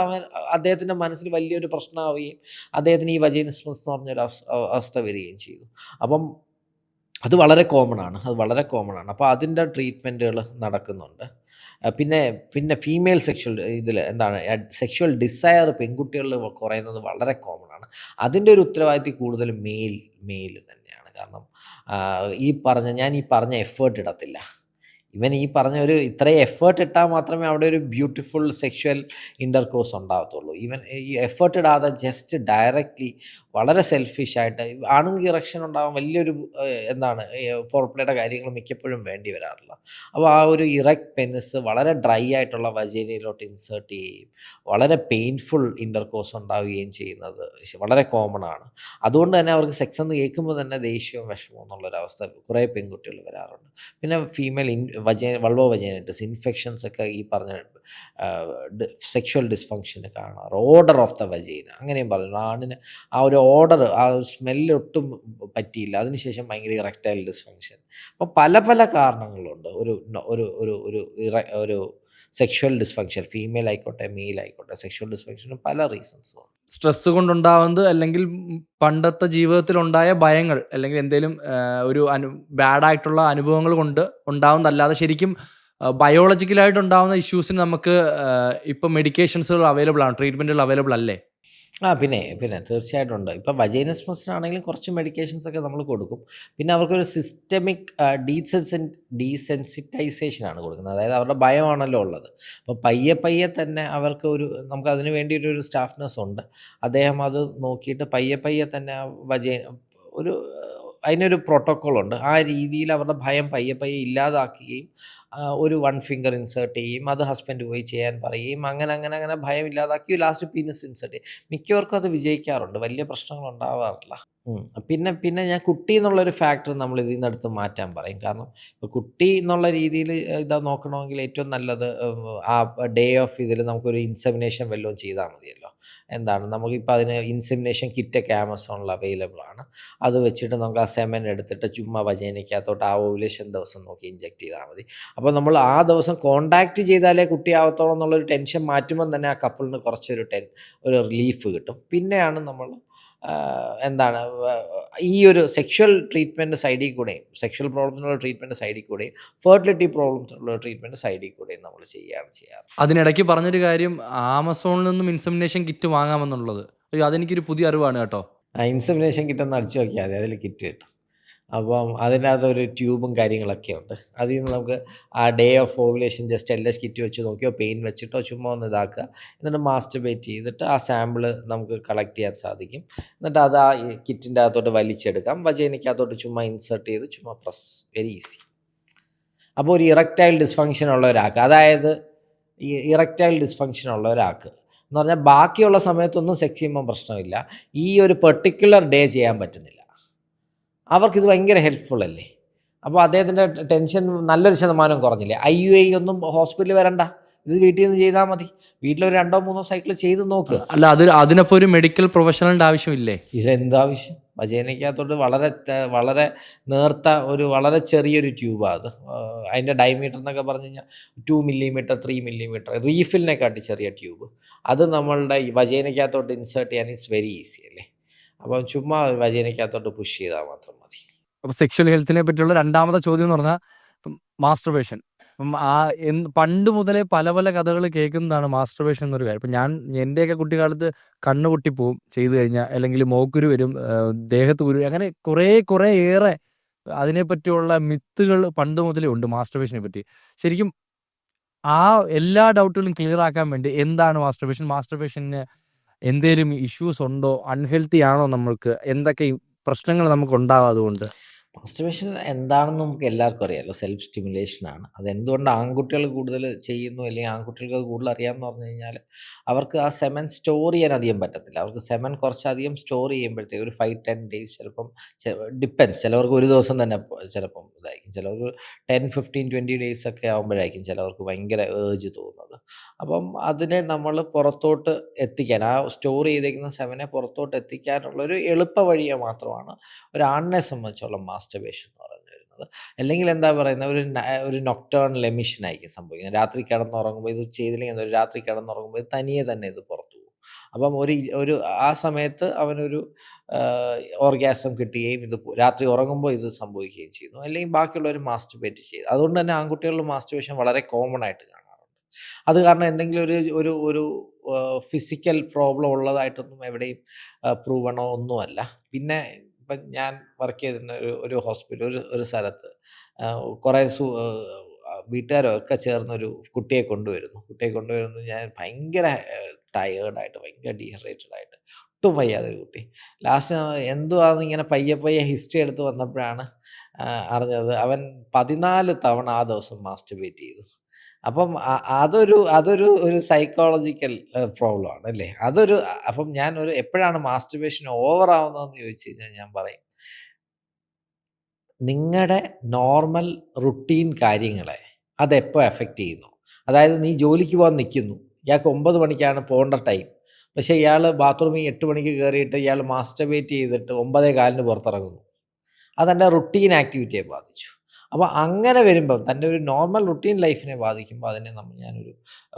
അദ്ദേഹത്തിൻ്റെ മനസ്സിൽ വലിയൊരു പ്രശ്നമാവുകയും അദ്ദേഹത്തിന് ഈ വജൈനിസ്മസ് എന്ന് പറഞ്ഞൊരു അവസ്ഥ വരികയും ചെയ്തു. അപ്പം അത് വളരെ കോമൺ ആണ്. അപ്പോൾ അതിൻ്റെ ട്രീറ്റ്മെൻറ്റുകൾ നടക്കുന്നുണ്ട്. പിന്നെ ഫീമെയിൽ സെക്ഷൽ സെക്ഷുവൽ ഡിസയർ പെൺകുട്ടികളിൽ കുറയുന്നത് വളരെ കോമൺ ആണ്. അതിൻ്റെ ഒരു ഉത്തരവാദിത്വം കൂടുതലും മെയിൽ തന്നെയാണ്. കാരണം ഞാൻ ഈ പറഞ്ഞ എഫേർട്ട് ഇടത്തില്ല. ഇവൻ ഈ പറഞ്ഞ ഇത്രയും എഫേർട്ട് ഇട്ടാൽ മാത്രമേ അവിടെ ഒരു ബ്യൂട്ടിഫുൾ സെക്ഷുവൽ ഇൻ്റർകോഴ്സ് ഉണ്ടാകത്തുള്ളൂ. ഈ എഫേർട്ട് ഇടാതെ ജസ്റ്റ് ഡയറക്റ്റ്ലി വളരെ സെൽഫിഷായിട്ട് ആണെങ്കിൽ ഇറക്ഷൻ ഉണ്ടാകാൻ വലിയൊരു ഫോർപ്ലേയുടെ കാര്യങ്ങൾ മിക്കപ്പോഴും വേണ്ടി വരാറില്ല. അപ്പോൾ ആ ഒരു ഇറക്റ്റ് പെനിസ് വളരെ ഡ്രൈ ആയിട്ടുള്ള വജൈനയിലോട്ട് ഇൻസേർട്ട് ചെയ്യുകയും വളരെ പെയിൻഫുൾ ഇൻ്റർകോഴ്സ് ഉണ്ടാവുകയും ചെയ്യുന്നത് വളരെ കോമൺ ആണ്. അതുകൊണ്ട് തന്നെ അവർക്ക് സെക്സ് എന്ന് കേൾക്കുമ്പോൾ തന്നെ ദേഷ്യവും വിഷമവും എന്നുള്ളൊരവസ്ഥ കുറേ പെൺകുട്ടികൾ വരാറുണ്ട്. പിന്നെ ഫീമെയിൽ വൾവോ വജൈനൈറ്റിസ് ഇൻഫെക്ഷൻസ് ഒക്കെ ഈ പറഞ്ഞ സെക്ഷുവൽ ഡിസ്ഫങ്ഷന് കാണാറ്. ഓർഡർ ഓഫ് ദ വജൈന അങ്ങനെയും പറഞ്ഞു. ആണിന് ആ ഒരു ഓർഡർ, ആ സ്മെല്ല് ഒട്ടും പറ്റിയില്ല. അതിനുശേഷം ഭയങ്കര ഇറക്ടൈൽ ഡിസ്ഫങ്ഷൻ. അപ്പോൾ പല കാരണങ്ങളുണ്ട് ഒരു സെക്ഷുവൽ ഡിസ്ഫങ്ഷൻ. ഫീമെയിൽ ആയിക്കോട്ടെ മെയിൽ ആയിക്കോട്ടെ, സെക്ഷുവൽ ഡിസ്ഫങ്ഷന് പല റീസൺസും ഉണ്ട്. സ്ട്രെസ് കൊണ്ടുണ്ടാവുന്നത് അല്ലെങ്കിൽ പണ്ടത്തെ ജീവിതത്തിലുണ്ടായ ഭയങ്ങൾ അല്ലെങ്കിൽ എന്തെങ്കിലും ബാഡായിട്ടുള്ള അനുഭവങ്ങൾ കൊണ്ട് ഉണ്ടാവുന്നതല്ലാതെ ശരിക്കും ബയോളജിക്കലായിട്ട് ഉണ്ടാവുന്ന ഇഷ്യൂസിന് നമുക്ക് ഇപ്പം മെഡിക്കേഷൻസുകൾ അവൈലബിൾ ആണ്, ട്രീറ്റ്മെൻറ്റുകൾ അവൈലബിൾ അല്ലേ? പിന്നെ തീർച്ചയായിട്ടും ഉണ്ട്. ഇപ്പം വജൈനിസ്മസിനാണെങ്കിലും കുറച്ച് മെഡിക്കേഷൻസ് ഒക്കെ നമ്മൾ കൊടുക്കും. പിന്നെ അവർക്കൊരു സിസ്റ്റമിക് ഡീസെൻസിറ്റൈസേഷനാണ് കൊടുക്കുന്നത്. അതായത് അവരുടെ ഭയമാണല്ലോ ഉള്ളത്. അപ്പോൾ പയ്യെ തന്നെ അവർക്ക് നമുക്ക് അതിന് വേണ്ടിയിട്ടൊരു സ്റ്റാഫ് നഴ്സ് ഉണ്ട്. അദ്ദേഹം അത് നോക്കിയിട്ട് പയ്യെ തന്നെ അതിനൊരു പ്രോട്ടോക്കോളുണ്ട്. ആ രീതിയിൽ അവരുടെ ഭയം പയ്യെ ഇല്ലാതാക്കുകയും ഒരു 1 ഫിംഗർ ഇൻസേർട്ട് ചെയ്യും, അത് ഹസ്ബൻഡ് പോയി ചെയ്യാൻ പറയുകയും അങ്ങനെ ഭയം ഇല്ലാതാക്കി ലാസ്റ്റ് പീനസ് ഇൻസേർട്ട് ചെയ്യും. മിക്കവർക്കും അത് വിജയിക്കാറുണ്ട്, വലിയ പ്രശ്നങ്ങൾ ഉണ്ടാവാറില്ല. പിന്നെ ഞാൻ കുട്ടി എന്നുള്ളൊരു ഫാക്ടർ നമ്മൾ ഇതിൽ നിന്ന് എടുത്ത് മാറ്റാൻ പറയും. കാരണം ഇപ്പോൾ കുട്ടി എന്നുള്ള രീതിയിൽ നോക്കണമെങ്കിൽ ഏറ്റവും നല്ലത് ആ ഡേ ഓഫ് ഇതിൽ നമുക്കൊരു ഇൻസെമിനേഷൻ വല്ലതും ചെയ്താൽ മതിയല്ലോ. നമുക്കിപ്പോൾ അതിന് ഇൻസെമിനേഷൻ കിറ്റൊക്കെ ആമസോണിൽ അവൈലബിൾ ആണ്. അത് വെച്ചിട്ട് നമുക്ക് ആ സെമൻ എടുത്തിട്ട് ചുമ്മാ വജൈനയ്ക്കകത്തോട്ട് ആ ഓവുലേഷൻ ദിവസം നോക്കി ഇഞ്ചെക്ട് ചെയ്താൽ മതി. അപ്പോൾ നമ്മൾ ആ ദിവസം കോൺടാക്റ്റ് ചെയ്താലേ കുട്ടിയാവത്തോളം എന്നുള്ളൊരു ടെൻഷൻ മാറ്റുമ്പം തന്നെ ആ കപ്പിളിന് കുറച്ചൊരു ഒരു റിലീഫ് കിട്ടും. പിന്നെയാണ് നമ്മൾ എന്താണ് ഈ ഒരു സെക്ഷൽ ട്രീറ്റ്മെൻറ്റ് സൈഡിൽ കൂടെയും സെക്ഷൽ പ്രോബ്ലത്തിനുള്ള ട്രീറ്റ്മെൻറ്റ് സൈഡിൽ കൂടെയും ഫെർട്ടിലിറ്റി പ്രോബ്ലത്തിനുള്ള ട്രീറ്റ്മെൻറ്റ് സൈഡിൽ കൂടെയും നമ്മൾ ചെയ്യാറ്. അതിനിടയ്ക്ക് പറഞ്ഞൊരു കാര്യം, ആമസോണിൽ നിന്നും ഇൻസെമിനേഷൻ കിറ്റ് വാങ്ങാമെന്നുള്ളത്. അയ്യോ, അതെനിക്കൊരു പുതിയ അറിവാണ് കേട്ടോ. ഇൻസെമിനേഷൻ കിറ്റൊന്ന് അടിച്ചു നോക്കിയാൽ മതി, അതിൽ കിറ്റ് കിട്ടും. അപ്പം അതിനകത്തൊരു ട്യൂബും കാര്യങ്ങളൊക്കെ ഉണ്ട്. അതിൽ നിന്ന് നമുക്ക് ആ day of ovulation just LH kit വെച്ച് നോക്കിയോ പെയിൻ വെച്ചിട്ടോ ചുമ്മാ ഒന്ന് ഇതാക്കുക. എന്നിട്ട് മാസ്റ്റർബേറ്റ് ചെയ്തിട്ട് ആ സാമ്പിൾ നമുക്ക് കളക്ട് ചെയ്യാൻ സാധിക്കും. എന്നിട്ട് അത് ആ കിറ്റിൻ്റെ അകത്തോട്ട് വലിച്ചെടുക്കാം. വജൈനയ്ക്കകത്തോട്ട് ചുമ്മാ ഇൻസേർട്ട് ചെയ്ത് ചുമ്മാ പ്രസ്, വെരി ഈസി. അപ്പോൾ ഒരു ഇറക്റ്റൈൽ ഡിസ്ഫങ്ഷൻ ഉള്ള ഒരാൾക്ക്, അതായത് ഈ ഇറക്റ്റൈൽ ഡിസ്ഫങ്ഷൻ ഉള്ള ഒരാൾക്ക് എന്ന് പറഞ്ഞാൽ ബാക്കിയുള്ള സമയത്തൊന്നും സെക്സ് ചെയ്യുമ്പം പ്രശ്നമില്ല, ഈ ഒരു പെർട്ടിക്കുലർ ഡേ ചെയ്യാൻ പറ്റുന്നില്ല, അവർക്കിത് ഭയങ്കര ഹെൽപ്ഫുൾ അല്ലേ. അപ്പോൾ അദ്ദേഹത്തിൻ്റെ ടെൻഷൻ നല്ലൊരു ശതമാനം കുറഞ്ഞില്ലേ. IUI ഒന്നും ഹോസ്പിറ്റലിൽ വരണ്ട, ഇത് വീട്ടിൽ നിന്ന് ചെയ്താൽ മതി. വീട്ടിലൊരു 2-3 സൈക്കിൾ ചെയ്ത് നോക്കുക. അല്ല, അതിനപ്പോൾ ഒരു മെഡിക്കൽ പ്രൊഫഷണലിൻ്റെ ആവശ്യമില്ലേ? ഇതെന്താവശ്യം? വജൈനയ്ക്കകത്തോട്ട് വളരെ നേർത്ത വളരെ ചെറിയൊരു ട്യൂബാണ് അത്. അതിൻ്റെ ഡയമീറ്റർ എന്നൊക്കെ പറഞ്ഞു കഴിഞ്ഞാൽ 2 മില്ലിമീറ്റർ 3 മില്ലിമീറ്റർ, റീഫിലിനെക്കാട്ടി ചെറിയ ട്യൂബ്. അത് നമ്മളുടെ ഈ വജൈനയ്ക്കകത്തോട്ട് ഇൻസേർട്ട് ചെയ്യാൻ ഇറ്റ്സ് വെരി ഈസി അല്ലേ. അപ്പം ചുമ്മാ വജൈനയ്ക്കകത്തോട്ട് പുഷ് ചെയ്താൽ മാത്രം മതി. അപ്പോൾ സെക്ഷൽ ഹെൽത്തിനെ പറ്റിയുള്ള രണ്ടാമത്തെ ചോദ്യം എന്ന് പറഞ്ഞാൽ മാസ്റ്റർബേഷൻ. അപ്പം പണ്ട് മുതലേ പല പല കഥകൾ കേൾക്കുന്നതാണ് മാസ്റ്റർബേഷൻ എന്നൊരു കാര്യം. ഇപ്പം എൻ്റെയൊക്കെ കുട്ടിക്കാലത്ത് കണ്ണ് പൊട്ടിപ്പോവും ചെയ്തു കഴിഞ്ഞാൽ, അല്ലെങ്കിൽ മോക്കുരു വരും, ദേഹത്ത് കുരു, അങ്ങനെ കുറേ ഏറെ അതിനെപ്പറ്റിയുള്ള മിത്തുകൾ പണ്ട് മുതലേ ഉണ്ട് മാസ്റ്റർബേഷനെ പറ്റി. ശരിക്കും ആ എല്ലാ ഡൗട്ടുകളും ക്ലിയർ ആക്കാൻ വേണ്ടി എന്താണ് മാസ്റ്റർബേഷന് എന്തേലും ഇഷ്യൂസ് ഉണ്ടോ, അൺഹെൽത്തി ആണോ, നമ്മൾക്ക് എന്തൊക്കെ പ്രശ്നങ്ങൾ നമുക്ക് ഉണ്ടാവും അതുകൊണ്ട്? മാസ്റ്റർബേഷൻ എന്താണെന്ന് നമുക്ക് എല്ലാവർക്കും അറിയാമല്ലോ, സെൽഫ് സ്റ്റിമുലേഷനാണ്. അതെന്തുകൊണ്ട് ആൺകുട്ടികൾ കൂടുതൽ ചെയ്യുന്നു അല്ലെങ്കിൽ ആൺകുട്ടികൾക്ക് അത് കൂടുതൽ അറിയാമെന്ന് പറഞ്ഞു കഴിഞ്ഞാൽ, അവർക്ക് ആ സെമൻ സ്റ്റോർ ചെയ്യാൻ അധികം പറ്റത്തില്ല. അവർക്ക് സെമൻ കുറച്ചധികം സ്റ്റോർ ചെയ്യുമ്പോഴത്തേക്ക് ഒരു 5-10 ഡേയ്സ് ചിലപ്പം ഡിപ്പെൻസ്, ചിലവർക്ക് ഒരു ദിവസം തന്നെ ചിലപ്പം ഇതായിരിക്കും, ചിലവർക്ക് 10-15-20 ഡേയ്സ് ഒക്കെ ആകുമ്പോഴായിരിക്കും ചിലവർക്ക് ഭയങ്കര ഏർജ് തോന്നുന്നത്. അപ്പം അതിനെ നമ്മൾ പുറത്തോട്ട് എത്തിക്കാൻ, ആ സ്റ്റോർ ചെയ്തേക്കുന്ന സെമനെ പുറത്തോട്ട് എത്തിക്കാനുള്ളൊരു എളുപ്പ വഴിയെ മാത്രമാണ് ഒരാണിനെ സംബന്ധിച്ചുള്ള മാസ്റ്റർബേഷൻ എന്ന് പറഞ്ഞു വരുന്നത്. അല്ലെങ്കിൽ എന്താ പറയുന്നത്, ഒരു നൊക്ടേണൽ എമിഷൻ ആയിരിക്കും സംഭവിക്കുന്നത്. രാത്രി കിടന്നുറങ്ങുമ്പോൾ ഇത് ചെയ്തില്ലെങ്കിൽ രാത്രി കിടന്നുറങ്ങുമ്പോൾ ഇത് തനിയെ തന്നെ ഇത് പുറത്തു പോകും. അപ്പം ഒരു ആ സമയത്ത് അവനൊരു ഓർഗാസം കിട്ടുകയും ഇത് രാത്രി ഉറങ്ങുമ്പോൾ ഇത് സംഭവിക്കുകയും ചെയ്യുന്നു. അല്ലെങ്കിൽ ബാക്കിയുള്ളവർ മാസ്റ്റർബേറ്റ് ചെയ്തു. അതുകൊണ്ട് തന്നെ ആൺകുട്ടികളിൽ മാസ്റ്റർബേഷൻ വളരെ കോമൺ ആയിട്ട് കാണാറുണ്ട്. അത് കാരണം എന്തെങ്കിലും ഒരു ഫിസിക്കൽ പ്രോബ്ലം ഉള്ളതായിട്ടൊന്നും എവിടെയും പ്രൂവണോ ഒന്നുമല്ല. പിന്നെ ഇപ്പം ഞാൻ വർക്ക് ചെയ്തിരുന്ന ഒരു ഹോസ്പിറ്റൽ, ഒരു സ്ഥലത്ത് കുറേ വീട്ടുകാരൊക്കെ ചേർന്നൊരു കുട്ടിയെ കൊണ്ടുവരുന്നു. ഞാൻ ഭയങ്കര ടയേർഡായിട്ട്, ഭയങ്കര ഡീഹൈഡ്രേറ്റഡ് ആയിട്ട്, ഒട്ടും വയ്യാതൊരു കുട്ടി. ലാസ്റ്റ് എന്തുവാന്ന് ഇങ്ങനെ പയ്യെ ഹിസ്റ്ററി എടുത്ത് വന്നപ്പോഴാണ് അറിഞ്ഞത് അവൻ 14 തവണ ആ ദിവസം മാസ്റ്റർബേറ്റ് ചെയ്തു. അപ്പം അതൊരു സൈക്കോളജിക്കൽ പ്രോബ്ലം ആണ് അല്ലേ. അപ്പം ഞാൻ എപ്പോഴാണ് മാസ്റ്റർബേഷൻ ഓവർ ആവുന്നതെന്ന് ചോദിച്ചു കഴിഞ്ഞാൽ ഞാൻ പറയും, നിങ്ങളുടെ നോർമൽ റുട്ടീൻ കാര്യങ്ങളെ അതെപ്പോൾ എഫക്റ്റ് ചെയ്യുന്നു. അതായത് നീ ജോലിക്ക് പോകാൻ നിൽക്കുന്നു, ഇയാൾക്ക് 9 മണിക്കാണ് പോകേണ്ട ടൈം, പക്ഷേ ഇയാൾ ബാത്റൂമിൽ 8 മണിക്ക് കയറിയിട്ട് ഇയാൾ മാസ്റ്റർബേറ്റ് ചെയ്തിട്ട് 9:15 പുറത്തിറങ്ങുന്നു. അതെൻ്റെ റുട്ടീൻ ആക്ടിവിറ്റിയെ ബാധിച്ചു. അപ്പോൾ അങ്ങനെ വരുമ്പം തൻ്റെ ഒരു നോർമൽ റുട്ടീൻ ലൈഫിനെ ബാധിക്കുമ്പോൾ അതിനെ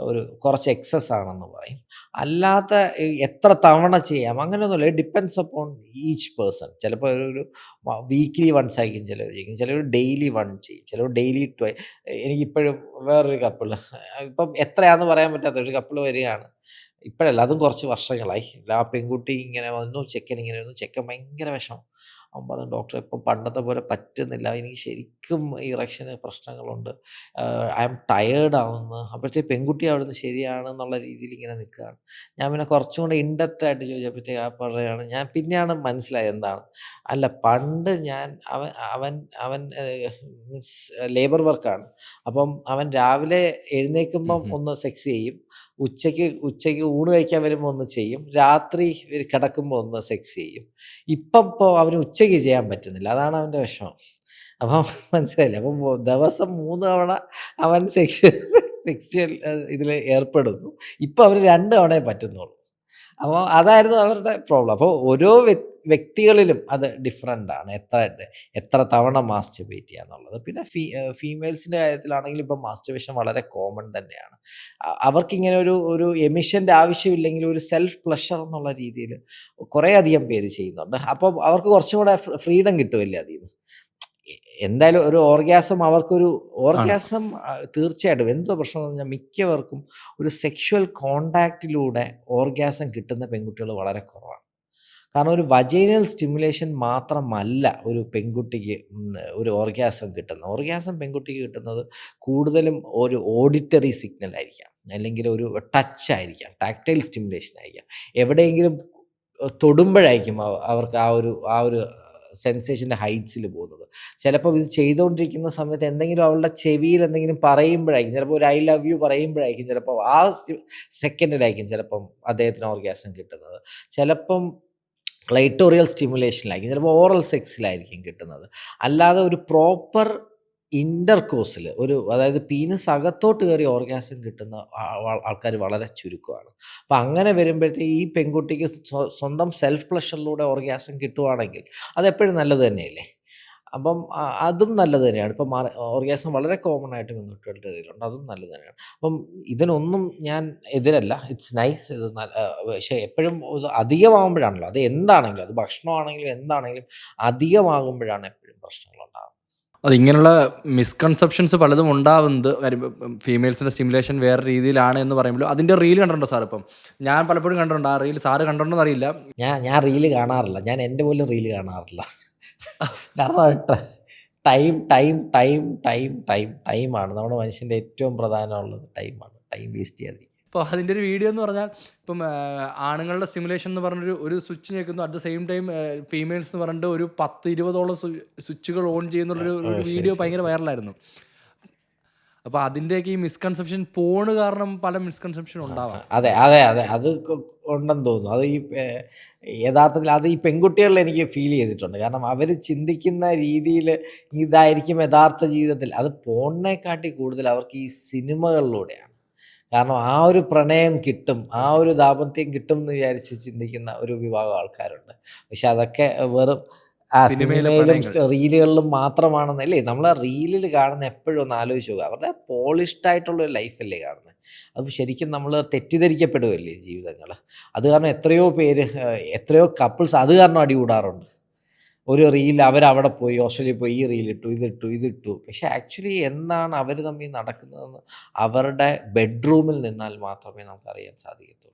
ഒരു കുറച്ച് എക്സസ് ആണെന്ന് പറയും. അല്ലാത്ത എത്ര തവണ ചെയ്യാം അങ്ങനെയൊന്നുമില്ല. It depends upon each person. ചിലപ്പോൾ ഒരു വീക്ക്ലി വൺസ് ആയിരിക്കും ചിലർ ചെയ്യും, ചിലർ ഡെയിലി വൺ ചെയ്യും, ചിലർ ഡെയിലി എനിക്കിപ്പോഴും വേറൊരു കപ്പിൾ, ഇപ്പം എത്രയാണെന്ന് പറയാൻ പറ്റാത്ത ഒരു കപ്പിൾ വരികയാണ്. ഇപ്പോഴല്ല, അതും കുറച്ച് വർഷങ്ങളായി. ആ പെൺകുട്ടി ഇങ്ങനെ വന്നു, ചെക്കൻ ഇങ്ങനെ വന്നു, ചെക്കൻ ഭയങ്കര വിഷമം. അവൻ പറഞ്ഞു, ഡോക്ടർ ഇപ്പം പണ്ടത്തെ പോലെ പറ്റുന്നില്ല, എനിക്ക് ശരിക്കും ഇറക്ഷന് പ്രശ്നങ്ങളുണ്ട്, ഐ ആം ടയേർഡ് ആവുന്നു. അപ്പോഴത്തേക്ക് പെൺകുട്ടി അവിടുന്ന് ശരിയാണെന്നുള്ള രീതിയിൽ ഇങ്ങനെ നിൽക്കുകയാണ്. ഞാൻ പിന്നെ കുറച്ചും കൂടെ ഇൻഡെപ്ത് ആയിട്ട് ചോദിച്ചപ്പോഴത്തേക്ക് ആ പറയുകയാണ്, ഞാൻ പിന്നെയാണ് മനസ്സിലായത് എന്താണ്. അല്ല, പണ്ട് അവൻ മീൻസ് ലേബർ വർക്കാണ്. അപ്പം അവൻ രാവിലെ എഴുന്നേൽക്കുമ്പം ഒന്ന് സെക്സ് ചെയ്യും, ഉച്ചയ്ക്ക് ഊണ് കഴിക്കാൻ വരുമ്പോൾ ഒന്ന് ചെയ്യും, രാത്രി കിടക്കുമ്പോൾ ഒന്ന് സെക്സ് ചെയ്യും. ഇപ്പോൾ അവന് ഉച്ചയ്ക്ക് ചെയ്യാൻ പറ്റുന്നില്ല, അതാണ് അവൻ്റെ വിഷമം. അപ്പം മനസ്സിലായില്ലേ. അപ്പം ദിവസം 3 തവണ അവൻ സെക്സ്വൽ ഇതിൽ ഏർപ്പെടുന്നു. ഇപ്പം അവന് 2 തവണയേ പറ്റുന്നുള്ളൂ. അപ്പോൾ അതായിരുന്നു അവരുടെ പ്രോബ്ലം. അപ്പോൾ ഓരോ വ്യക്തികളിലും അത് ഡിഫറൻ്റ് ആണ്, എത്ര തവണ മാസ്റ്റർബേറ്റ് ചെയ്യുക എന്നുള്ളത്. പിന്നെ ഫീമെയിൽസിൻ്റെ കാര്യത്തിലാണെങ്കിൽ ഇപ്പം മാസ്റ്റർബേഷൻ വളരെ കോമൺ തന്നെയാണ്. അവർക്കിങ്ങനെ ഒരു എമിഷൻ്റെ ആവശ്യമില്ലെങ്കിൽ ഒരു സെൽഫ് പ്ലഷർ എന്നുള്ള രീതിയിൽ കുറേ അധികം പേര് ചെയ്യുന്നുണ്ട്. അപ്പോൾ അവർക്ക് കുറച്ചും കൂടെ ഫ്രീഡം കിട്ടുമല്ലേ അതിൽ നിന്ന്. എന്തായാലും ഒരു ഓർഗാസം തീർച്ചയായിട്ടും എന്തോ പ്രശ്നം എന്ന് പറഞ്ഞാൽ മിക്കവർക്കും ഒരു സെക്ഷുവൽ കോണ്ടാക്റ്റിലൂടെ ഓർഗാസം കിട്ടുന്ന പെൺകുട്ടികൾ വളരെ കുറവാണ്. കാരണം ഒരു വജൈനൽ സ്റ്റിമുലേഷൻ മാത്രമല്ല ഒരു പെൺകുട്ടിക്ക് ഒരു ഓർഗാസം കിട്ടുന്നത്. ഓർഗാസം പെൺകുട്ടിക്ക് കിട്ടുന്നത് കൂടുതലും ഒരു ഓഡിറ്ററി സിഗ്നൽ ആയിരിക്കാം, അല്ലെങ്കിൽ ഒരു ടച്ച് ആയിരിക്കാം, ടാക്ടൈൽ സ്റ്റിമുലേഷൻ ആയിരിക്കാം, എവിടെയെങ്കിലും തൊടുമ്പോഴായിരിക്കും അവർക്ക് ആ ഒരു സെൻസേഷൻ്റെ ഹൈറ്റ്സിൽ പോകുന്നത്. ചിലപ്പോൾ ഇത് ചെയ്തുകൊണ്ടിരിക്കുന്ന സമയത്ത് എന്തെങ്കിലും അവളുടെ ചെവിയിൽ എന്തെങ്കിലും പറയുമ്പോഴായിരിക്കും, ചിലപ്പോൾ ഒരു ഐ ലവ് യു പറയുമ്പോഴായിരിക്കും, ചിലപ്പോൾ ആ സെക്കൻഡിലായിരിക്കും ചിലപ്പം അദ്ദേഹത്തിന് ഓർഗാസം കിട്ടുന്നത്. ചിലപ്പം ക്ലൈറ്റോറിയൽ സ്റ്റിമുലേഷനിലായിരിക്കും, ചിലപ്പോൾ ഓറൽ സെക്സിലായിരിക്കും കിട്ടുന്നത്. അല്ലാതെ ഒരു പ്രോപ്പർ ഇൻ്റർകോഴ്സിൽ അതായത് പീനസ് അകത്തോട്ട് കയറി ഓർഗാസം കിട്ടുന്ന ആൾക്കാർ വളരെ ചുരുക്കമാണ്. അപ്പം അങ്ങനെ വരുമ്പോഴത്തേക്ക് ഈ പെൺകുട്ടിക്ക് സ്വന്തം സെൽഫ് പ്ലഷറിലൂടെ ഓർഗാസം കിട്ടുവാണെങ്കിൽ അതെപ്പോഴും നല്ലത് തന്നെയല്ലേ. അപ്പം അതും നല്ലത് തന്നെയാണ്. ഇപ്പം ഓർഗാസം വളരെ കോമൺ ആയിട്ട് പെൺകുട്ടികളുടെ ഇടയിലുണ്ട്, അതും നല്ലത് തന്നെയാണ്. അപ്പം ഇതിനൊന്നും ഞാൻ എതിരല്ല, ഇറ്റ്സ് നൈസ്. ഇത് പക്ഷേ എപ്പോഴും ഇത് അധികമാകുമ്പോഴാണല്ലോ, അത് എന്താണെങ്കിലും, അത് ഭക്ഷണമാണെങ്കിലും എന്താണെങ്കിലും അധികമാകുമ്പോഴാണ് എപ്പോഴും പ്രശ്നങ്ങളുണ്ടാകുന്നത്. അതിങ്ങനെയുള്ള മിസ്കൺസെപ്ഷൻസ് പലതും ഉണ്ടാവുന്നത് കാര്യം ഫീമെയിൽസിൻ്റെ സ്റ്റിമുലേഷൻ വേറെ രീതിയിലാണ് എന്ന് പറയുമ്പോൾ അതിൻ്റെ റീൽ കണ്ടിട്ടുണ്ടോ സാർ? ഇപ്പം ഞാൻ പലപ്പോഴും കണ്ടിട്ടുണ്ട്. ആ റീൽ സാറ് കണ്ടിട്ടുണ്ടോ അറിയില്ല. ഞാൻ റീല് കാണാറില്ല, ഞാൻ എൻ്റെ പോലും റീല് കാണാറില്ല. കാരണം ടൈമാണ് നമ്മുടെ മനുഷ്യൻ്റെ ഏറ്റവും പ്രധാനമുള്ളത്. ടൈം വേസ്റ്റ് ചെയ്യാതിരിക്കുക. ഇപ്പോൾ അതിൻ്റെ ഒരു വീഡിയോ എന്ന് പറഞ്ഞാൽ ഇപ്പം ആണുങ്ങളുടെ സ്റ്റിമുലേഷൻ എന്ന് പറഞ്ഞൊരു സ്വിച്ച് ഞെക്കുന്നു, at the same time females എന്ന് പറഞ്ഞിട്ട് ഒരു 10-20ഓളം സ്വിച്ചുകൾ ഓൺ ചെയ്യുന്നുള്ളൊരു വീഡിയോ ഭയങ്കര വൈറലായിരുന്നു. അപ്പോൾ അതിൻ്റെയൊക്കെ ഈ മിസ്കൺസെപ്ഷൻ പോണ് കാരണം പല മിസ്കൺസെപ്ഷൻ ഉണ്ടാവാം. അതെ, അത് ഉണ്ടെന്ന് തോന്നുന്നു. അത് യഥാർത്ഥത്തിൽ അത് ഈ പെൺകുട്ടികളിൽ എനിക്ക് ഫീൽ ചെയ്തിട്ടുണ്ട്. കാരണം അവർ ചിന്തിക്കുന്ന രീതിയിൽ ഇതായിരിക്കും യഥാർത്ഥ ജീവിതത്തിൽ. അത് പോണിനെക്കാട്ടി കൂടുതൽ അവർക്ക് ഈ സിനിമകളിലൂടെയാണ്. കാരണം ആ ഒരു പ്രണയം കിട്ടും, ആ ഒരു ദാമ്പത്യം കിട്ടും എന്ന് വിചാരിച്ച് ചിന്തിക്കുന്ന ഒരു വിഭാഗം ആൾക്കാരുണ്ട്. പക്ഷെ അതൊക്കെ വെറും സിനിമയിലും റീലുകളിലും മാത്രമാണെന്നല്ലേ. നമ്മൾ ആ റീലിൽ കാണുന്ന എപ്പോഴും ഒന്ന് ആലോചിച്ച് നോക്കുക, അവരുടെ പോളിഷ്ഡ് ആയിട്ടുള്ളൊരു ലൈഫല്ലേ കാണുന്നത്. അത് ശരിക്കും നമ്മൾ തെറ്റിദ്ധരിക്കപ്പെടുകയല്ലേ ജീവിതങ്ങൾ. അത് കാരണം എത്രയോ കപ്പിൾസ് അത് കാരണം അടികൂടാറുണ്ട്. ഒരു റീൽ അവരവിടെ പോയി, ഓസ്ട്രേലിയയിൽ പോയി, ഈ റീലിട്ടു, ഇതിട്ടു. പക്ഷെ ആക്ച്വലി എന്താണ് അവർ തമ്മിൽ നടക്കുന്നതെന്ന് അവരുടെ ബെഡ്റൂമിൽ നിന്നാൽ മാത്രമേ നമുക്കറിയാൻ സാധിക്കത്തുള്ളൂ.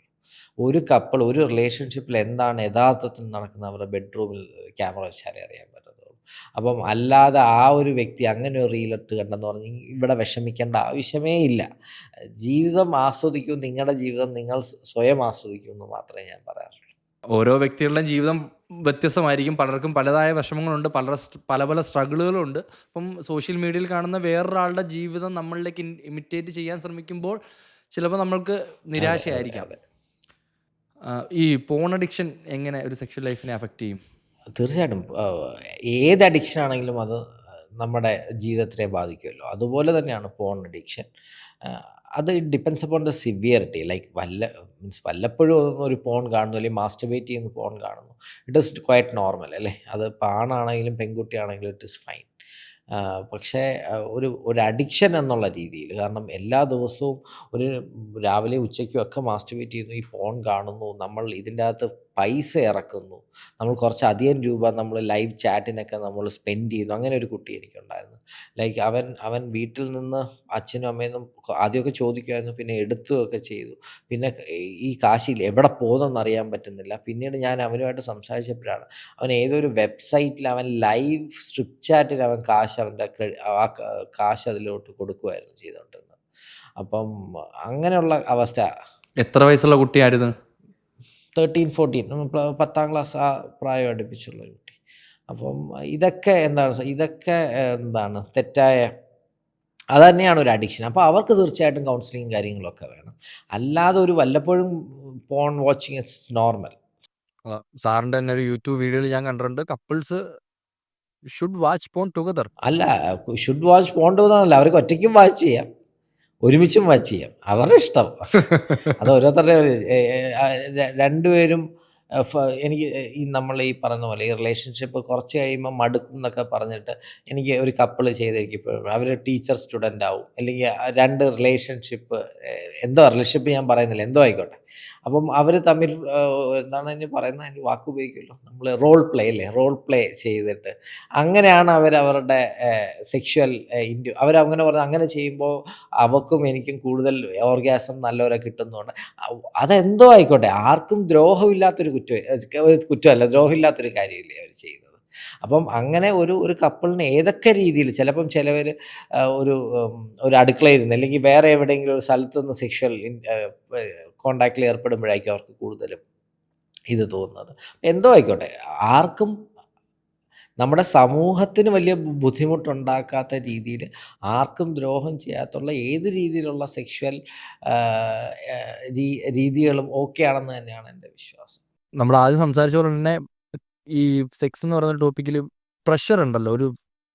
ഒരു കപ്പിൾ ഒരു റിലേഷൻഷിപ്പിൽ എന്താണ് യഥാർത്ഥത്തിൽ നടക്കുന്നത് അവരുടെ ബെഡ്റൂമിൽ ക്യാമറ വെച്ചാലേ അറിയാൻ പറ്റത്തുള്ളൂ. അപ്പം അല്ലാതെ ആ ഒരു വ്യക്തി അങ്ങനെ ഒരു റീലിട്ട് കണ്ടെന്ന് പറഞ്ഞ് ഇവിടെ വിഷമിക്കേണ്ട ആവശ്യമേ ഇല്ല. ജീവിതം ആസ്വദിക്കൂ, നിങ്ങളുടെ ജീവിതം നിങ്ങൾ സ്വയം ആസ്വദിക്കൂ എന്ന് മാത്രമേ ഞാൻ പറയാറുള്ളൂ. ഓരോ വ്യക്തികളുടെയും ജീവിതം വ്യത്യസ്തമായിരിക്കും. പലർക്കും പലതായ വിഷമങ്ങളുണ്ട്, പല സ്ട്രഗിളുകളുണ്ട്. അപ്പം സോഷ്യൽ മീഡിയയിൽ കാണുന്ന വേറൊരാളുടെ ജീവിതം നമ്മളിലേക്ക് ഇമിറ്റേറ്റ് ചെയ്യാൻ ശ്രമിക്കുമ്പോൾ ചിലപ്പോൾ നമ്മൾക്ക് നിരാശയായിരിക്കാം. ഈ പോൺ അഡിക്ഷൻ എങ്ങനെ ഒരു സെക്ഷൽ ലൈഫിനെ അഫക്റ്റ് ചെയ്യും? തീർച്ചയായിട്ടും ഏത് അഡിക്ഷൻ ആണെങ്കിലും അത് നമ്മുടെ ജീവിതത്തിനെ ബാധിക്കുമല്ലോ. അതുപോലെ തന്നെയാണ് പോൺ അഡിക്ഷൻ. അത് depends upon the severity. Like വല്ലപ്പോഴും ഒരു പോൺ കാണുന്നു, അല്ലെങ്കിൽ മാസ്റ്റർബേറ്റ് ചെയ്യുന്ന പോൺ കാണുന്നു, ഇറ്റ് ഈസ് ക്വൈറ്റ് നോർമൽ അല്ലേ. അത് ആണാണെങ്കിലും പെൺകുട്ടിയാണെങ്കിലും ഇറ്റ് ഈസ് ഫൈൻ. പക്ഷേ ഒരു അഡിക്ഷൻ എന്നുള്ള രീതിയിൽ, കാരണം എല്ലാ ദിവസവും ഒരു രാവിലെ ഉച്ചയ്ക്കും ഒക്കെ മാസ്റ്റർബേറ്റ് ചെയ്യുന്നു, ഈ പോൺ കാണുന്നു, നമ്മൾ ഇതിൻ്റെ അകത്ത് പൈസ ഇറക്കുന്നു, നമ്മൾ കുറച്ചധികം രൂപ നമ്മൾ ലൈവ് ചാറ്റിനൊക്കെ നമ്മൾ സ്പെൻഡ് ചെയ്യുന്നു. അങ്ങനെ ഒരു കുട്ടി എനിക്കുണ്ടായിരുന്നു. ലൈക്ക് അവൻ വീട്ടിൽ നിന്ന് അച്ഛനും അമ്മയൊന്നും ആദ്യമൊക്കെ ചോദിക്കുമായിരുന്നു, പിന്നെ എടുത്തുമൊക്കെ ചെയ്തു. പിന്നെ ഈ കാശിൽ എവിടെ പോകുന്നതെന്ന് അറിയാൻ പറ്റുന്നില്ല. പിന്നീട് ഞാൻ അവനുമായിട്ട് സംസാരിച്ചപ്പോഴാണ് അവൻ ഏതൊരു വെബ്സൈറ്റിൽ അവൻ ലൈവ് സ്ട്രിപ്പ് ചാറ്റിൽ അവൻ കാശ് അതിലോട്ട് കൊടുക്കുമായിരുന്നു ചെയ്തുകൊണ്ടിരുന്നത്. അപ്പം അങ്ങനെയുള്ള അവസ്ഥ. എത്ര വയസ്സുള്ള കുട്ടിയായിരുന്നു? 13-14, 10ാം ക്ലാസ് ആ പ്രായം അടുപ്പിച്ചുള്ള കുട്ടി. അപ്പം ഇതൊക്കെ എന്താണ് തെറ്റായ, അത് തന്നെയാണ് ഒരു അഡിക്ഷൻ. അപ്പോൾ അവർക്ക് തീർച്ചയായിട്ടും കൗൺസിലിങ്ങും കാര്യങ്ങളൊക്കെ വേണം. അല്ലാതെ ഒരു വല്ലപ്പോഴും പോൺ വാച്ചിങ് ഇറ്റ്സ് നോർമൽ. സാറിൻ്റെ തന്നെ ഒരു യൂട്യൂബ് വീഡിയോയിൽ ഞാൻ കണ്ടിട്ടുണ്ട്, couples should watch porn together. അല്ല, ഷുഡ് വാച്ച് പോൺ ടുഗദർ അല്ല, അവർക്ക് ഒറ്റയ്ക്കും വാച്ച് ചെയ്യാം, ഒരുമിച്ചും വാച്ച് ചെയ്യാം, അവരുടെ ഇഷ്ടം. അത് ഓരോരുത്തരുടെ രണ്ടുപേരും എനിക്ക് നമ്മൾ ഈ പറഞ്ഞ പോലെ ഈ റിലേഷൻഷിപ്പ് കുറച്ച് കഴിയുമ്പോൾ മടുക്കും എന്നൊക്കെ പറഞ്ഞിട്ട് എനിക്ക് ഒരു കപ്പിൾ ചെയ്തിരിക്കും. അവർ ടീച്ചർ സ്റ്റുഡൻ്റ് ആവും, അല്ലെങ്കിൽ രണ്ട് റിലേഷൻഷിപ്പ്, എന്തോ റിലേഷൻഷിപ്പ് ഞാൻ പറയുന്നില്ല, എന്തോ ആയിക്കോട്ടെ. അപ്പം അവർ തമ്മിൽ എന്താണ് അതിന് പറയുന്നത്, അതിന് വാക്ക് ഉപയോഗിക്കുമല്ലോ നമ്മൾ, റോൾ പ്ലേ അല്ലേ, റോൾ പ്ലേ ചെയ്തിട്ട് അങ്ങനെയാണ് അവരുടെ സെക്ഷുവൽ അവരങ്ങനെ പറഞ്ഞ് അങ്ങനെ ചെയ്യുമ്പോൾ അവക്കും എനിക്കും കൂടുതൽ ഓർഗാസം നല്ലവരെ കിട്ടുന്നുണ്ട്. അതെന്തോ ആയിക്കോട്ടെ, ആർക്കും ദ്രോഹമില്ലാത്തൊരു കുറ്റമല്ല, ദ്രോഹമില്ലാത്തൊരു കാര്യമില്ലേ അവർ ചെയ്യുന്നത്. അപ്പം അങ്ങനെ ഒരു കപ്പിളിന് ഏതൊക്കെ രീതിയിൽ, ചിലപ്പം ചിലവർ ഒരു ഒരു അടുക്കളയിരുന്ന് അല്ലെങ്കിൽ വേറെ എവിടെയെങ്കിലും ഒരു സ്ഥലത്ത് നിന്ന് സെക്ഷൽ കോണ്ടാക്റ്റിൽ ഏർപ്പെടുമ്പോഴായിരിക്കും അവർക്ക് കൂടുതലും ഇത് തോന്നുന്നത്. എന്തോ ആയിക്കോട്ടെ, ആർക്കും നമ്മുടെ സമൂഹത്തിന് വലിയ ബുദ്ധിമുട്ടുണ്ടാക്കാത്ത രീതിയിൽ, ആർക്കും ദ്രോഹം ചെയ്യാത്തുള്ള ഏത് രീതിയിലുള്ള സെക്ഷൽ രീതികളും ഓക്കെ ആണെന്ന് തന്നെയാണ് എൻ്റെ വിശ്വാസം. നമ്മൾ ആദ്യം സംസാരിച്ച പോലെ തന്നെ ഈ സെക്സ് എന്ന് പറയുന്ന ടോപ്പിക്കിൽ പ്രഷർ ഉണ്ടല്ലോ, ഒരു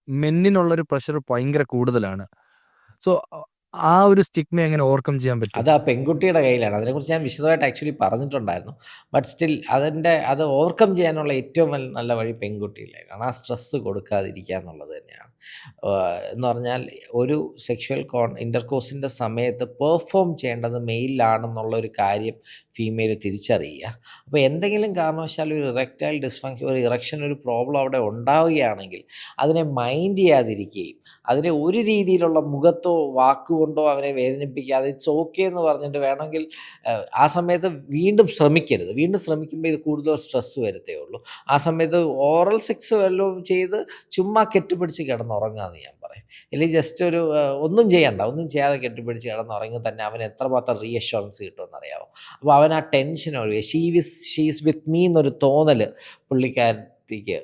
മെന്നിനുള്ളൊരു പ്രഷർ ഭയങ്കര കൂടുതലാണ്. സോ ആ ഒരു സ്റ്റിഗ്മ എങ്ങനെ ഓവർകം ചെയ്യാൻ പറ്റും? അത് ആ പെൺകുട്ടിയുടെ കയ്യിലാണ്. അതിനെക്കുറിച്ച് ഞാൻ വിശദമായിട്ട് ആക്ച്വലി പറഞ്ഞിട്ടുണ്ടായിരുന്നു. ബട്ട് സ്റ്റിൽ അത് ഓവർകം ചെയ്യാനുള്ള ഏറ്റവും നല്ല വഴി പെൺകുട്ടിയിലേക്കാണ്. ആ സ്ട്രെസ്സ് കൊടുക്കാതിരിക്കുക എന്നുള്ളത് തന്നെയാണ്. എന്ന് പറഞ്ഞാൽ ഒരു സെക്ഷുവൽ ഇൻ്റർകോഴ്സിൻ്റെ സമയത്ത് പെർഫോം ചെയ്യേണ്ടത് മെയിലാണെന്നുള്ളൊരു കാര്യം ഫീമെയിൽ തിരിച്ചറിയുക. അപ്പോൾ എന്തെങ്കിലും കാരണവശാൽ ഒരു ഇറക്റ്റൈൽ ഡിസ്ഫങ്ഷൻ, ഒരു ഇറക്ഷൻ, ഒരു പ്രോബ്ലം അവിടെ ഉണ്ടാവുകയാണെങ്കിൽ അതിനെ മൈൻഡ് ചെയ്യാതിരിക്കുകയും അതിനെ ഒരു രീതിയിലുള്ള മുഖത്തോ വാക്കുകൊണ്ടോ അവനെ വേദനിപ്പിക്കാതെ ഇറ്റ്സ് ഓക്കെ എന്ന് പറഞ്ഞിട്ട് വേണമെങ്കിൽ ആ സമയത്ത് വീണ്ടും ശ്രമിക്കരുത്. വീണ്ടും ശ്രമിക്കുമ്പോൾ ഇത് കൂടുതൽ സ്ട്രെസ്സ് വരത്തേ ഉള്ളൂ. ആ സമയത്ത് ഓറൽ സെക്സ് വല്ലതും ചെയ്ത് ചുമ്മാ കെട്ടിപ്പിടിച്ച് കിടന്നുറങ്ങാമെന്ന് ഞാൻ പറയും. അല്ലെങ്കിൽ ജസ്റ്റ് ഒന്നും ചെയ്യണ്ട, ഒന്നും ചെയ്യാതെ കെട്ടിപ്പിടിച്ച് കിടന്നുറങ്ങി തന്നെ അവന് എത്രമാത്രം റീഅഷ്വറൻസ് കിട്ടുമെന്ന് അറിയാമോ. അപ്പോൾ അവൻ ആ ടെൻഷൻ ഒഴിവ്, ഷീസ് വിത്ത് മീ എന്നൊരു തോന്നൽ പുള്ളിക്കാരത്തിക്ക്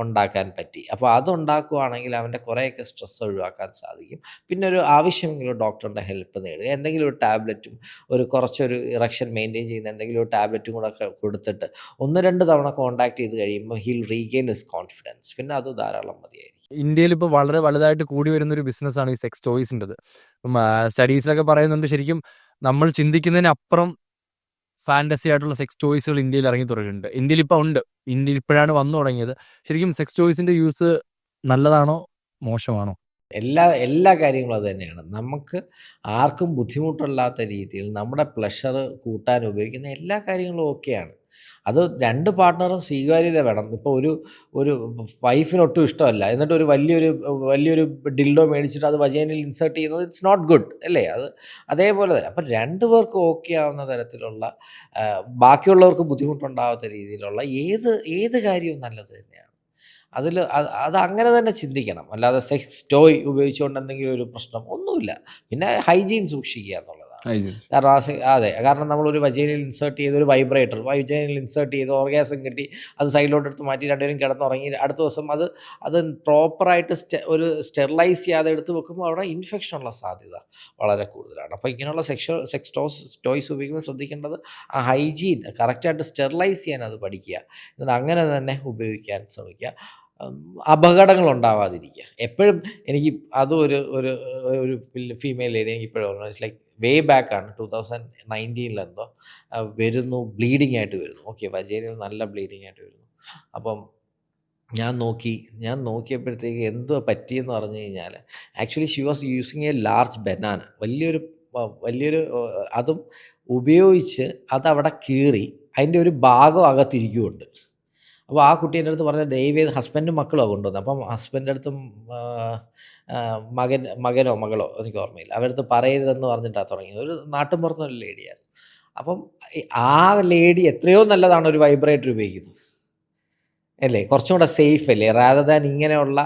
ഉണ്ടാക്കാൻ പറ്റി. അപ്പോൾ അതുണ്ടാക്കുകയാണെങ്കിൽ അവൻ്റെ കുറേയൊക്കെ സ്ട്രെസ് ഒഴിവാക്കാൻ സാധിക്കും. പിന്നെ ഒരു ആവശ്യമെങ്കിലും ഡോക്ടറിൻ്റെ ഹെൽപ്പ് നേടുക. എന്തെങ്കിലും ഒരു ടാബ്ലറ്റും കുറച്ചൊരു ഇറക്ഷൻ മെയിൻറ്റെയിൻ ചെയ്യുന്ന എന്തെങ്കിലും ഒരു ടാബ്ലറ്റും കൂടെ കൊടുത്തിട്ട് 1-2 തവണ കോൺടാക്ട് ചെയ്ത് കഴിയുമ്പോൾ ഹീൽ റീഗെയിൻ ഹിസ് കോൺഫിഡൻസ്. പിന്നെ അത് ധാരാളം മതിയായിരിക്കും. ഇന്ത്യയിൽ ഇപ്പോൾ വളരെ വലുതായിട്ട് കൂടി വരുന്നൊരു ബിസിനസ്സാണ് ഈ സെക്സ് ടോയ്സിൻ്റെത്. ഇപ്പം സ്റ്റഡീസിലൊക്കെ പറയുന്നുണ്ട്, ശരിക്കും നമ്മൾ ചിന്തിക്കുന്നതിനപ്പുറം ഫാൻറ്റസി ആയിട്ടുള്ള സെക്സ് ടോയ്സുകൾ ഇന്ത്യയിൽ ഇറങ്ങി തുടങ്ങിയിട്ടുണ്ട്. ഇന്ത്യയിൽ ഇപ്പോൾ ഉണ്ട്, ഇന്ത്യയിൽ ഇപ്പോഴാണ് വന്നു തുടങ്ങിയത്. ശരിക്കും സെക്സ് ടോയ്സിൻ്റെ യൂസ് നല്ലതാണോ മോശമാണോ? എല്ലാ കാര്യങ്ങളും അത് തന്നെയാണ്. നമുക്ക് ആർക്കും ബുദ്ധിമുട്ടില്ലാത്ത രീതിയിൽ നമ്മുടെ പ്ലഷർ കൂട്ടാൻ ഉപയോഗിക്കുന്ന എല്ലാ കാര്യങ്ങളും ഓക്കെയാണ്. അത് 2 പാർട്ട്ണറും സ്വീകാര്യത വേണം. ഇപ്പോൾ ഒരു വൈഫിനൊട്ടും ഇഷ്ടമല്ല, എന്നിട്ട് വലിയൊരു ഡിൽഡോ മേടിച്ചിട്ട് അത് വജൈനയിൽ ഇൻസേർട്ട് ചെയ്യുന്നത് ഇറ്റ്സ് നോട്ട് ഗുഡ് അല്ലേ. അതേപോലെ തന്നെ അപ്പം 2 പേർക്കും ഓക്കെ ആവുന്ന തരത്തിലുള്ള, ബാക്കിയുള്ളവർക്ക് ബുദ്ധിമുട്ടുണ്ടാകാത്ത രീതിയിലുള്ള ഏത് കാര്യവും നല്ലത് തന്നെയാണ്. അത് അങ്ങനെ തന്നെ ചിന്തിക്കണം. അല്ലാതെ സെക്സ് ടോയ് ഉപയോഗിച്ചുകൊണ്ട് എന്തെങ്കിലും ഒരു പ്രശ്നം ഒന്നുമില്ല. പിന്നെ ഹൈജീൻ സൂക്ഷിക്കുക എന്നുള്ളതാണ്. കാരണം കാരണം നമ്മളൊരു വജൈനയിൽ ഇൻസേർട്ട് ചെയ്ത് ഒരു വജൈനയിൽ ഇൻസേർട്ട് ചെയ്ത് ഓർഗാസം കിട്ടി, അത് സൈഡിലോട്ട് എടുത്ത് മാറ്റി രണ്ടുപേരും കിടന്നുറങ്ങി, അടുത്ത ദിവസം അത് പ്രോപ്പറായിട്ട് സ്റ്റെറിലൈസ് ചെയ്യാതെ എടുത്ത് വെക്കുമ്പോൾ അവിടെ ഇൻഫെക്ഷനുള്ള സാധ്യത വളരെ കൂടുതലാണ്. അപ്പോൾ ഇങ്ങനെയുള്ള സെക്സ് ടോയ്സ് ഉപയോഗിക്കുമ്പോൾ ശ്രദ്ധിക്കേണ്ടത് ആ ഹൈജീൻ കറക്റ്റായിട്ട് സ്റ്റെറിലൈസ് ചെയ്യാൻ അത് പഠിക്കുക. എന്നിട്ട് അങ്ങനെ തന്നെ ഉപയോഗിക്കാൻ ശ്രമിക്കുക. അപകടങ്ങൾ ഉണ്ടാവാതിരിക്കുക. എപ്പോഴും എനിക്ക് അതും ഒരു ഫീമെയിൽ ലേഡി എനിക്ക് ഇപ്പോഴും ഓർമ്മ, ഇറ്റ്സ് ലൈക്ക് വേ ബാക്കാണ് 2019 വരുന്നു, ബ്ലീഡിങ് ആയിട്ട് വരുന്നു. ഓക്കെ, വജൈനയിൽ നല്ല ബ്ലീഡിങ് ആയിട്ട് വരുന്നു. അപ്പം ഞാൻ നോക്കിയപ്പോഴത്തേക്ക് എന്തോ പറ്റിയെന്ന് പറഞ്ഞു കഴിഞ്ഞാൽ, actually she was using A large banana, വലിയൊരു അതും ഉപയോഗിച്ച് അതവിടെ കീറി അതിൻ്റെ ഒരു ഭാഗം അകത്തിരിക്കുന്നുണ്ട്. അപ്പോൾ ആ കുട്ടി എൻ്റെ അടുത്ത് പറഞ്ഞ ദയവേത്, ഹസ്ബൻഡും മക്കളോ കൊണ്ടുവന്നത്. അപ്പം ഹസ്ബൻഡിൻ്റെ അടുത്തും മകനോ മകളോ എനിക്ക് ഓർമ്മയില്ല, അവരടുത്ത് പറയരുതെന്ന് പറഞ്ഞിട്ടാണ് തുടങ്ങിയത്. ഒരു നാട്ടിൻപുറത്തുനിന്നൊരു ലേഡിയായിരുന്നു. അപ്പം ആ ലേഡി എത്രയോ നല്ലതാണ് ഒരു വൈബ്രേറ്റർ ഉപയോഗിക്കുന്നത് അല്ലേ, കുറച്ചും കൂടെ സേഫ് അല്ലേ, റാദർ ദാൻ ഇങ്ങനെയുള്ള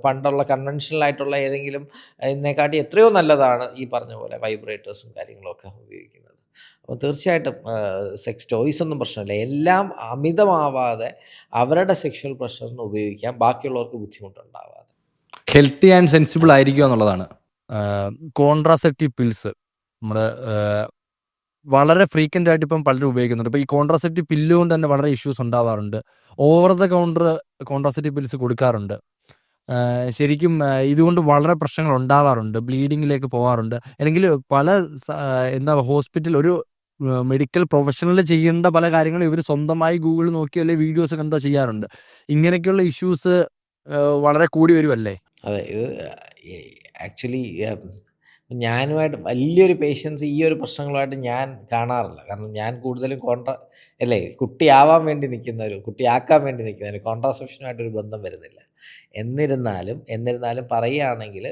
പണ്ടുള്ള കൺവെൻഷണൽ ആയിട്ടുള്ള ഏതെങ്കിലും ഇതിനെക്കാട്ടി എത്രയോ നല്ലതാണ് ഈ പറഞ്ഞ പോലെ വൈബ്രേറ്റേഴ്സും കാര്യങ്ങളൊക്കെ ഉപയോഗിക്കുന്നത്. അപ്പോൾ തീർച്ചയായിട്ടും സെക്സ് ടോയ്സ് ഒന്നും പ്രശ്നമില്ല. എല്ലാം അമിതമാവാതെ അവരുടെ സെക്ഷൽ പ്രഷറിന് ഉപയോഗിക്കാം, ബാക്കിയുള്ളവർക്ക് ബുദ്ധിമുട്ടുണ്ടാവാതെ. ഹെൽത്തി ആൻഡ് സെൻസിബിൾ ആയിരിക്കുക എന്നുള്ളതാണ്. കോൺട്രാസെപ്റ്റീവ് പിൽസ് നമ്മൾ വളരെ ഫ്രീക്വൻ്റ് ആയിട്ട് ഇപ്പം പലരും ഉപയോഗിക്കുന്നുണ്ട്. ഇപ്പോൾ ഈ കോൺട്രാസെപ്റ്റീവ് പില്ല് കൊണ്ട് തന്നെ വളരെ ഇഷ്യൂസ് ഉണ്ടാവാറുണ്ട്. Over the counter contraceptive pills കൊടുക്കാറുണ്ട്. ശരിക്കും ഇതുകൊണ്ട് വളരെ പ്രശ്നങ്ങൾ ഉണ്ടാവാറുണ്ട്, ബ്ലീഡിങ്ങിലേക്ക് പോകാറുണ്ട്. അല്ലെങ്കിൽ പല ഹോസ്പിറ്റൽ ഒരു മെഡിക്കൽ പ്രൊഫഷണൽ ചെയ്യേണ്ട പല കാര്യങ്ങളും ഇവർ സ്വന്തമായി ഗൂഗിൾ നോക്കിയോ അല്ലെങ്കിൽ വീഡിയോസ് കണ്ടോ ചെയ്യാറുണ്ട്. ഇങ്ങനെയൊക്കെയുള്ള ഇഷ്യൂസ് വളരെ കൂടി വരുമല്ലേ? അതെ. ഇത് ആക്ച്വലി ഞാനുമായിട്ട് വലിയൊരു പേഷ്യൻസ് ഈ ഒരു പ്രശ്നങ്ങളുമായിട്ട് ഞാൻ കാണാറില്ല. കാരണം ഞാൻ കൂടുതലും അല്ലേ, കുട്ടിയാവാൻ വേണ്ടി നിൽക്കുന്നവരും കുട്ടിയാക്കാൻ വേണ്ടി നിൽക്കുന്നവരും കോൺട്രാസെപ്ഷനുമായിട്ടൊരു ബന്ധം വരുന്നില്ല. എന്നിരുന്നാലും പറയുകയാണെങ്കിൽ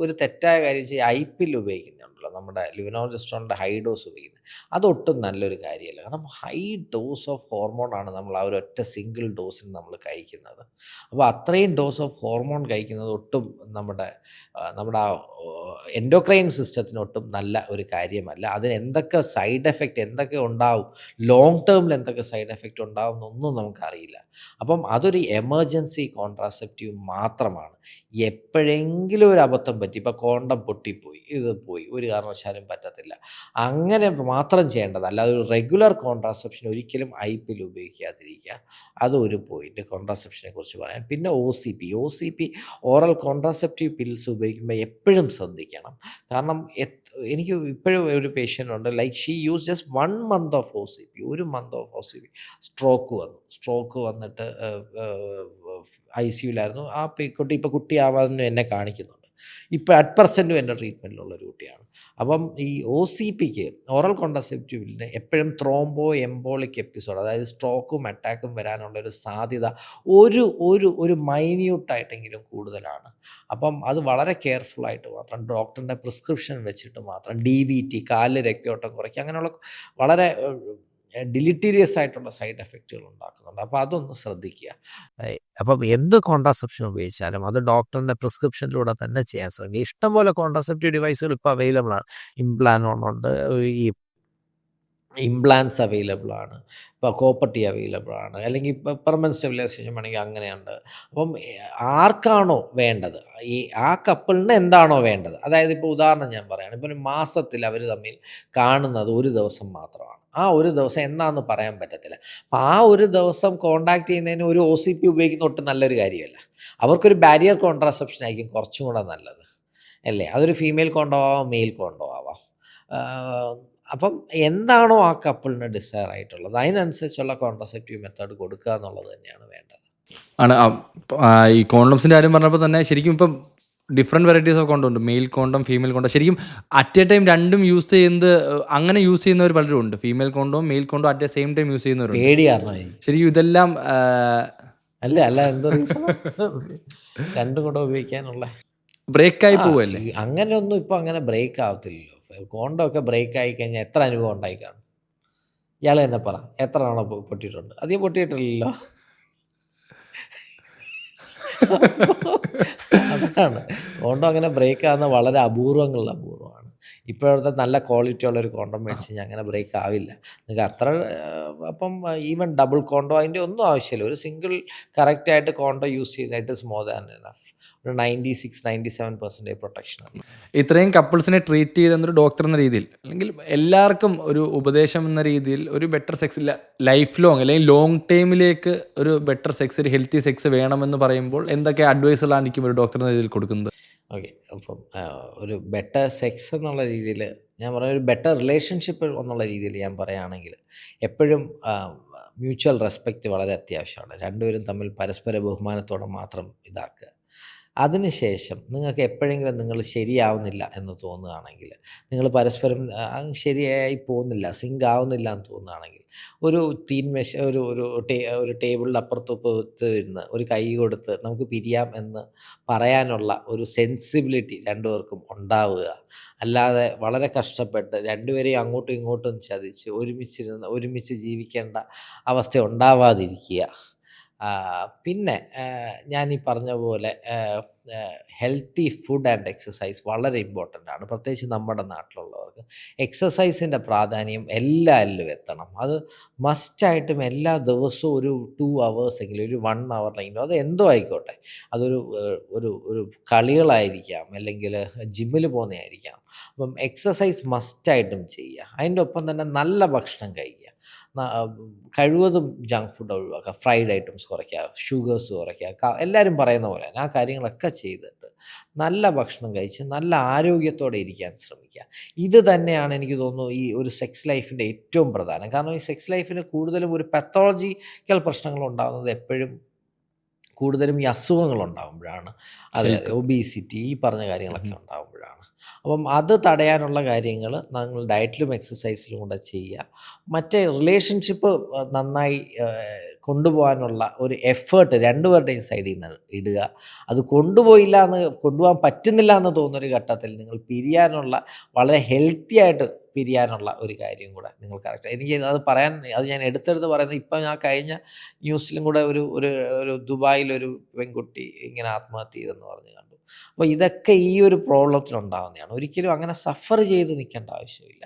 ഒരു തെറ്റായ കാര്യം ചെയ്യുക, ഐപിഎൽ ഉപയോഗിക്കുന്നുണ്ടല്ലോ, നമ്മുടെ ലിവിനോജസ്ട്രോണിൻ്റെ ഹൈ ഡോസ് ഉപയോഗിക്കുന്നത്. അതൊട്ടും നല്ലൊരു കാര്യമല്ല. കാരണം ഹൈ ഡോസ് ഓഫ് ഹോർമോണാണ് നമ്മൾ ആ ഒരൊറ്റ സിംഗിൾ ഡോസിന് നമ്മൾ കഴിക്കുന്നത്. അപ്പോൾ അത്രയും ഡോസ് ഓഫ് ഹോർമോൺ കഴിക്കുന്നത് ഒട്ടും നമ്മുടെ നമ്മുടെ ആ എൻഡോക്രൈൻ സിസ്റ്റത്തിന് ഒട്ടും നല്ല ഒരു കാര്യമല്ല. അതിന് എന്തൊക്കെ സൈഡ് എഫക്റ്റ് എന്തൊക്കെ ഉണ്ടാവും, ലോങ് ടേമിൽ എന്തൊക്കെ സൈഡ് എഫക്റ്റ് ഉണ്ടാവും എന്നൊന്നും നമുക്കറിയില്ല. അപ്പം അതൊരു എമർജൻസി കോൺട്രാസെപ്റ്റീവ് മാത്രമാണ്. എപ്പോഴെങ്കിലും ഒരു അബദ്ധം പറ്റി, ഇപ്പോൾ കോണ്ടം പൊട്ടിപ്പോയി, ഇത് പോയി, ഒരു കാരണവശാലും പറ്റത്തില്ല, അങ്ങനെ മാത്രം ചെയ്യേണ്ടത്. അല്ലാതെ ഒരു റെഗുലർ കോൺട്രാസെപ്ഷൻ ഒരിക്കലും ഐപിഎൽ ഉപയോഗിക്കാതിരിക്കുക. അതൊരു പോയിന്റ് കോൺട്രാസെപ്ഷനെ കുറിച്ച് പറയാൻ. പിന്നെ O C P oral contraceptive pills ഉപയോഗിക്കുമ്പോൾ എപ്പോഴും ശ്രദ്ധിക്കണം. കാരണം എനിക്ക് ഇപ്പോഴും ഒരു പേഷ്യൻ്റ് ഉണ്ട്, like she use just 1 month of O C P, 1 month of O C P. Stroke വന്നിട്ട് ICUലായിരുന്നു. ആ കുട്ടി ഇപ്പോൾ കുട്ടിയാവാതെ എന്നെ കാണിക്കുന്നുണ്ട്. ഇപ്പോൾ അറ്റ് പ്രസൻറ്റും എൻ്റെ ട്രീറ്റ്മെൻറ്റിലുള്ളൊരു കുട്ടിയാണ്. അപ്പം ഈ ഒ സി പിക്ക് ഓറൽ കോൺട്രാസെപ്റ്റീവിന് എപ്പോഴും ത്രോംബോ എംബോളിക് എപ്പിസോഡ്, അതായത് സ്ട്രോക്കും അറ്റാക്കും വരാനുള്ളൊരു സാധ്യത ഒരു മൈന്യൂട്ടായിട്ടെങ്കിലും കൂടുതലാണ്. അപ്പം അത് വളരെ കെയർഫുള്ളായിട്ട് മാത്രം ഡോക്ടറിൻ്റെ പ്രിസ്ക്രിപ്ഷൻ വെച്ചിട്ട് മാത്രം DVT, കാലിൽ രക്തയോട്ടം കുറയ്ക്കുക, അങ്ങനെയുള്ള വളരെ ഡിലിറ്റീരിയസ് ആയിട്ടുള്ള സൈഡ് എഫക്റ്റുകൾ ഉണ്ടാക്കുന്നുണ്ട്. അപ്പോൾ അതൊന്ന് ശ്രദ്ധിക്കുക. അപ്പം എന്ത് കോൺട്രാസെപ്ഷൻ ഉപയോഗിച്ചാലും അത് ഡോക്ടറിൻ്റെ പ്രിസ്ക്രിപ്ഷനിലൂടെ തന്നെ ചെയ്യാൻ ശ്രമിക്കുക. ഇഷ്ടംപോലെ കോൺട്രാസെപ്റ്റീവ് ഡിവൈസുകൾ ഇപ്പോൾ അവൈലബിൾ ആണ്. ഇംപ്ലാനോണുണ്ട്, ഈ ഇംപ്ലാൻസ് അവൈലബിൾ ആണ്, ഇപ്പോൾ കോപ്പർട്ടി അവൈലബിൾ ആണ്, അല്ലെങ്കിൽ ഇപ്പോൾ പെർമനൻറ്റ് സ്റ്റെബിലൈസേഷൻ വേണമെങ്കിൽ അങ്ങനെയുണ്ട്. അപ്പം ആർക്കാണോ വേണ്ടത്, ആ കപ്പിളിന് എന്താണോ വേണ്ടത്, അതായത് ഇപ്പോൾ ഉദാഹരണം ഞാൻ പറയുകയാണ്, ഇപ്പോൾ ഒരു മാസത്തിൽ അവർ തമ്മിൽ കാണുന്നത് ഒരു ദിവസം മാത്രമാണ്. ആ ഒരു ദിവസം എന്നാന്ന് പറയാൻ പറ്റത്തില്ല. അപ്പോൾ ആ ഒരു ദിവസം കോൺടാക്ട് ചെയ്യുന്നതിന് ഒരു ഒ സി പി ഉപയോഗിക്കുന്ന ഒട്ടും നല്ലൊരു കാര്യമല്ല. അവർക്കൊരു ബാരിയർ കോൺട്രാസെപ്ഷൻ ആയിരിക്കും കുറച്ചും കൂടെ നല്ലത്, അല്ലേ? അതൊരു ഫീമെയിൽ കോണ്ടോ ആവാം, മെയിൽ കോണ്ടോ ആവാം. അപ്പം എന്താണോ ആ കപ്പിളിന് ഡിസയർ ആയിട്ടുള്ളത് അതിനനുസരിച്ചുള്ള കോൺട്രാസെപ്റ്റീവ് മെത്തേഡ് കൊടുക്കുക എന്നുള്ളത് തന്നെയാണ് വേണ്ടത്. ആണ്. ഈ കോണ്ടംസിൻ്റെ കാര്യം പറഞ്ഞപ്പോൾ തന്നെ ശരിക്കും ഇപ്പം ഡിഫറെൻറ്റ് വെറൈറ്റീസ് ഓഫ് കോണ്ടം ഉണ്ട്. Male condom, female condom. ശരിക്കും അറ്റ് എ ടൈം രണ്ടും യൂസ് ചെയ്യുന്നത്, അങ്ങനെ യൂസ് ചെയ്യുന്നവർ പലരും ഉണ്ട്. ഫീമെയിൽ കോണ്ടവും മെയിൽ കോണ്ടവും at a same time use ചെയ്യുന്നവരുണ്ട്. പേടി കാരണമായിരിക്കും. ശരിക്കും ഇതെല്ലാം അല്ല എന്താ റീസൺ? രണ്ടും കൂടെ ഉപയോഗിക്കാനുള്ള ബ്രേക്കായി പോവല്ലേ? അങ്ങനെയൊന്നും ഇപ്പോൾ അങ്ങനെ ബ്രേക്ക് ആവത്തില്ലല്ലോ. കോണ്ടം ഒക്കെ ബ്രേക്ക് ആയി കഴിഞ്ഞാൽ എത്ര അനുഭവം ഉണ്ടായി കാണും? ഇയാൾ തന്നെ പറ, എത്ര തവണ പൊട്ടിയിട്ടുണ്ട്? അധികം പൊട്ടിയിട്ടില്ലല്ലോ. അതാണ്, കോണ്ടം അങ്ങനെ ബ്രേക്ക് ആവുന്ന വളരെ അപൂർവമാണ്. ഇപ്പോഴത്തെ നല്ല ക്വാളിറ്റി ഉള്ളൊരു കോണ്ടം മേടിച്ച് കഴിഞ്ഞാൽ അങ്ങനെ ബ്രേക്ക് ആവില്ല നിങ്ങൾക്ക് അത്ര. അപ്പം ഈവൻ ഡബിൾ കോണ്ടോ അതിൻ്റെ ഒന്നും ആവശ്യമില്ല. ഒരു സിംഗിൾ കറക്റ്റായിട്ട് കോണ്ടോ യൂസ് ചെയ്താൽ it is more than enough. ഒരു 96-97% പ്രൊട്ടക്ഷനാണ്. ഇത്രയും കപ്പിൾസിനെ ട്രീറ്റ് ചെയ്തെന്നൊരു ഡോക്ടർ എന്ന രീതിയിൽ, അല്ലെങ്കിൽ എല്ലാവർക്കും ഒരു ഉപദേശം എന്ന രീതിയിൽ, ഒരു ബെറ്റർ സെക്സ് ലൈഫ് ലോങ് അല്ലെങ്കിൽ ലോങ് ടൈമിലേക്ക് ഒരു ബെറ്റർ സെക്സ്, ഒരു ഹെൽത്തി സെക്സ് വേണമെന്ന് പറയുമ്പോൾ എന്തൊക്കെ അഡ്വൈസുകളായിരിക്കും ഒരു ഡോക്ടർ എന്ന രീതിയിൽ കൊടുക്കുന്നത്? ഓക്കെ, അപ്പം ഒരു ബെറ്റർ സെക്സ് എന്നുള്ള രീതിയിൽ ഞാൻ പറയാം, ഒരു ബെറ്റർ റിലേഷൻഷിപ്പ് എന്നുള്ള രീതിയിൽ ഞാൻ പറയുകയാണെങ്കിൽ എപ്പോഴും മ്യൂച്വൽ റെസ്പെക്റ്റ് വളരെ അത്യാവശ്യമാണ്. രണ്ടുപേരും തമ്മിൽ പരസ്പര ബഹുമാനത്തോടെ മാത്രം ഇതാക്കുക. അതിനുശേഷം നിങ്ങൾക്ക് എപ്പോഴെങ്കിലും നിങ്ങൾ ശരിയാവുന്നില്ല എന്ന് തോന്നുകയാണെങ്കിൽ, നിങ്ങൾ പരസ്പരം ശരിയായി പോകുന്നില്ല, സിങ്ക് ആവുന്നില്ല എന്ന് തോന്നുകയാണെങ്കിൽ, ഒരു ഒരു ടേബിളിൻ്റെ അപ്പുറത്ത് ഇരുന്ന് ഒരു കൈ കൊടുത്ത് നമുക്ക് പിരിയാം എന്ന് പറയാനുള്ള ഒരു സെൻസിബിലിറ്റി രണ്ടുപേർക്കും ഉണ്ടാവുക. അല്ലാതെ വളരെ കഷ്ടപ്പെട്ട് രണ്ടുപേരെയും അങ്ങോട്ടും ഇങ്ങോട്ടും ചതിച്ച് ഒരുമിച്ച് ജീവിക്കേണ്ട അവസ്ഥ ഉണ്ടാവാതിരിക്കുക. പിന്നെ ഞാൻ ഈ പറഞ്ഞ പോലെ ഹെൽത്തി ഫുഡ് ആൻഡ് എക്സസൈസ് വളരെ ഇമ്പോർട്ടൻ്റ് ആണ്. പ്രത്യേകിച്ച് നമ്മുടെ നാട്ടിലുള്ളവർക്ക് എക്സസൈസിൻ്റെ പ്രാധാന്യം എല്ലാവരിലും എത്തണം. അത് മസ്റ്റായിട്ടും എല്ലാ ദിവസവും ഒരു 2 hours എങ്കിലും, ഒരു 1 hour അത് എന്തോ ആയിക്കോട്ടെ. അതൊരു ഒരു കളികളായിരിക്കാം, അല്ലെങ്കിൽ ജിമ്മിൽ പോകുന്നതായിരിക്കാം. അപ്പം എക്സസൈസ് മസ്റ്റായിട്ടും ചെയ്യുക. അതിൻ്റെ ഒപ്പം തന്നെ നല്ല ഭക്ഷണം കഴിക്കുക. കഴിവതും ജങ്ക് ഫുഡ് ഒഴിവാക്കുക, ഫ്രൈഡ് ഐറ്റംസ് കുറയ്ക്കുക, ഷുഗേഴ്സ് കുറയ്ക്കുക. എല്ലാവരും പറയുന്ന പോലെ ആ കാര്യങ്ങളൊക്കെ ചെയ്തിട്ട് നല്ല ഭക്ഷണം കഴിച്ച് നല്ല ആരോഗ്യത്തോടെ ഇരിക്കാൻ ശ്രമിക്കുക. ശ്രദ്ധിക്കുക. ഇത് തന്നെയാണ് എനിക്ക് തോന്നുന്നു ഈ ഒരു സെക്സ് ലൈഫിൻ്റെ ഏറ്റവും പ്രധാനം. കാരണം ഈ സെക്സ് ലൈഫിന് കൂടുതലും ഒരു പത്തോളജിക്കൽ പ്രശ്നങ്ങൾ ഉണ്ടാകുന്നത് എപ്പോഴും കൂടുതലും ഈ അസുഖങ്ങളുണ്ടാകുമ്പോഴാണ്. അതെ, ഹെൽത്ത്. ഒബീസിറ്റി ഈ പറഞ്ഞ കാര്യങ്ങളൊക്കെ ഉണ്ടാകുമ്പോഴാണ്. അപ്പം അത് തടയാനുള്ള കാര്യങ്ങൾ നിങ്ങൾ ഡയറ്റിലും എക്സസൈസിലും കൂടെ ചെയ്യുക. മറ്റേ റിലേഷൻഷിപ്പ് നന്നായി കൊണ്ടുപോകാനുള്ള ഒരു എഫേർട്ട് രണ്ടുപേരുടെയും സൈഡിൽ നിന്ന് ഇടുക. അത് കൊണ്ടുപോകാൻ പറ്റുന്നില്ല എന്ന് തോന്നുന്നൊരു ഘട്ടത്തിൽ നിങ്ങൾ പിരിയാനുള്ള വളരെ ഹെൽത്തി ആയിട്ട് പിരിയാനുള്ള ഒരു കാര്യം കൂടെ നിങ്ങൾ കറക്റ്റ്. എനിക്ക് അത് ഞാൻ എടുത്തെടുത്ത് പറയുന്നത് ഇപ്പം ഞാൻ കഴിഞ്ഞ ന്യൂസിലും കൂടെ ഒരു ഒരു ഒരു ദുബായിലൊരു പെൺകുട്ടി ഇങ്ങനെ ആത്മഹത്യ ചെയ്തെന്ന് പറഞ്ഞ് കണ്ടു. അപ്പോൾ ഇതൊക്കെ ഈ ഒരു പ്രോബ്ലത്തിനുണ്ടാകുന്നതാണ്. ഒരിക്കലും അങ്ങനെ സഫർ ചെയ്ത് നിൽക്കേണ്ട ആവശ്യമില്ല.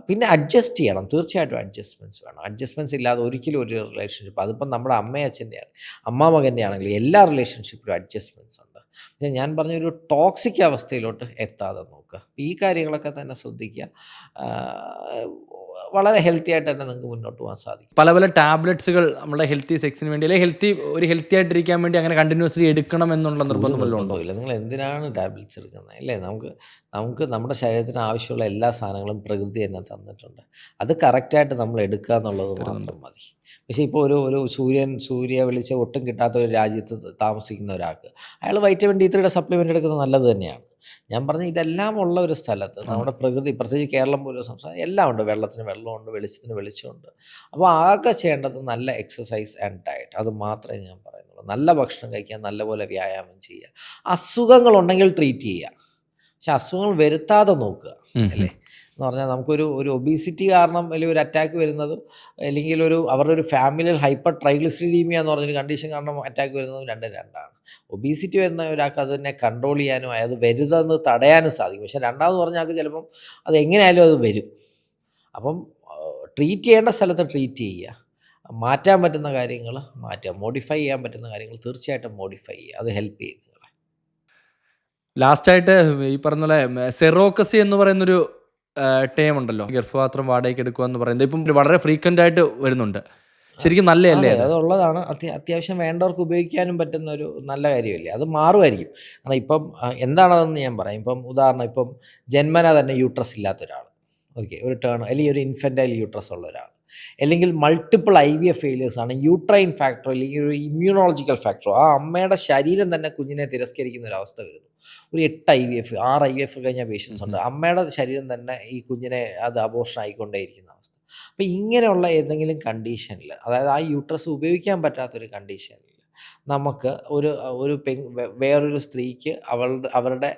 പിന്നെ അഡ്ജസ്റ്റ് ചെയ്യണം. തീർച്ചയായിട്ടും അഡ്ജസ്റ്റ്മെൻറ്റ്സ് വേണം. അഡ്ജസ്റ്റ്മെൻറ്റ്സ് ഇല്ലാതെ ഒരിക്കലും ഒരു റിലേഷൻഷിപ്പ്, അതിപ്പം നമ്മുടെ അമ്മയും അച്ഛൻ്റെയാണ്, അമ്മ-മകൻ്റെ ആണെങ്കിലും എല്ലാ റിലേഷൻഷിപ്പിലും അഡ്ജസ്റ്റ്മെൻറ്റ്സ് ഉണ്ട്. പിന്നെ ഞാൻ പറഞ്ഞൊരു ടോക്സിക് അവസ്ഥയിലോട്ട് എത്താതെ നോക്കുക. ഈ കാര്യങ്ങളൊക്കെ തന്നെ ശ്രദ്ധിക്കുക. വളരെ ഹെൽത്തി ആയിട്ട് തന്നെ നിങ്ങൾക്ക് മുന്നോട്ട് പോകാൻ സാധിക്കും. പല പല ടാബ്ലറ്റ്സുകൾ നമ്മുടെ ഹെൽത്തി സെക്സിന് വേണ്ടി അല്ലെങ്കിൽ ഹെൽത്തി ആയിട്ടിരിക്കാൻ വേണ്ടി അങ്ങനെ കണ്ടിന്യൂസ്ലി എടുക്കണം എന്നുള്ള നിർബന്ധം വല്ലതും ഉണ്ടോ? നിർബന്ധമില്ല. നിങ്ങൾ എന്തിനാണ് ടാബ്ലറ്റ്സ് എടുക്കുന്നത്? അല്ലേ, നമുക്ക് നമ്മുടെ ശരീരത്തിന് ആവശ്യമുള്ള എല്ലാ സാധനങ്ങളും പ്രകൃതി തന്നെ തന്നിട്ടുണ്ട്. അത് കറക്റ്റായിട്ട് നമ്മൾ എടുക്കുക എന്നുള്ളത് മാത്രം മതി. പക്ഷേ ഇപ്പോൾ ഒരു സൂര്യ വെളിച്ചം ഒട്ടും കിട്ടാത്ത ഒരു രാജ്യത്ത് താമസിക്കുന്ന ഒരാൾക്ക് അയാൾ വൈറ്റമിൻ D3 സപ്ലിമെൻ്റ് എടുക്കുന്നത് നല്ലത് തന്നെയാണ്. ഞാൻ പറഞ്ഞ ഇതെല്ലാം ഉള്ള ഒരു സ്ഥലത്ത് നമ്മുടെ പ്രകൃതി, പ്രത്യേകിച്ച് കേരളം പോലൊരു സംസ്ഥാനം, എല്ലാം ഉണ്ട്. വെള്ളത്തിന് വെള്ളമുണ്ട്, വെളിച്ചത്തിന് വെളിച്ചമുണ്ട്. അപ്പോൾ ആകെ ചെയ്യേണ്ടത് നല്ല എക്സസൈസ് ആൻഡ് ഡയറ്റ്. അത് മാത്രമേ ഞാൻ പറയുന്നുള്ളൂ. നല്ല ഭക്ഷണം കഴിക്കുക, നല്ലപോലെ വ്യായാമം ചെയ്യുക. അസുഖങ്ങളുണ്ടെങ്കിൽ ട്രീറ്റ് ചെയ്യുക, പക്ഷെ അസുഖങ്ങൾ വരുത്താതെ നോക്കുക. അല്ലേ, എന്ന് പറഞ്ഞാൽ നമുക്കൊരു ഒബീസിറ്റി കാരണം അല്ലെങ്കിൽ ഒരു അറ്റാക്ക് വരുന്നതും, അല്ലെങ്കിൽ അവരുടെ ഒരു ഫാമിലിയിൽ ഹൈപ്പർ ട്രൈഗ്ലിസറിഡീമിയ എന്ന് പറഞ്ഞൊരു കണ്ടീഷൻ കാരണം അറ്റാക്ക് വരുന്നതും രണ്ടാണ്. ഒബീസിറ്റി വരുന്ന ഒരാൾക്ക് അതിനെ കൺട്രോൾ ചെയ്യാനും അത് വരുതെന്ന് തടയാനും സാധിക്കും. പക്ഷേ രണ്ടാമത് പറഞ്ഞ ആൾക്ക് ചിലപ്പം അത് എങ്ങനെയായാലും അത് വരും. അപ്പം ട്രീറ്റ് ചെയ്യേണ്ട സ്ഥലത്ത് ട്രീറ്റ് ചെയ്യുക. മാറ്റാൻ പറ്റുന്ന കാര്യങ്ങൾ മാറ്റുക. മോഡിഫൈ ചെയ്യാൻ പറ്റുന്ന കാര്യങ്ങൾ തീർച്ചയായിട്ടും മോഡിഫൈ ചെയ്യുക. അത് ഹെൽപ്പ് ചെയ്യും നിങ്ങളെ. ലാസ്റ്റായിട്ട് ഈ പറഞ്ഞ പോലെ സെറോക്കസി എന്ന് പറയുന്നൊരു ടേം ഉണ്ടല്ലോ, ഗർഭപാത്രം വാടകയ്ക്ക് എടുക്കുക എന്ന് പറയുന്നത് ഇപ്പം വളരെ ഫ്രീക്വൻ്റ് ആയിട്ട് വരുന്നുണ്ട്. ശരിക്കും നല്ലതല്ലേ? അതെ, അതുള്ളതാണ്. അത്യാവശ്യം വേണ്ടവർക്ക് ഉപയോഗിക്കാനും പറ്റുന്ന ഒരു നല്ല കാര്യമല്ലേ. അത് മാറുമായിരിക്കും. കാരണം ഇപ്പം എന്താണതെന്ന് ഞാൻ പറയാം. ഇപ്പം ഉദാഹരണം, ഇപ്പം ജന്മന തന്നെ യൂട്രസ് ഇല്ലാത്ത ഒരാൾ, ഓക്കെ, ഒരു അല്ലെങ്കിൽ ഒരു ഇൻഫൻറ്റൈൽ യൂട്രസ് ഉള്ള ഒരാൾ, അല്ലെങ്കിൽ മൾട്ടിപ്പിൾ IVF ഫെയിലിയേഴ്സ് ആണ്, യൂട്രൈൻ ഫാക്ടർ അല്ലെങ്കിൽ ഒരു ഇമ്മ്യൂണോളജിക്കൽ ഫാക്ടറോ, ആ അമ്മയുടെ ശരീരം തന്നെ കുഞ്ഞിനെ തിരസ്കരിക്കുന്ന ഒരു അവസ്ഥ വരുന്നു. ഒരു 8 IVF 6 IVF കഴിഞ്ഞ പേഷ്യൻസ് ഉണ്ട്. അമ്മയുടെ ശരീരം തന്നെ ഈ കുഞ്ഞിനെ അത് അബോർഷൻ ആയിക്കൊണ്ടേയിരിക്കുന്ന അവസ്ഥ. അപ്പോൾ ഇങ്ങനെയുള്ള ഏതെങ്കിലും കണ്ടീഷനിൽ, അതായത് ആ യൂട്രസ് ഉപയോഗിക്കാൻ പറ്റാത്തൊരു കണ്ടീഷനിൽ നമുക്ക് വേറൊരു സ്ത്രീക്ക് അവരുടെ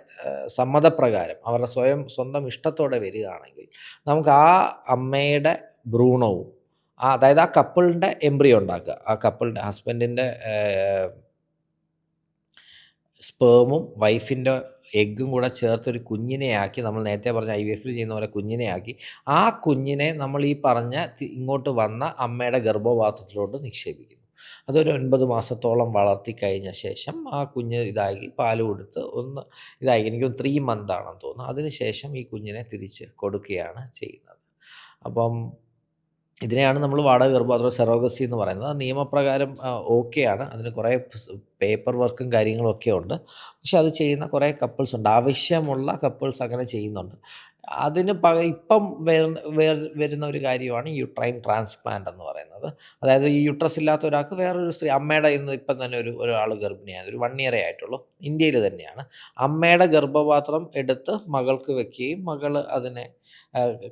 സമ്മതപ്രകാരം, അവരുടെ സ്വന്തം ഇഷ്ടത്തോടെ വരികയാണെങ്കിൽ, നമുക്ക് ആ അമ്മയുടെ ഭ്രൂണവും അതായത് ആ കപ്പിളിൻ്റെ എംബ്രിയോ ഉണ്ടാക്കുക, ആ കപ്പിളിൻ്റെ ഹസ്ബൻഡിൻ്റെ സ്പേമും വൈഫിൻ്റെ എഗ്ഗും കൂടെ ചേർത്തൊരു കുഞ്ഞിനെ ആക്കി, നമ്മൾ നേരത്തെ പറഞ്ഞ IVFൽ ചെയ്യുന്ന പോലെ കുഞ്ഞിനെ ആക്കി, ആ കുഞ്ഞിനെ നമ്മൾ ഈ പറഞ്ഞ ഇങ്ങോട്ട് വന്ന അമ്മയുടെ ഗർഭപാത്രത്തിലോട്ട് നിക്ഷേപിക്കുന്നു. അതൊരു 9 മാസത്തോളം വളർത്തി കഴിഞ്ഞ ശേഷം ആ കുഞ്ഞ് ഇതാക്കി പാൽ കൊടുത്ത് ഒന്ന് ഇതായി, എനിക്ക് 3 month ആണെന്ന് തോന്നുന്നു. അതിനുശേഷം ഈ കുഞ്ഞിനെ തിരിച്ച് കൊടുക്കുകയാണ് ചെയ്യുന്നത്. അപ്പം ഇതിനെയാണ് നമ്മൾ വാടക ഗർഭപാത്ര സെറോഗസി എന്ന് പറയുന്നത്. നിയമപ്രകാരം ഓക്കെയാണ്. അതിന് കുറേ പേപ്പർ വർക്കും കാര്യങ്ങളൊക്കെ ഉണ്ട്. പക്ഷെ അത് ചെയ്യുന്ന കുറേ കപ്പിൾസ് ഉണ്ട്. ആവശ്യമുള്ള കപ്പിൾസ് അങ്ങനെ ചെയ്യുന്നുണ്ട്. അതിന് ഇപ്പം വരുന്ന ഒരു കാര്യമാണ് യൂട്രൈൻ ട്രാൻസ്പ്ലാന്റ് എന്ന് പറയുന്നത്. അതായത് ഈ യൂട്രസ് ഇല്ലാത്ത ഒരാൾക്ക് വേറൊരു സ്ത്രീ, അമ്മയുടെ ഇപ്പം തന്നെ ഒരാൾ ഗർഭിണിയാണ്, ഒരു 1 year ആയിട്ടുള്ളൂ, ഇന്ത്യയിൽ തന്നെയാണ്. അമ്മയുടെ ഗർഭപാത്രം എടുത്ത് മകൾക്ക് വെക്കുകയും മകൾ അതിനെ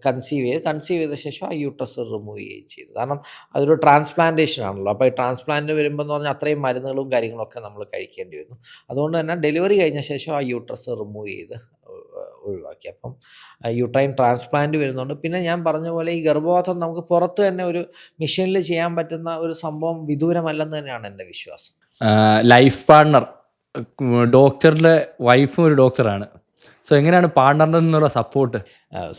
കൺസീവ് ചെയ്ത ശേഷം ആ യൂട്രസ് റിമൂവ് ചെയ്യുകയും ചെയ്തു. കാരണം അതൊരു ട്രാൻസ്പ്ലാന്റേഷൻ ആണല്ലോ. അപ്പോൾ ഈ ട്രാൻസ്പ്ലാന്റ് വരുമ്പോൾ എന്ന് പറഞ്ഞാൽ അത്രയും മരുന്നുകളും കാര്യങ്ങളൊക്കെ നമ്മൾ കഴിക്കേണ്ടി വരുന്നു. അതുകൊണ്ട് തന്നെ ഡെലിവറി കഴിഞ്ഞ ശേഷം ആ യൂട്രസ് റിമൂവ് ചെയ്ത് ഒഴിവാക്കി. അപ്പം യൂട്രൈൻ ട്രാൻസ്പ്ലാന്റ് വരുന്നുണ്ട്. പിന്നെ ഞാൻ പറഞ്ഞ പോലെ ഈ ഗർഭപാത്രം നമുക്ക് പുറത്ത് തന്നെ ഒരു മെഷീനിൽ ചെയ്യാൻ പറ്റുന്ന ഒരു സംഭവം വിദൂരമല്ലെന്ന് തന്നെയാണ് എൻ്റെ വിശ്വാസം. ലൈഫ് പാർട്ണർ, ഡോക്ടറുടെ വൈഫും ഒരു ഡോക്ടറാണ്. സോ എങ്ങനെയാണ് പാർട്ണറിൽ നിന്നുള്ള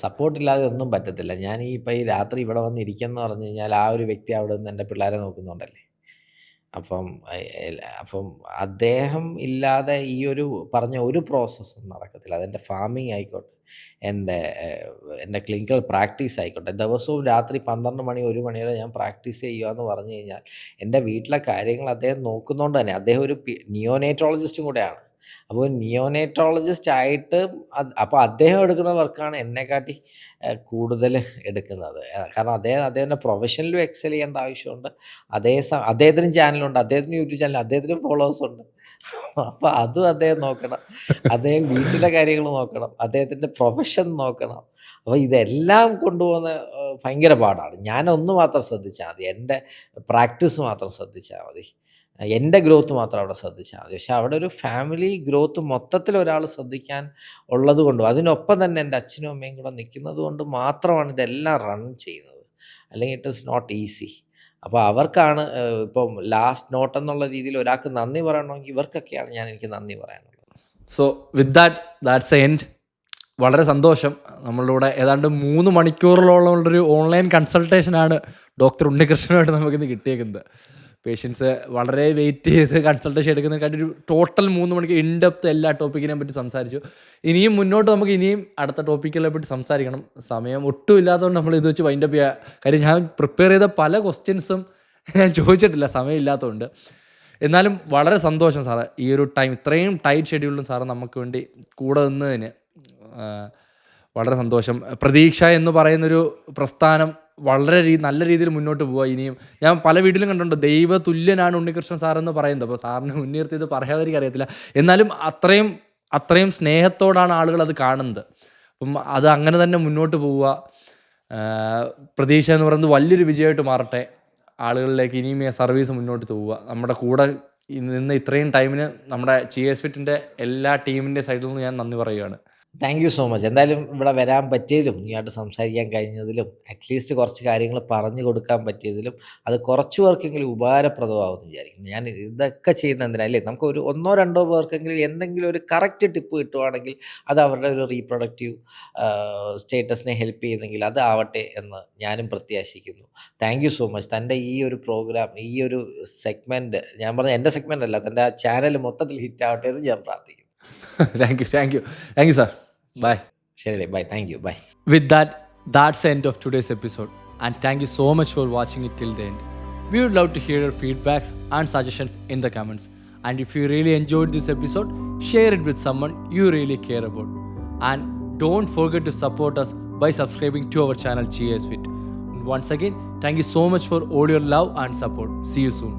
സപ്പോർട്ടില്ലാതെ ഒന്നും പറ്റത്തില്ല. ഞാൻ ഈ രാത്രി ഇവിടെ വന്നിരിക്കുമെന്ന് പറഞ്ഞു കഴിഞ്ഞാൽ ആ ഒരു വ്യക്തി അവിടെ നിന്ന് എൻ്റെ പിള്ളേരെ നോക്കുന്നുണ്ടല്ലേ. അപ്പം അദ്ദേഹം ഇല്ലാതെ ഈ പറഞ്ഞ ഒരു പ്രോസസ്സും നടക്കത്തില്ല. അതെൻ്റെ ഫാമിംഗ് ആയിക്കോട്ടെ, എൻ്റെ ക്ലിനിക്കൽ പ്രാക്ടീസ് ആയിക്കോട്ടെ, ദിവസവും രാത്രി 12 മണി 1 മണി വരെ ഞാൻ പ്രാക്ടീസ് ചെയ്യുക എന്ന് പറഞ്ഞു കഴിഞ്ഞാൽ എൻ്റെ വീട്ടിലെ കാര്യങ്ങൾ അദ്ദേഹം നോക്കുന്നതുകൊണ്ട് തന്നെ, അദ്ദേഹം ഒരു നിയോനേറ്റോളജിസ്റ്റും കൂടെയാണ്. അപ്പോൾ നിയോനേറ്റോളജിസ്റ്റ് ആയിട്ട് അപ്പോൾ അദ്ദേഹം എടുക്കുന്ന വർക്കാണ് എന്നെക്കാട്ടി കൂടുതൽ എടുക്കുന്നത്. കാരണം അദ്ദേഹത്തിൻ്റെ പ്രൊഫഷനിലും എക്സൽ ചെയ്യേണ്ട ആവശ്യമുണ്ട്. അദ്ദേഹത്തിനും ചാനലുണ്ട്, അദ്ദേഹത്തിന് യൂട്യൂബ് ചാനൽ, അദ്ദേഹത്തിനും ഫോളോവേഴ്സ് ഉണ്ട്. അപ്പോൾ അതും അദ്ദേഹം നോക്കണം, അദ്ദേഹം വീട്ടിലെ കാര്യങ്ങൾ നോക്കണം, അദ്ദേഹത്തിൻ്റെ പ്രൊഫഷൻ നോക്കണം. അപ്പോൾ ഇതെല്ലാം കൊണ്ടുപോകുന്ന ഭയങ്കര പാടാണ്. ഞാനൊന്ന് മാത്രം ശ്രദ്ധിച്ചാൽ മതി, എൻ്റെ പ്രാക്ടീസ് മാത്രം ശ്രദ്ധിച്ചാൽ മതി, എൻ്റെ ഗ്രോത്ത് മാത്രം അവിടെ ശ്രദ്ധിച്ചാൽ മതി. പക്ഷെ അവിടെ ഒരു ഫാമിലി ഗ്രോത്ത് മൊത്തത്തിൽ ഒരാൾ ശ്രദ്ധിക്കാൻ ഉള്ളത് കൊണ്ടും അതിനൊപ്പം തന്നെ എൻ്റെ അച്ഛനും അമ്മയും കൂടെ നിൽക്കുന്നത് കൊണ്ട് മാത്രമാണ് ഇതെല്ലാം റൺ ചെയ്യുന്നത്. അല്ലെങ്കിൽ ഇറ്റ് ഈസ് നോട്ട് ഈസി. അപ്പോൾ അവർക്കാണ് ഇപ്പം ലാസ്റ്റ് നോട്ട് എന്നുള്ള രീതിയിൽ ഒരാൾക്ക് നന്ദി പറയണമെങ്കിൽ ഇവർക്കൊക്കെയാണ് എനിക്ക് നന്ദി പറയാനുള്ളത്. So with that's A end. വളരെ സന്തോഷം. നമ്മളുടെ കൂടെ ഏതാണ്ട് 3 മണിക്കൂറിലോളമുള്ളൊരു ഓൺലൈൻ കൺസൾട്ടേഷനാണ് ഡോക്ടർ ഉണ്ണികൃഷ്ണനുമായിട്ട് നമുക്കിന്ന് കിട്ടിയേക്കുന്നത്. പേഷ്യൻസ് വളരെ വെയിറ്റ് ചെയ്ത് കൺസൾട്ടേഷൻ എടുക്കുന്നതിനെക്കാട്ടി ഒരു ടോട്ടൽ 3 മണിക്ക് ഇൻഡെപ്ത് എല്ലാ ടോപ്പിക്കിനെ പറ്റി സംസാരിച്ചു. ഇനിയും മുന്നോട്ട് നമുക്ക് ഇനിയും അടുത്ത ടോപ്പിക്കുകളെ പറ്റി സംസാരിക്കണം. സമയം ഒട്ടും ഇല്ലാത്തതുകൊണ്ട് നമ്മൾ ഇത് വെച്ച് വൈൻഡപ്പ് ചെയ്യുക. കാര്യം ഞാൻ പ്രിപ്പയർ ചെയ്ത പല ക്വസ്റ്റ്യൻസും ഞാൻ ചോദിച്ചിട്ടില്ല, സമയം ഇല്ലാത്തതുകൊണ്ട്. എന്നാലും വളരെ സന്തോഷം സാറേ, ഈ ഒരു ടൈം ഇത്രയും ടൈറ്റ് ഷെഡ്യൂളിലും സാറ് നമുക്ക് വേണ്ടി കൂടെ നിന്നതിന് വളരെ സന്തോഷം. പ്രതീക്ഷ എന്ന് പറയുന്നൊരു പ്രസ്ഥാനം വളരെ നല്ല രീതിയിൽ മുന്നോട്ട് പോവുക. ഇനിയും ഞാൻ പല വീട്ടിലും കണ്ടിട്ടുണ്ട്, ദൈവ തുല്യനാണ് ഉണ്ണികൃഷ്ണൻ സാറെന്ന് പറയുന്നത്. അപ്പോൾ സാറിന് മുൻനിർത്തി ഇത് പറയാതെ എനിക്കറിയത്തില്ല. എന്നാലും അത്രയും സ്നേഹത്തോടാണ് ആളുകൾ അത് കാണുന്നത്. അപ്പം അത് അങ്ങനെ തന്നെ മുന്നോട്ട് പോവുക. പ്രതീക്ഷ എന്ന് പറയുന്നത് വലിയൊരു വിജയമായിട്ട് മാറട്ടെ. ആളുകളിലേക്ക് ഇനിയും ഈ സർവീസ് മുന്നോട്ട് പോവുക. നമ്മുടെ കൂടെ നിന്ന് ഇത്രയും ടൈമിന് നമ്മുടെ GS ഫിറ്റിൻ്റെ എല്ലാ ടീമിൻ്റെ സൈഡിൽ നിന്ന് ഞാൻ നന്ദി പറയുകയാണ്. Thank you so much. എന്തായാലും ഇവിടെ വരാൻ പറ്റിയതിലും നീയായിട്ട് സംസാരിക്കാൻ കഴിഞ്ഞതിലും അറ്റ്ലീസ്റ്റ് കുറച്ച് കാര്യങ്ങൾ പറഞ്ഞു കൊടുക്കാൻ പറ്റിയതിലും അത് കുറച്ച് പേർക്കെങ്കിലും ഉപകാരപ്രദമാകുമെന്ന് വിചാരിക്കുന്നു. ഞാൻ ഇതൊക്കെ ചെയ്യുന്ന എന്തിനാ അല്ലേ, നമുക്ക് ഒരു 1-2 പേർക്കെങ്കിലും എന്തെങ്കിലും ഒരു കറക്റ്റ് ടിപ്പ് കിട്ടുവാണെങ്കിൽ അത് അവരുടെ ഒരു റീപ്രൊഡക്റ്റീവ് സ്റ്റേറ്റസിനെ ഹെൽപ്പ് ചെയ്യുന്നെങ്കിൽ അത് ആവട്ടെ എന്ന് ഞാനും പ്രത്യാശിക്കുന്നു. Thank you so much. തൻ്റെ ഈ ഒരു പ്രോഗ്രാം, ഈ ഒരു സെഗ്മെൻറ്റ്, ഞാൻ പറഞ്ഞ എൻ്റെ സെഗ്മെൻ്റ് അല്ല, തൻ്റെ ആ ചാനൽ മൊത്തത്തിൽ ഹിറ്റാവട്ടെ എന്ന് ഞാൻ പ്രാർത്ഥിക്കുന്നു. Thank you, sir. Bye. ശരി, bye. Thank you, bye. With that's the end of today's episode, and thank you so much for watching it till the end. We would love to hear your feedbacks and suggestions in the comments. And if you really enjoyed this episode, share it with someone you really care about. And don't forget to support us by subscribing to our channel GS Fit. Once again, thank you so much for all your love and support. See you soon.